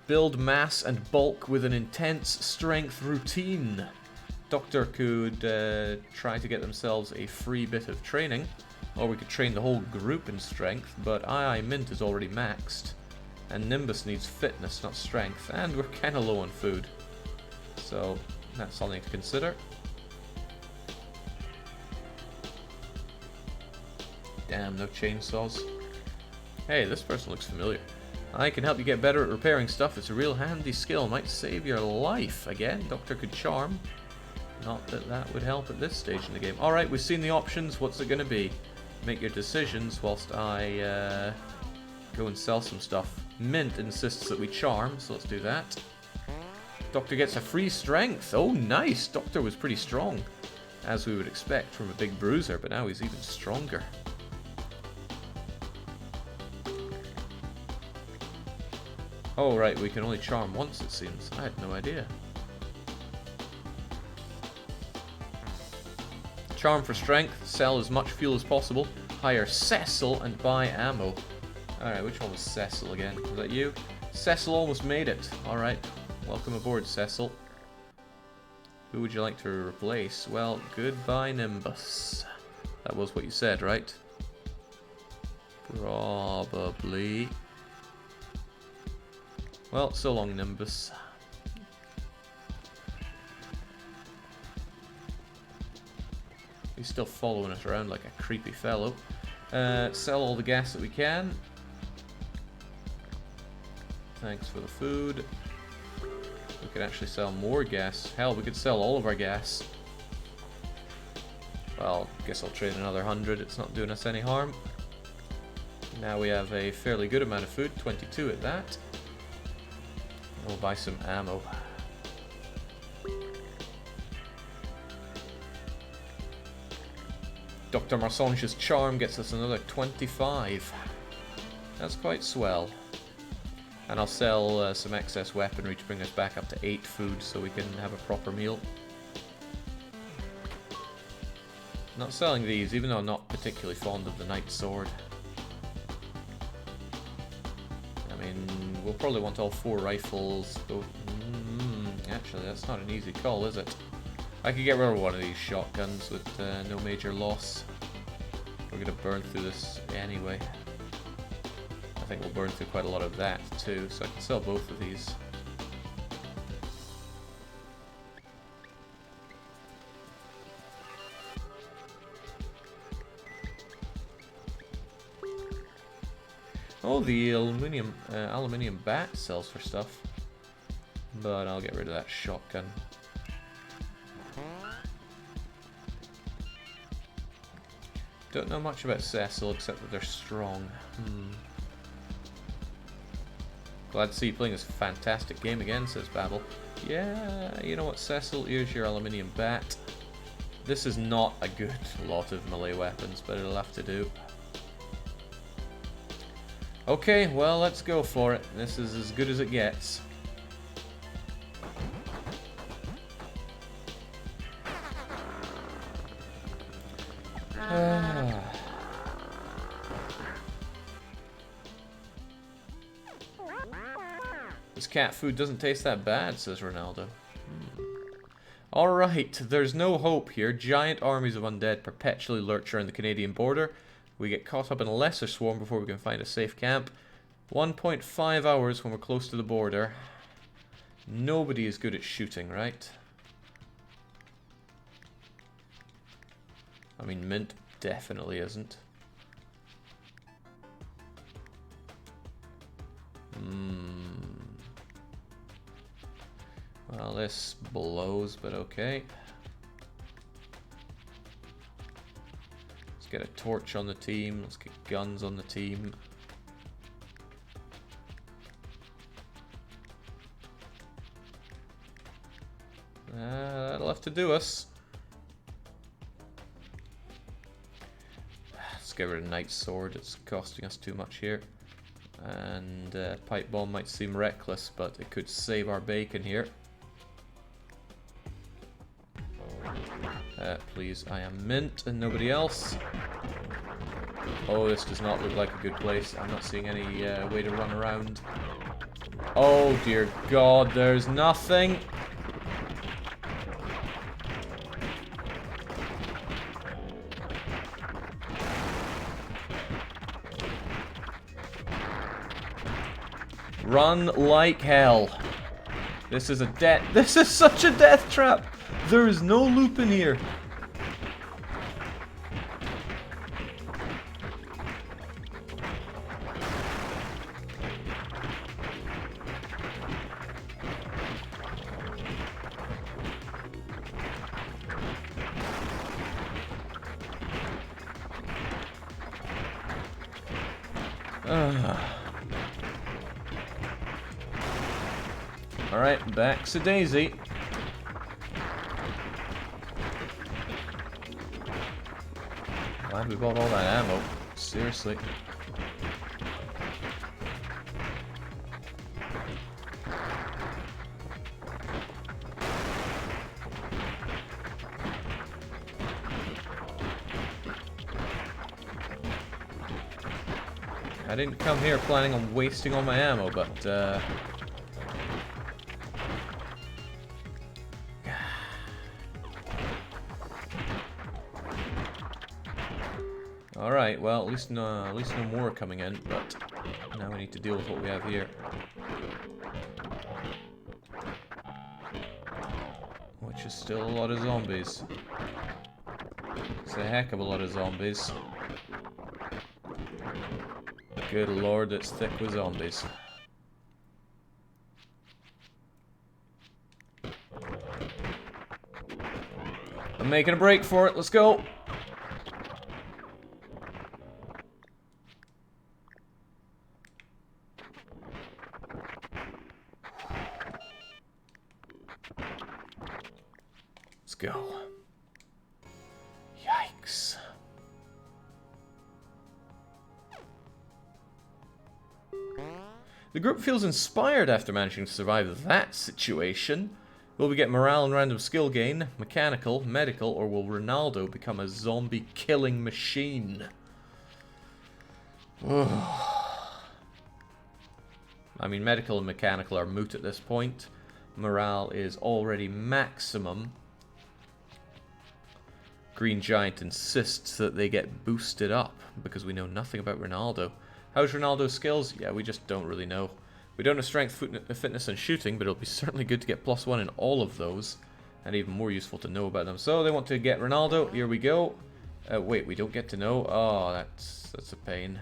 Build mass and bulk with an intense strength routine. Doctor could try to get themselves a free bit of training, or we could train the whole group in strength, but II Mint is already maxed, and Nimbus needs fitness, not strength, and we're kinda low on food. So, that's something to consider. Damn, no chainsaws. Hey, this person looks familiar. I can help you get better at repairing stuff. It's a real handy skill. Might save your life. Again, Doctor could charm. Not that that would help at this stage in the game. Alright, we've seen the options. What's it going to be? Make your decisions whilst I go and sell some stuff. Mint insists that we charm, so let's do that. Doctor gets a free strength. Oh, nice. Doctor was pretty strong, as we would expect from a big bruiser, but now he's even stronger. Oh, right, we can only charm once, it seems. I had no idea. Charm for strength, sell as much fuel as possible, hire Cecil and buy ammo. Alright, which one was Cecil again? Was that you? Cecil almost made it. Alright, welcome aboard, Cecil. Who would you like to replace? Well, goodbye, Nimbus. That was what you said, right? Probably. Well, so long, Nimbus. He's still following us around like a creepy fellow. Sell all the gas that we can. Thanks for the food. We could actually sell more gas. Hell, we could sell all of our gas. Well, guess I'll trade another 100. It's not doing us any harm. Now we have a fairly good amount of food, 22 at that. We'll buy some ammo. Dr. Marsange's charm gets us another 25. That's quite swell. And I'll sell some excess weaponry to bring us back up to 8 food so we can have a proper meal. Not selling these, even though I'm not particularly fond of the Knight Sword. I mean, we'll probably want all 4 rifles. Actually, that's not an easy call, is it? I could get rid of one of these shotguns with no major loss. We're going to burn through this anyway. I think we'll burn through quite a lot of that too, so I can sell both of these. Oh, the aluminium bat sells for stuff. But I'll get rid of that shotgun. Don't know much about Cecil except that they're strong. Glad to see you playing this fantastic game again, says Babel. Yeah, you know what, Cecil? Here's your aluminium bat. This is not a good lot of melee weapons, but it'll have to do. Okay, well, let's go for it. This is as good as it gets. This cat food doesn't taste that bad, says Ronaldo. Alright, there's no hope here. Giant armies of undead perpetually lurch around the Canadian border. We get caught up in a lesser swarm before we can find a safe camp. 1.5 hours when we're close to the border. Nobody is good at shooting, right? I mean, Mint definitely isn't. Well, this blows, but okay. Let's get a torch on the team. Let's get guns on the team. That'll have to do us. Let's get rid of Knight's Sword. It's costing us too much here. And Pipe Bomb might seem reckless, but it could save our bacon here. Please, I am Mint and nobody else. Oh, this does not look like a good place. I'm not seeing any way to run around. Oh dear God, there's nothing. Run like hell. This is such a death trap. There is no loop in here. Alright, back to Daisy. Glad we bought all that ammo. Seriously. I didn't come here planning on wasting all my ammo, but Alright, well, at least no more are coming in, but now we need to deal with what we have here. Which is still a lot of zombies. It's a heck of a lot of zombies. Good lord, it's thick with zombies. I'm making a break for it, let's go! Let's go. Yikes. The group feels inspired after managing to survive that situation. Will we get morale and random skill gain, mechanical, medical, or will Ronaldo become a zombie killing machine? I mean, medical and mechanical are moot at this point. Morale is already maximum. Green Giant insists that they get boosted up because we know nothing about Ronaldo. How's Ronaldo's skills? Yeah, we just don't really know. We don't have strength, fitness, and shooting, but it'll be certainly good to get +1 in all of those, and even more useful to know about them. So they want to get Ronaldo. Here we go. Wait, we don't get to know. Oh, that's a pain.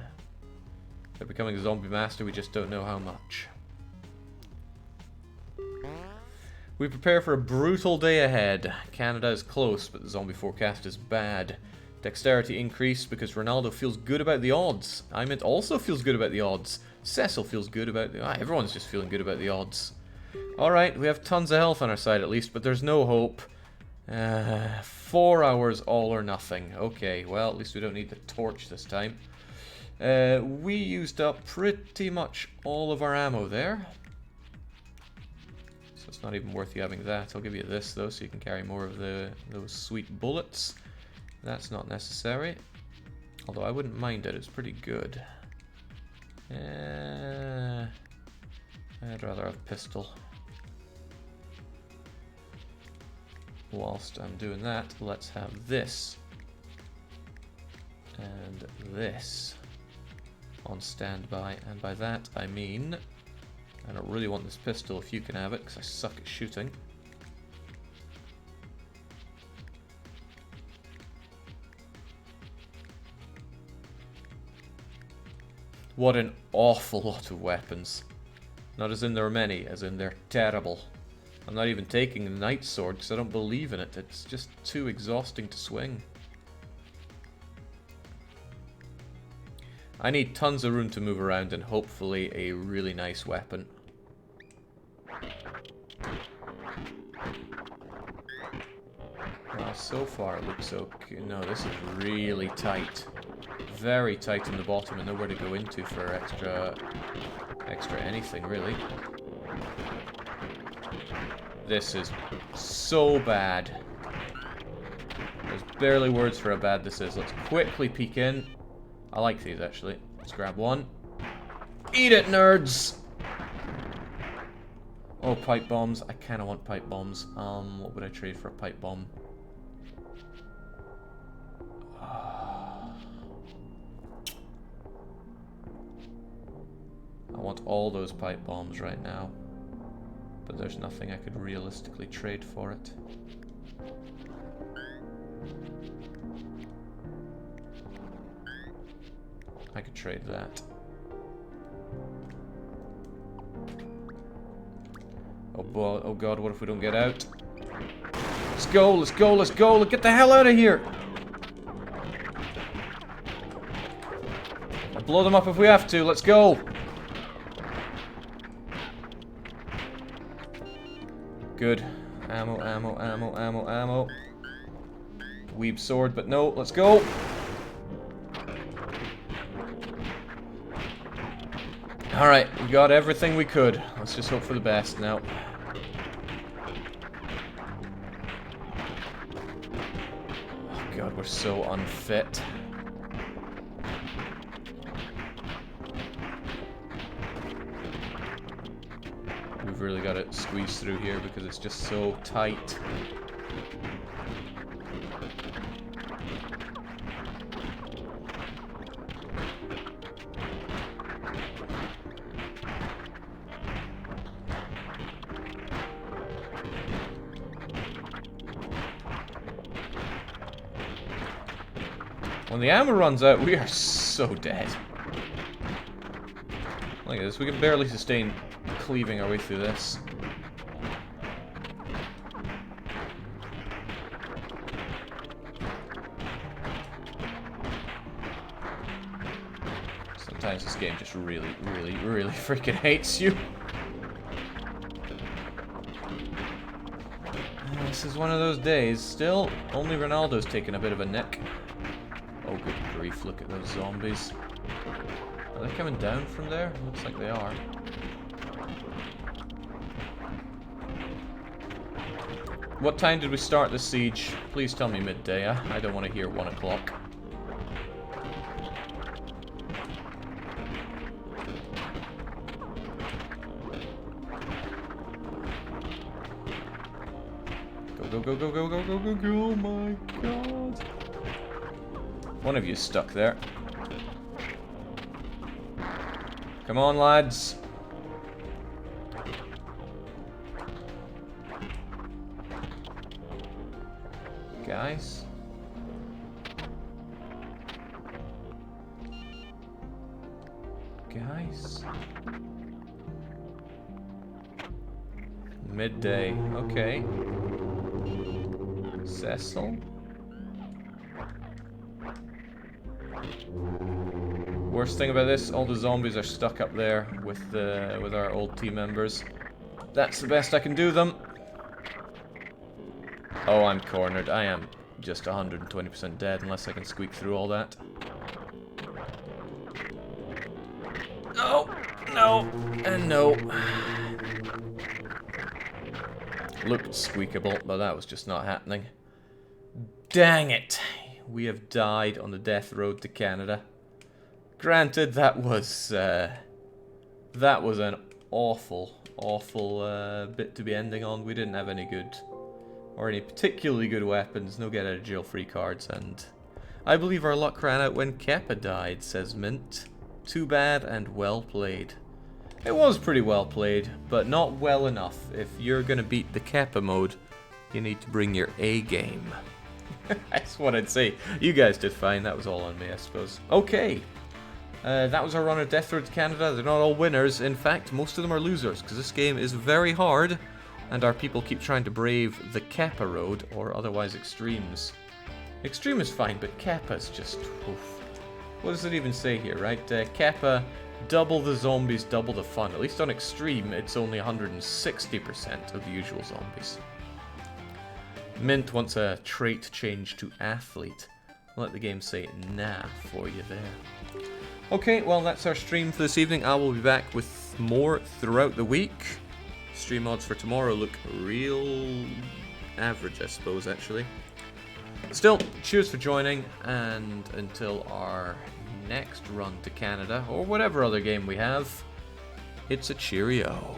They're becoming a zombie master, we just don't know how much. We prepare for a brutal day ahead. Canada is close, but the zombie forecast is bad. Dexterity increased because Ronaldo feels good about the odds. Imint also feels good about the odds. Cecil feels good about the... everyone's just feeling good about the odds. Alright, we have tons of health on our side at least, but there's no hope. 4 hours all or nothing. Okay, well, at least we don't need the torch this time. We used up pretty much all of our ammo there. So it's not even worth you having that. I'll give you this, though, so you can carry more of those sweet bullets. That's not necessary. Although I wouldn't mind it, it's pretty good. I'd rather have a pistol. Whilst I'm doing that, let's have this. And this. On standby, and by that I mean I don't really want this pistol if you can have it, because I suck at shooting. What an awful lot of weapons. Not as in there are many, as in they're terrible. I'm not even taking the Knight Sword because I don't believe in it. It's just too exhausting to swing. I need tons of room to move around and hopefully a really nice weapon. Well, so far it looks okay. No, this is really tight. Very tight in the bottom and nowhere to go into for extra anything, really. This is so bad. There's barely words for how bad this is. Let's quickly peek in. I like these, actually. Let's grab one. Eat it, nerds! Oh, pipe bombs. I kind of want pipe bombs. What would I trade for a pipe bomb? I want all those pipe bombs right now. But there's nothing I could realistically trade for it. I could trade that. Oh god, what if we don't get out? Let's go, let's go, let's go! Get the hell out of here! I'll blow them up if we have to, let's go! Good. Ammo, ammo, ammo, ammo, ammo. Weeb sword, but no, let's go! Alright, we got everything we could. Let's just hope for the best now. Oh god, we're so unfit. We've really got to squeeze through here because it's just so tight. When the ammo runs out, we are so dead. Look at this, we can barely sustain cleaving our way through this. Sometimes this game just really freaking hates you. This is one of those days. Still, only Ronaldo's taking a bit of a nick. Oh, good grief, look at those zombies. Are they coming down from there? Looks like they are. What time did we start the siege? Please tell me midday. I don't want to hear 1 o'clock. Go, go, go, go, go, go, go, go, oh my god. One of you is stuck there. Come on, lads. Guys. Nice. Midday. Okay. Cecil. Worst thing about this, all the zombies are stuck up there with our old team members. That's the best I can do them. Oh, I'm cornered. I am just 120% dead unless I can squeak through all that. No, no, and no. Looked squeakable, but that was just not happening. Dang it! We have died on the death road to Canada. Granted, that was an awful bit to be ending on. We didn't have any good, or any particularly good weapons, no get out of jail free cards, and I believe our luck ran out when Keppa died, says Mint. Too bad and well played. It was pretty well played, but not well enough. If you're gonna beat the Keppa mode, you need to bring your A game. That's what I'd say. You guys did fine, that was all on me, I suppose. Okay. That was our run of Death Road to Canada. They're not all winners. In fact, most of them are losers, because this game is very hard, and our people keep trying to brave the Keppa road, or otherwise Extremes. Extreme is fine, but Keppa's just... oof. What does it even say here, right? Keppa, double the zombies, double the fun. At least on Extreme, it's only 160% of the usual zombies. Mint wants a trait change to Athlete. Let the game say nah for you there. Okay, well that's our stream for this evening. I will be back with more throughout the week. Stream odds for tomorrow look real average, I suppose, actually. Still, cheers for joining, and until our next run to Canada, or whatever other game we have, it's a cheerio.